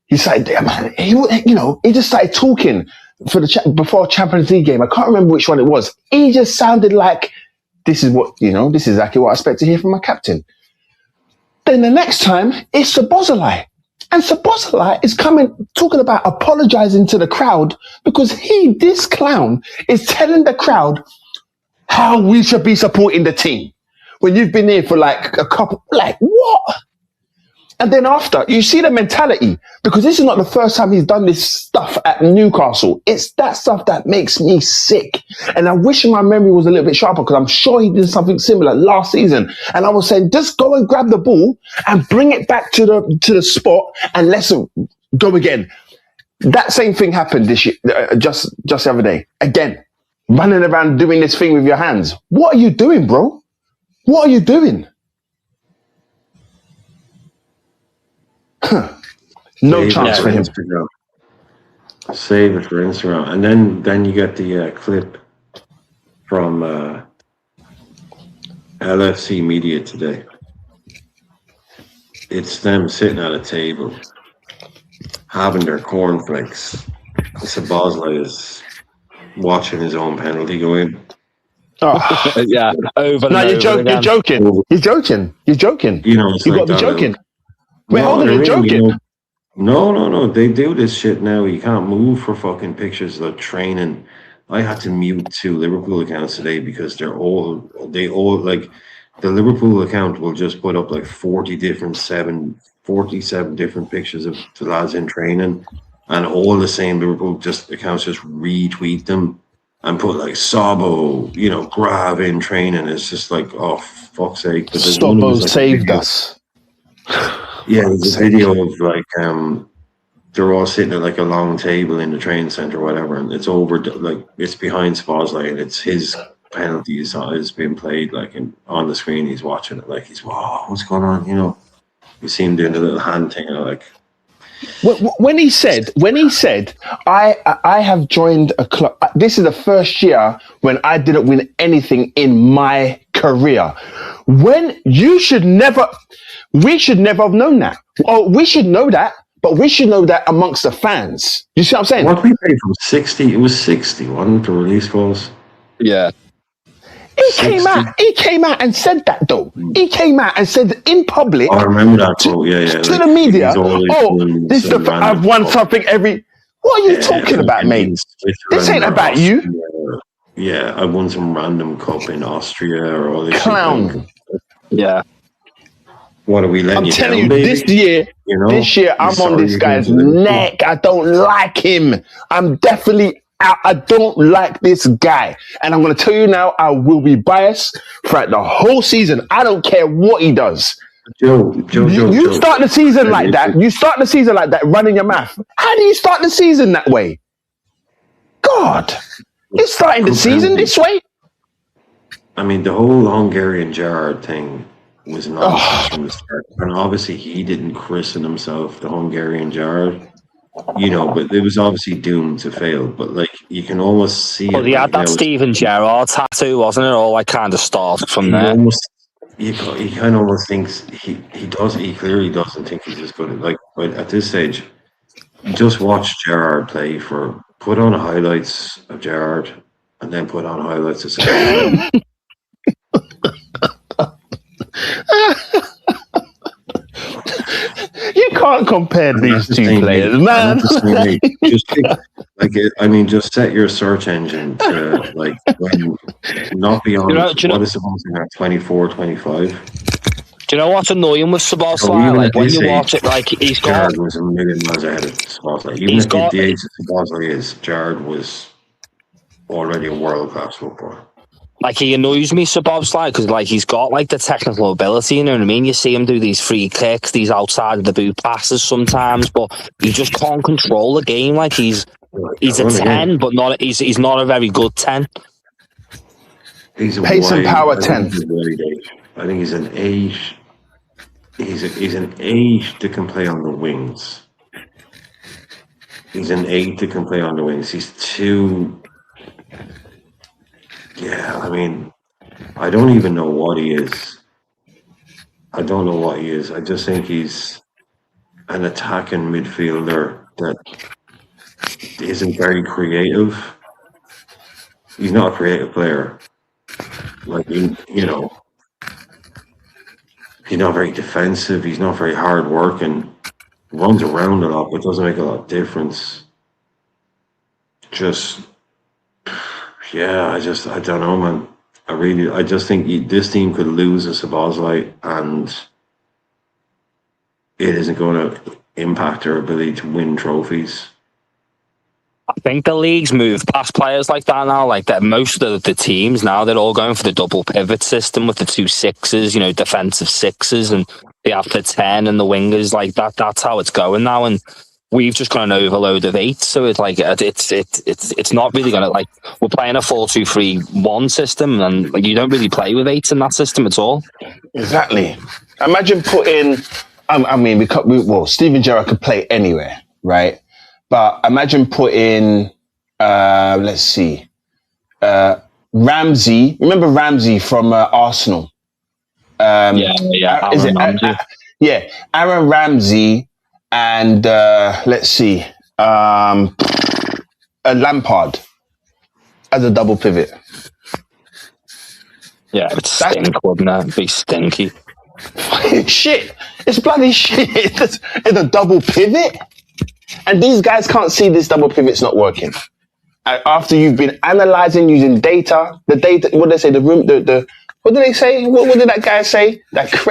He started, man. He just started talking for before Champions League game. I can't remember which one it was. He just sounded like this is exactly what I expect to hear from my captain. Then the next time it's Szoboszlai. And Szoboszlai is talking about apologizing to the crowd because this clown is telling the crowd how we should be supporting the team. When you've been here for like a couple, like what? And then after, you see the mentality, because this is not the first time he's done this stuff at Newcastle. It's that stuff that makes me sick. And I wish my memory was a little bit sharper, because I'm sure he did something similar last season. And I was saying, just go and grab the ball and bring it back to the spot and let's go again. That same thing happened this year, just the other day. Again, running around doing this thing with your hands. What are you doing, bro? What are you doing? No chance for him. Instagram. Save it for Instagram. And then you get the clip from LFC Media today. It's them sitting at a table having their cornflakes. Szoboszlai is watching his own penalty go in. Oh. Yeah, over. No, you're joking. You're joking. You've got to be joking. Wait, hold on, you're joking. No. They do this shit now. You can't move for fucking pictures of training. I had to mute 2 Liverpool accounts today because they all like the Liverpool account will just put up like 47 different pictures of the lads in training, and all the same Liverpool accounts just retweet them and put like Sabo, Grav in training. It's just like, oh fuck's sake! Sabo saved us. Yeah, there's a video of like they're all sitting at like a long table in the training center or whatever, and it's over like it's behind Szoboszlai and it's his penalty is being played like on the screen. He's watching it like he's what's going on? You see him doing a little hand thing like. When he said, I have joined a club. This is the first year when I didn't win anything in my career. We should never have known that. Oh, we should know that, but we should know that amongst the fans. You see what I'm saying? What we paid from 60? It was 60, wasn't it, the release calls? Yeah. He came out and said that though. He came out and said in public. I remember that quote. Yeah. To the media. I've won something every. What are you talking about, mate? This ain't about you. Yeah, I won some random cup in Austria or all this. Clown. Yeah. What are we letting you down, telling you, baby? this year, I'm on this guy's neck. I don't like him. I'm definitely. I don't like this guy. And I'm going to tell you now, I will be biased throughout the whole season. I don't care what he does. Joe, you start the season like that. You start the season like that, running your mouth. How do you start the season that way? God, you're starting the season this way? I mean, the whole Hungarian Gerrard thing was nonsense from the start. And obviously, he didn't christen himself the Hungarian Gerrard. But it was obviously doomed to fail. But like, you can almost see. Well, he had that Steven Gerrard tattoo, wasn't it? All like kind of started from there. He kind of almost thinks he does. He clearly doesn't think he's as good but at this stage, just watch Gerrard play put on highlights of Gerrard and then put on highlights of Sam. You can't compare these two players, man. Just set your search engine to not beyond what is supposed to be 24, 25. Do you know what's annoying with Szoboszlai? Like when you watch it, like he's got. Gerrard was a million miles ahead of Szoboszlai. Even at the age that Szoboszlai is, Gerrard was already a world-class footballer. Like he annoys me, Szoboszlai, because like he's got like the technical ability, you know what I mean? You see him do these free kicks, these outside of the boot passes sometimes, but he just can't control the game. Like he's a 10, but he's not a very good 10. He's a pace and power 10. I think he's an 8. He's an 8 that can play on the wings. He's an 8 that can play on the wings. He's too Yeah, I mean, I don't even know what he is. I don't know what he is. I just think he's an attacking midfielder that isn't very creative. He's not a creative player. Like, you know, he's not very defensive. He's not very hard working. Runs around a lot, but doesn't make a lot of difference. Just, yeah, I don't know, man. I just think this team could lose a Szoboszlai, and it isn't going to impact their ability to win trophies. I think the league's moved past players like that now. Like that, most of the teams now they're all going for the double pivot system with the 2 6s, defensive 6s, and they have the 10 and the wingers like that. That's how it's going now, and we've just got an overload of 8. So it's like it's not really gonna like we're playing a 4-2-3-1 system, and like you don't really play with 8s in that system at all. Exactly. Imagine putting. I mean, Steven Gerrard could play anywhere, right? But imagine putting, let's see, Ramsey. Remember Ramsey from Arsenal? Aaron Ramsey and let's see, a Lampard as a double pivot. Yeah, it's stink, wouldn't it? It'd be stinky. Shit. It's bloody shit. It's a double pivot. And these guys can't see this double pivot's not working. After you've been analyzing using data, what did they say? What did they say? What did that guy say?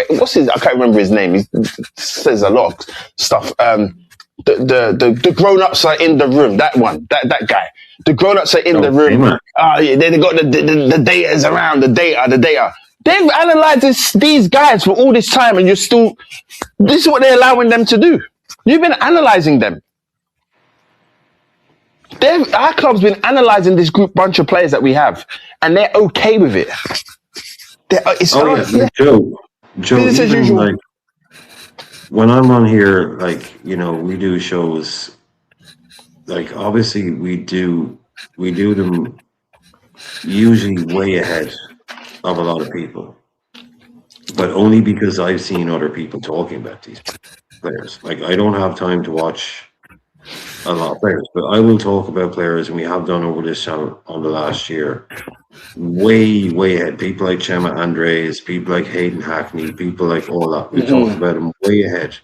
What's his? I can't remember his name. He says a lot of stuff. The grown-ups are in the room. That one. That guy. The grown-ups are in the room. They got the data is around. The data. They've analyzed these guys for all this time, and this is what they're allowing them to do. You've been analyzing them. Our club's been analyzing this bunch of players that we have, and they're okay with it. Joe, even like when I'm on here, like we do shows. Like obviously we do them usually way ahead of a lot of people, but only because I've seen other people talking about these players. Like I don't have time to watch a lot of players, but I will talk about players, and we have done over this channel on the last year, way ahead. People like Chema Andres, people like Hayden Hackney, people like all that. We talk about them way ahead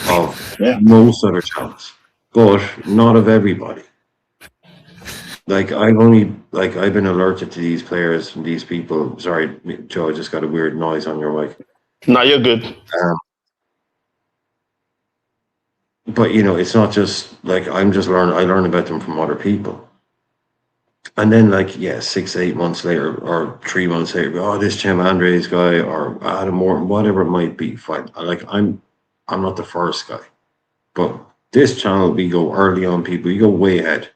of most other channels, but not of everybody. Like I've been alerted to these players and these people. Sorry, Joe, I just got a weird noise on your mic. No, you're good. But it's not just like I learn about them from other people. And then 6 to 8 months later or 3 months later, this Chema Andres guy or Adam Morton, whatever it might be, fine. I'm not the first guy. But this channel, we go early on people, you go way ahead.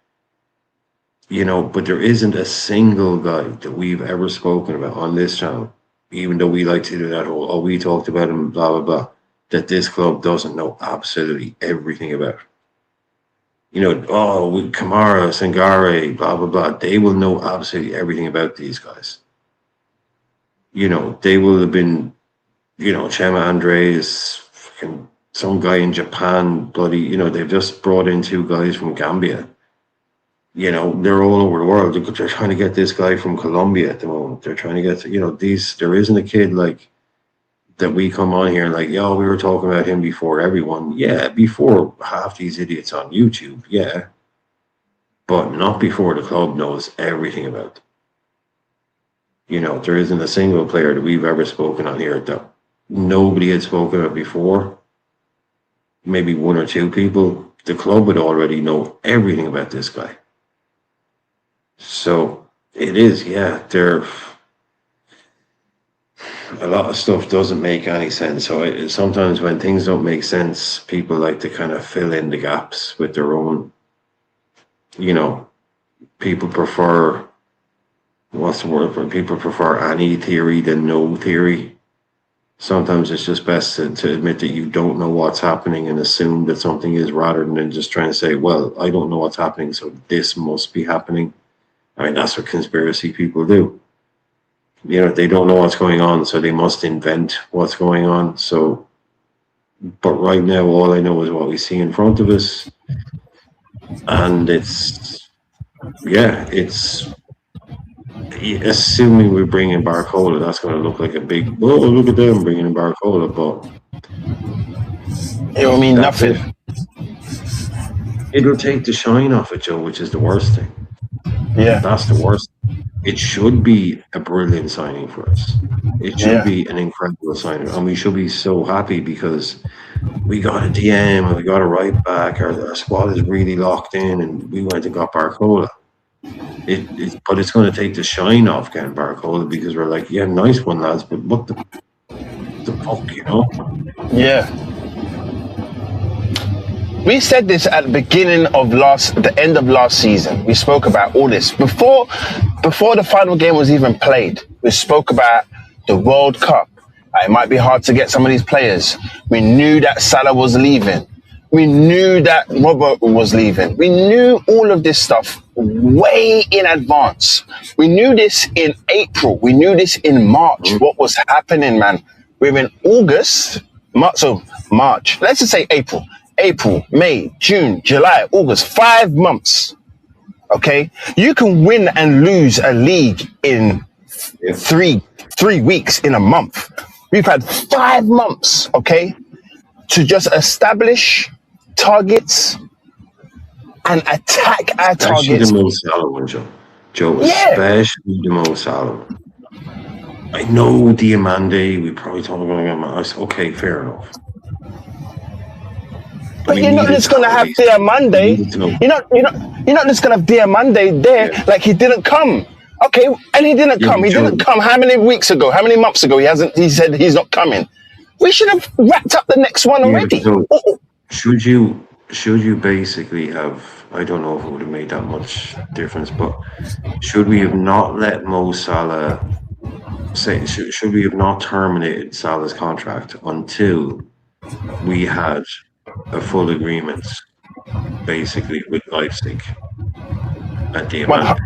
But there isn't a single guy that we've ever spoken about on this channel, even though we like to do that whole, we talked about him, blah, blah, blah, that this club doesn't know absolutely everything about. With Camara, Sangare, blah, blah, blah, they will know absolutely everything about these guys. They will have been, Chema Andres, some guy in Japan, bloody, they've just brought in 2 guys from Gambia. They're all over the world. They're trying to get this guy from Colombia at the moment. They're trying to get, there isn't a kid that we come on here and we were talking about him before everyone. Yeah, before half these idiots on YouTube. Yeah. But not before the club knows everything about them. There isn't a single player that we've ever spoken on here that nobody had spoken about before. Maybe 1 or 2 people. The club would already know everything about this guy. So it is, a lot of stuff doesn't make any sense. So sometimes when things don't make sense, people like to kind of fill in the gaps with their own, people prefer, what's the word for it? People prefer any theory than no theory. Sometimes it's just best to admit that you don't know what's happening and assume that something is, rather than just trying to say, well, I don't know what's happening, so this must be happening. I mean, that's what conspiracy people do. You know, they don't know what's going on, so they must invent what's going on. So, but right now, all I know is what we see in front of us. And it's assuming we bring in Barcola, that's going to look like a big, oh, look at them bringing in Barcola, but it will mean nothing. It'll take the shine off it, Joe, which is the worst thing. Yeah. That's the worst. It should be a brilliant signing for us. It should be an incredible signing. And we should be so happy because we got a DM and we got a right back. Our squad is really locked in and we went and got Barcola. But it's going to take the shine off getting Barcola because we're like, yeah, nice one, lads, but what the fuck, you know? Yeah. We said this at the beginning of the end of last season. We spoke about all this. Before the final game was even played, we spoke about the World Cup. It might be hard to get some of these players. We knew that Salah was leaving. We knew that Robert was leaving. We knew all of this stuff way in advance. We knew this in April. We knew this in March. What was happening, man? We're in August, March. Let's just say April, May, June, July, August, 5 months. Okay? You can win and lose a league in 3 weeks, in a month. We've had 5 months, okay, to just establish targets and attack our targets. Especially the Mo Salah one, Joe. Especially the Mo Salah one. I know Diamande, we probably talked about him. Okay, fair enough. But you're not just gonna have Diamande. You're not just gonna have Diamande there like he didn't come. Okay, and he didn't come. He didn't come. How many weeks ago? How many months ago? He said he's not coming. We should have wrapped up the next one already. So should you basically have? I don't know if it would have made that much difference, but should we have not let Mo Salah say? Should we have not terminated Salah's contract until we had a full agreement, basically with Leipzig at the amount?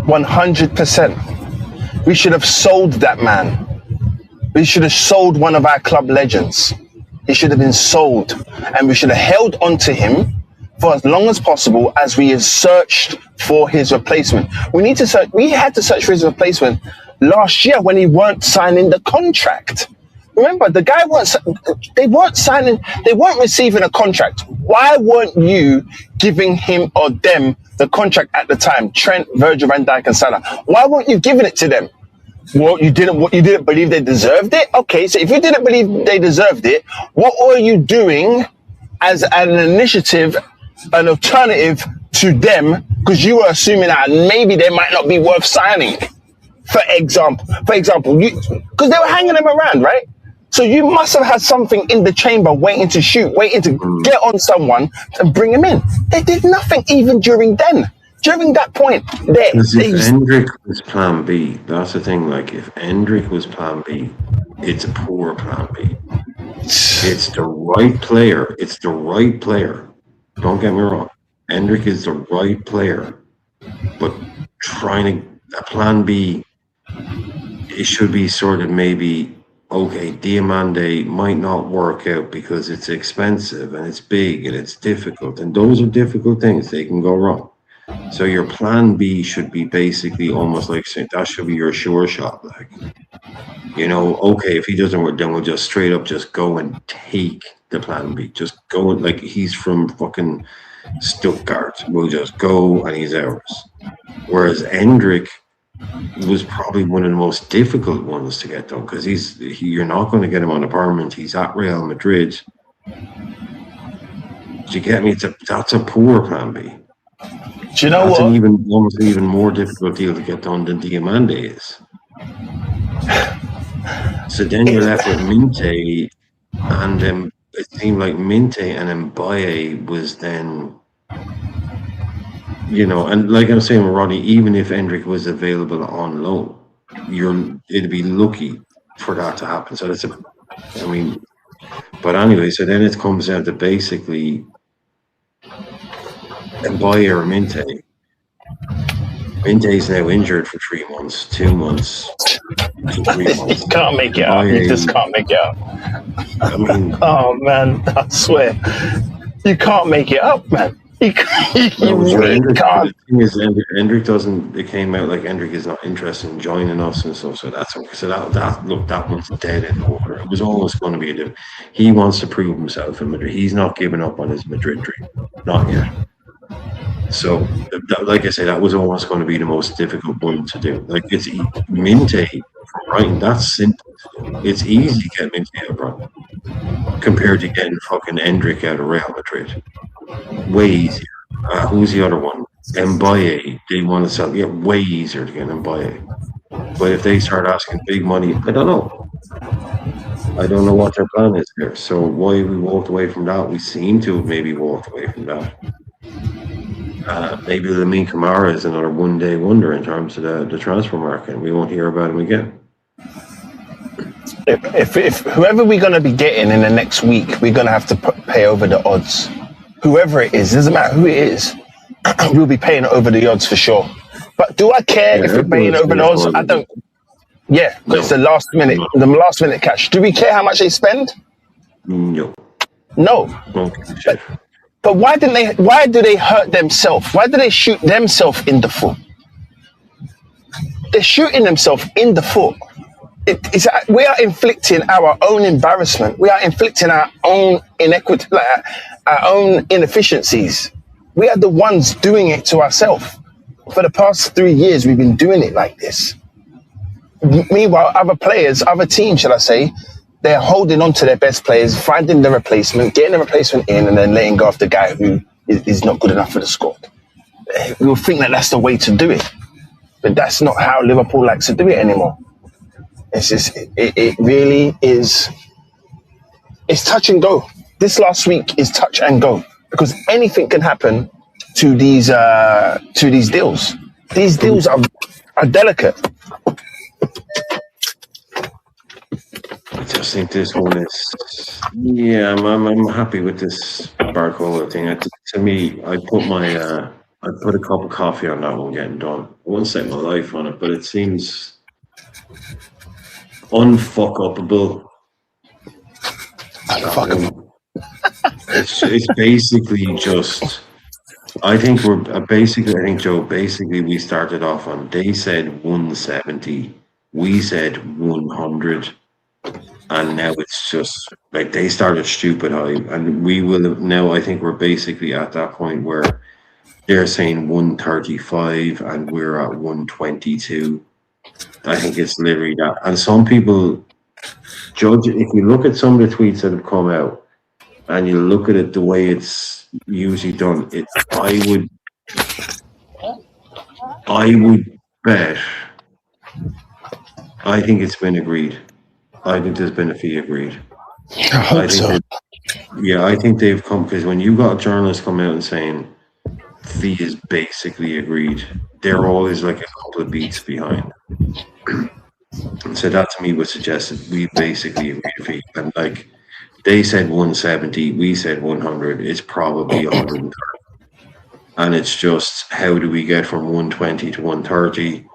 100%. We should have sold that man. We should have sold one of our club legends. He should have been sold, and we should have held on to him for as long as possible as we have searched for his replacement. We had to search for his replacement last year when he weren't signing the contract. Remember, the guy they weren't receiving a contract. Why weren't you giving him or them the contract at the time? Trent, Virgil van Dijk and Salah. Why weren't you giving it to them? Well, you didn't believe they deserved it? Okay, so if you didn't believe they deserved it, what were you doing as an initiative, an alternative to them? Because you were assuming that maybe they might not be worth signing. For example, because they were hanging them around, right? So you must have had something in the chamber waiting to shoot, waiting to get on someone and bring him in. They did nothing even during that point. If Endrick was plan B, that's the thing. Like, if Endrick was plan B, it's a poor plan B. It's the right player. Don't get me wrong. Endrick is the right player. But a plan B, it should be sort of maybe, okay, Diamande might not work out because it's expensive and it's big and it's difficult. And those are difficult things. They can go wrong. So your plan B should be basically almost like saying that should be your sure shot. Like, okay, if he doesn't work, then we'll just straight up just go and take the plan B. Just go, like he's from fucking Stuttgart. We'll just go and he's ours. Whereas Endrick was probably one of the most difficult ones to get done because you're not going to get him on a permanent. He's at Real Madrid. Do you get me? That's a poor plan B. Do you know that's what? Almost an even more difficult deal to get done than Diamande is. So then you're left with Minteh, and it seemed like Minteh and Mbaye was then, and like I'm saying, Roddy, even if Endrick was available on loan, it'd be lucky for that to happen. So but anyway, so then it comes down to basically Mbaye or Minteh. Minteh's now injured for 3 months, 2 months, 3 You months. can't make it up. You just can't make it up. I mean, Oh man, I swear, you can't make it up, man. You really can't. The thing is, Hendrick doesn't. It came out like Hendrick is not interested in joining us and stuff. So that's okay. So that one's dead in the water. It was always going to be he wants to prove himself in Madrid. He's not giving up on his Madrid dream, not yet. So, like I say, that was almost going to be the most difficult one to do. Like it's Minteh from Brighton. That's simple. It's easy to get Minteh out of Brighton compared to getting fucking Hendrick out of Real Madrid. Way easier. Who's the other one? Mbaye. They want to sell. Yeah, way easier to get Mbaye. But if they start asking big money, I don't know. I don't know what their plan is there. So why we walked away from that? We seem to have maybe walked away from that. Maybe Lamine Camara is another one-day wonder in terms of the transfer market. We won't hear about him again. If whoever we're going to be getting in the next week, we're going to have to pay over the odds. Whoever it is, doesn't matter who it is, we'll be paying over the odds for sure. But do I care if we're paying over the odds? I don't. Yeah, but it's the last minute catch. Do we care how much they spend? No. But why do they hurt themselves? Why do they shoot themselves in the foot? They're shooting themselves in the foot. We are inflicting our own embarrassment. We are inflicting our own inequity, our own inefficiencies. We are the ones doing it to ourselves. For the past 3 years, we've been doing it like this. Meanwhile, other teams, shall I say, they're holding on to their best players, finding the replacement, getting the replacement in, and then letting go of the guy who is not good enough for the squad. We'll think that that's the way to do it. But that's not how Liverpool likes to do it anymore. It's just, it really is, it's touch and go. This last week is touch and go because anything can happen to these deals. These deals are delicate. I just think this one is, I'm happy with this Barcola thing. To me, I put a cup of coffee on that one getting done. I won't say my life on it, but it seems unfuckable. Unfuckable. It's basically just. I think Joe. Basically, we started off on. They said 170. We said 100, and now it's just like they started stupid high, and we will have, now. I think we're basically at that point where they're saying 135, and we're at 122. I think it's literally that. And some people judge, if you look at some of the tweets that have come out and you look at it the way it's usually done, I would bet, I think it's been agreed. I think there's been a fee agreed. I hope so. I think they've come, because when you got journalists coming out and saying fee is basically agreed, they're always like a couple of beats behind. So that to me would suggest that we basically agreed a fee. And like they said 170, we said 100, it's probably 130. And it's just, how do we get from 120 to 130?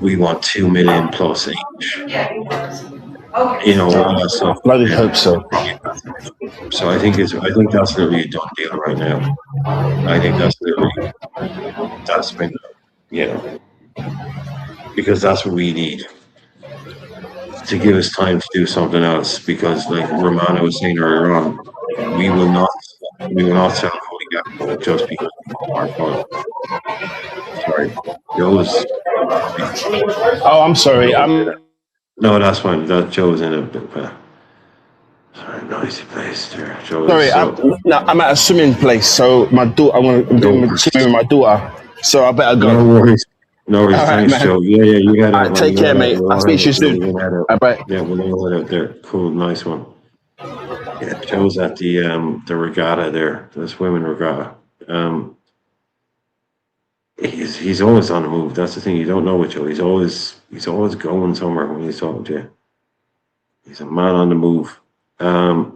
We want 2 million plus each. You know, all that stuff. Bloody hope so. So I think that's literally a done deal right now. I think that's been, because that's what we need to give us time to do something else. Because like Romano was saying earlier on, we will not sell Cody Gakpo just because of our fault. Sorry, Joe's. Oh, I'm sorry. No, that's fine. That Joe's in a bit. Sorry, noisy place there. Joe's, sorry, I'm at a swimming place, so I'm doing swimming with my daughter. So I better go. No worries. Right, thanks, man. Joe. Yeah, you got it. Right, take care, mate. I'll speak to you soon. Bye. Yeah, we'll head out there. Cool, nice one. Yeah, Joe's at the regatta there, the swimming regatta. He's always on the move. That's the thing. You don't know with Joe. He's always going somewhere when he's talking to you. He's a man on the move. Yeah,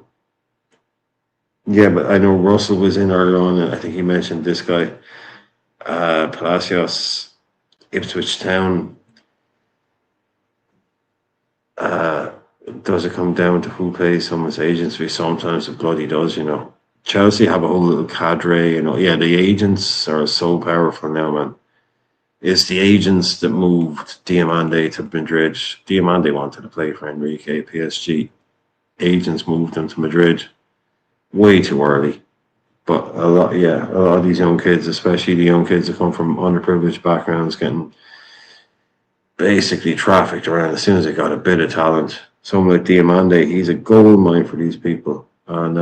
but I know Russell was in earlier on, and I think he mentioned this guy, Palacios. Ipswich Town. Does it come down to who pays someone's agency? Sometimes it bloody does, you know. Chelsea have a whole little cadre, you know. Yeah, the agents are so powerful now, man. It's the agents that moved Diamande to Madrid. Diamande wanted to play for Enrique, PSG. Agents moved him to Madrid way too early. But a lot of these young kids, especially the young kids that come from underprivileged backgrounds, getting basically trafficked around as soon as they got a bit of talent. Someone like Diamande, he's a gold mine for these people. And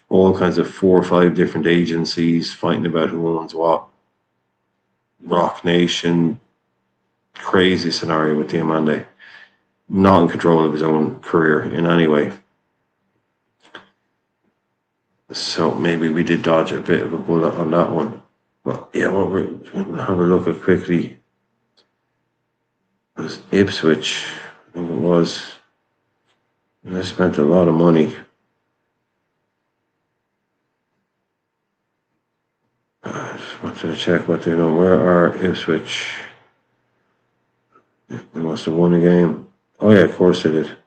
all kinds of 4 or 5 different agencies fighting about who owns what. Rock Nation, crazy scenario with Diamande. Not in control of his own career in any way. So maybe we did dodge a bit of a bullet on that one. But yeah, what we're going to have a look at quickly was Ipswich. I think it was. And they spent a lot of money. I just wanted to check what they're doing. Where are Ipswich? They must have won a game. Oh yeah, of course they did.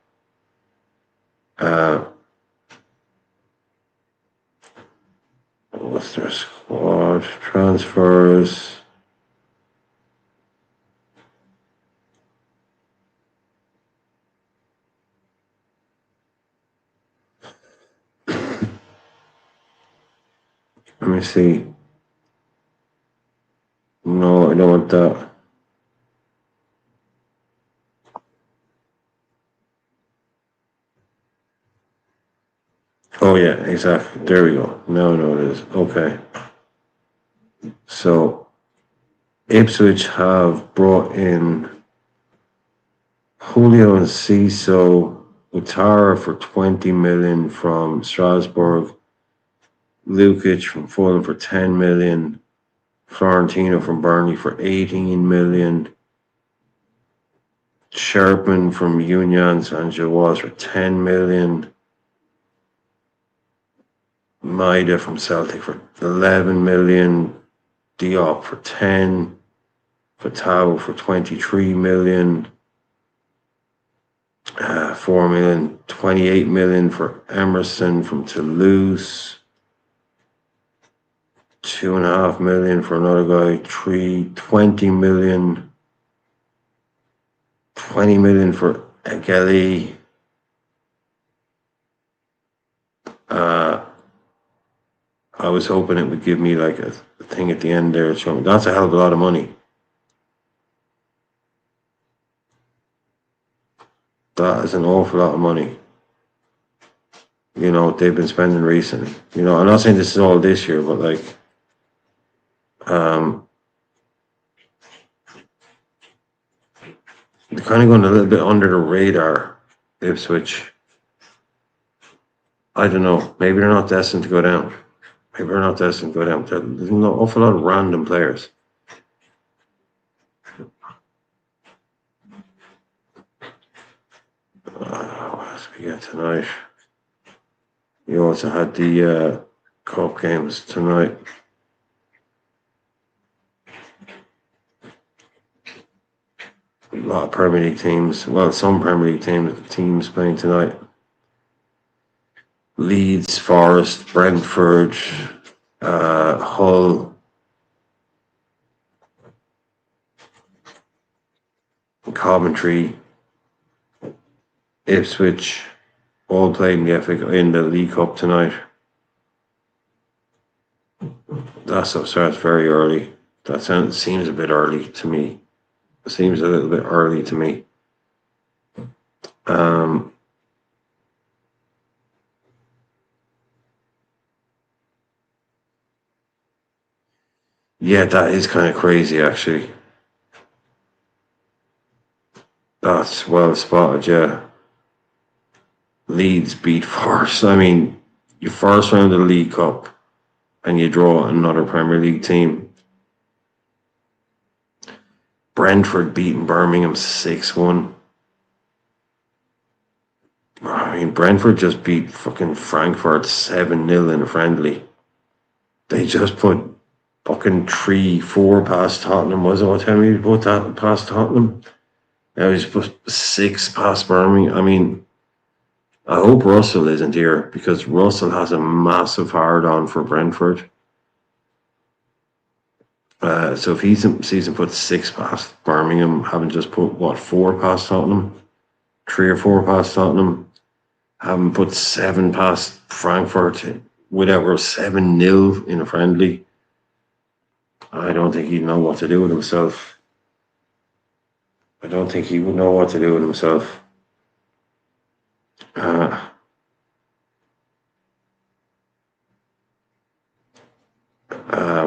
What's their squad? Transfers. Let me see. No, I don't want that. Oh yeah, exactly. There we go. Now I know it is. Okay. So Ipswich have brought in Julio Enciso, Utara for 20 million from Strasbourg, Lukic from Fulham for 10 million, Florentino from Burnley for 18 million, Sherpman from Union Saint-Gilloise for 10 million, Maida from Celtic for 11 million, Diop for 10, Fatavo for 23 million, 4 million, 28 million for Emerson from Toulouse, 2.5 million for another guy, 20 million, 20 million for Egeli. I was hoping it would give me like a thing at the end there. That's a hell of a lot of money. That is an awful lot of money. You know, they've been spending recently. You know, I'm not saying this is all this year, but like, they're kind of going a little bit under the radar, Ipswich. I don't know. Maybe they're not destined to go down. Maybe they're not destined to go down. There's an awful lot of random players. What else we get tonight? You also had the cup games tonight. A lot of Premier League teams. Well, some Premier League teams playing tonight. Leeds, Forest, Brentford, Hull, Coventry, Ipswich, all playing in the League Cup tonight. That stuff starts very early. That seems a bit early to me. It seems a little bit early to me. Yeah, that is kind of crazy, actually. That's well spotted, yeah. Leeds beat Forest. I mean, your first round of the League Cup and you draw another Premier League team. Brentford beating Birmingham 6-1. I mean, Brentford just beat fucking Frankfurt 7-0 in a friendly. They just put fucking 3-4 past Tottenham, was it? What time he put that past Tottenham? Now he's put 6 past Birmingham. I mean, I hope Russell isn't here because Russell has a massive hard-on for Brentford. So if he's season put 6 past Birmingham, having just put, what, 4 past Tottenham? 3 or 4 past Tottenham. Haven't put 7 past Frankfurt, whatever, 7-0 in a friendly. I don't think he'd know what to do with himself. I don't think he would know what to do with himself.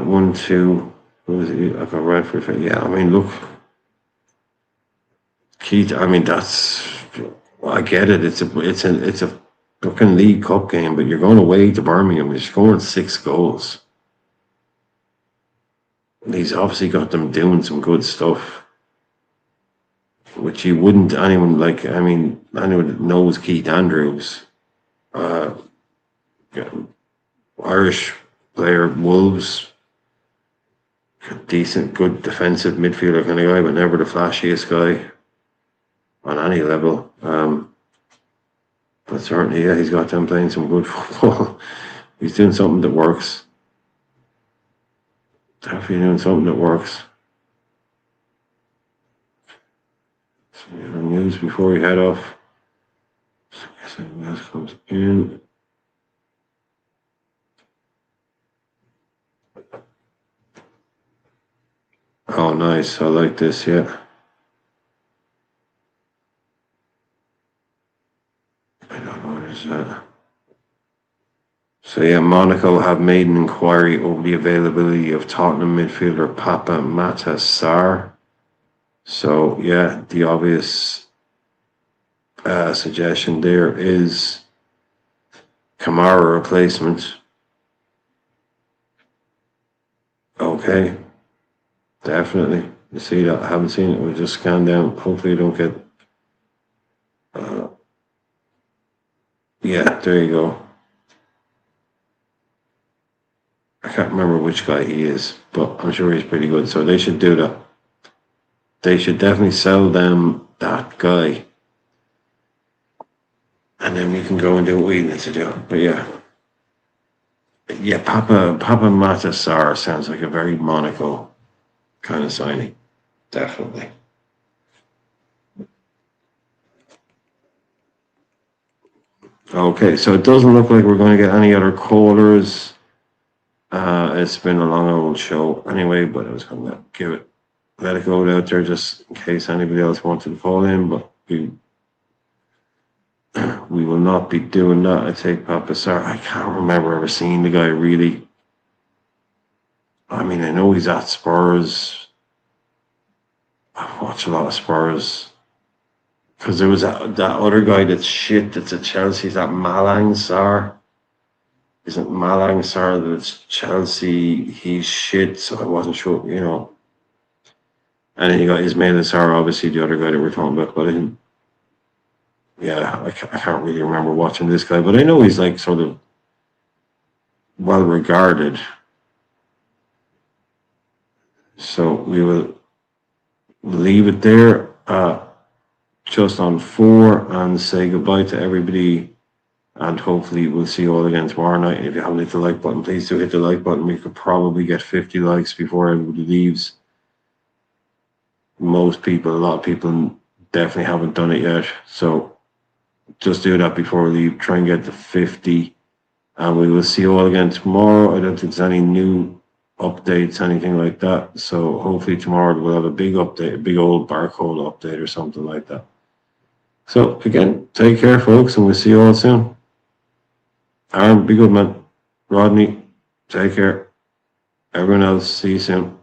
1, 2. Who is it? I got Redford. Yeah, I mean, look, Keith. I mean, I get it. It's a fucking League Cup game, but you're going away to Birmingham. You're scoring 6 goals. He's obviously got them doing some good stuff, which you wouldn't anyone like. I mean, anyone that knows Keith Andrews, Irish player, Wolves. Decent, good defensive midfielder kind of guy, but never the flashiest guy on any level. But certainly, yeah, he's got them playing some good football. He's doing something that works. Definitely doing something that works. So, news before we head off. So, I guess anything else comes in. Oh, nice. I like this, yeah. I don't know what is that. So, yeah, Monaco have made an inquiry over the availability of Tottenham midfielder Papa Mata Sarr. So, yeah, the obvious suggestion there is Camara replacement. Okay. Definitely. You see that? I haven't seen it. We'll just scan down. Hopefully you don't get... yeah, there you go. I can't remember which guy he is, but I'm sure he's pretty good. So they should do that. They should definitely sell them that guy. And then we can go and do what we need to do. But yeah. Yeah, Papa Mata Sarr sounds like a very Monaco kind of signing, definitely. Okay, so it doesn't look like we're going to get any other callers. It's been a long old show anyway, but I was going to let it go out there just in case anybody else wanted to call in, but we will not be doing that. I take Papa Sarr. I can't remember ever seeing the guy really. I mean, I know he's at Spurs. I watch a lot of Spurs. Because there was that other guy that's shit that's at Chelsea, that Malang Sarr. Isn't Malang Sarr that's Chelsea? He's shit, so I wasn't sure, you know. And then you got Ismail Sarr, obviously, the other guy that we're talking about. But I didn't. Yeah, I can't really remember watching this guy, but I know he's like sort of well regarded. So we will leave it there just on 4 and say goodbye to everybody, and hopefully we'll see you all again tomorrow night. If you haven't hit the like button, please do hit the like button. We could probably get 50 likes before everybody leaves. A lot of people definitely haven't done it yet, so just do that before we leave. Try and get to 50, and we will see you all again tomorrow. I don't think there's any new updates, anything like that. So hopefully tomorrow we'll have a big update, a big old Barcola update or something like that. So again, take care, folks, and we'll see you all soon. Aaron, be good, man. Rodney, take care. Everyone else, see you soon.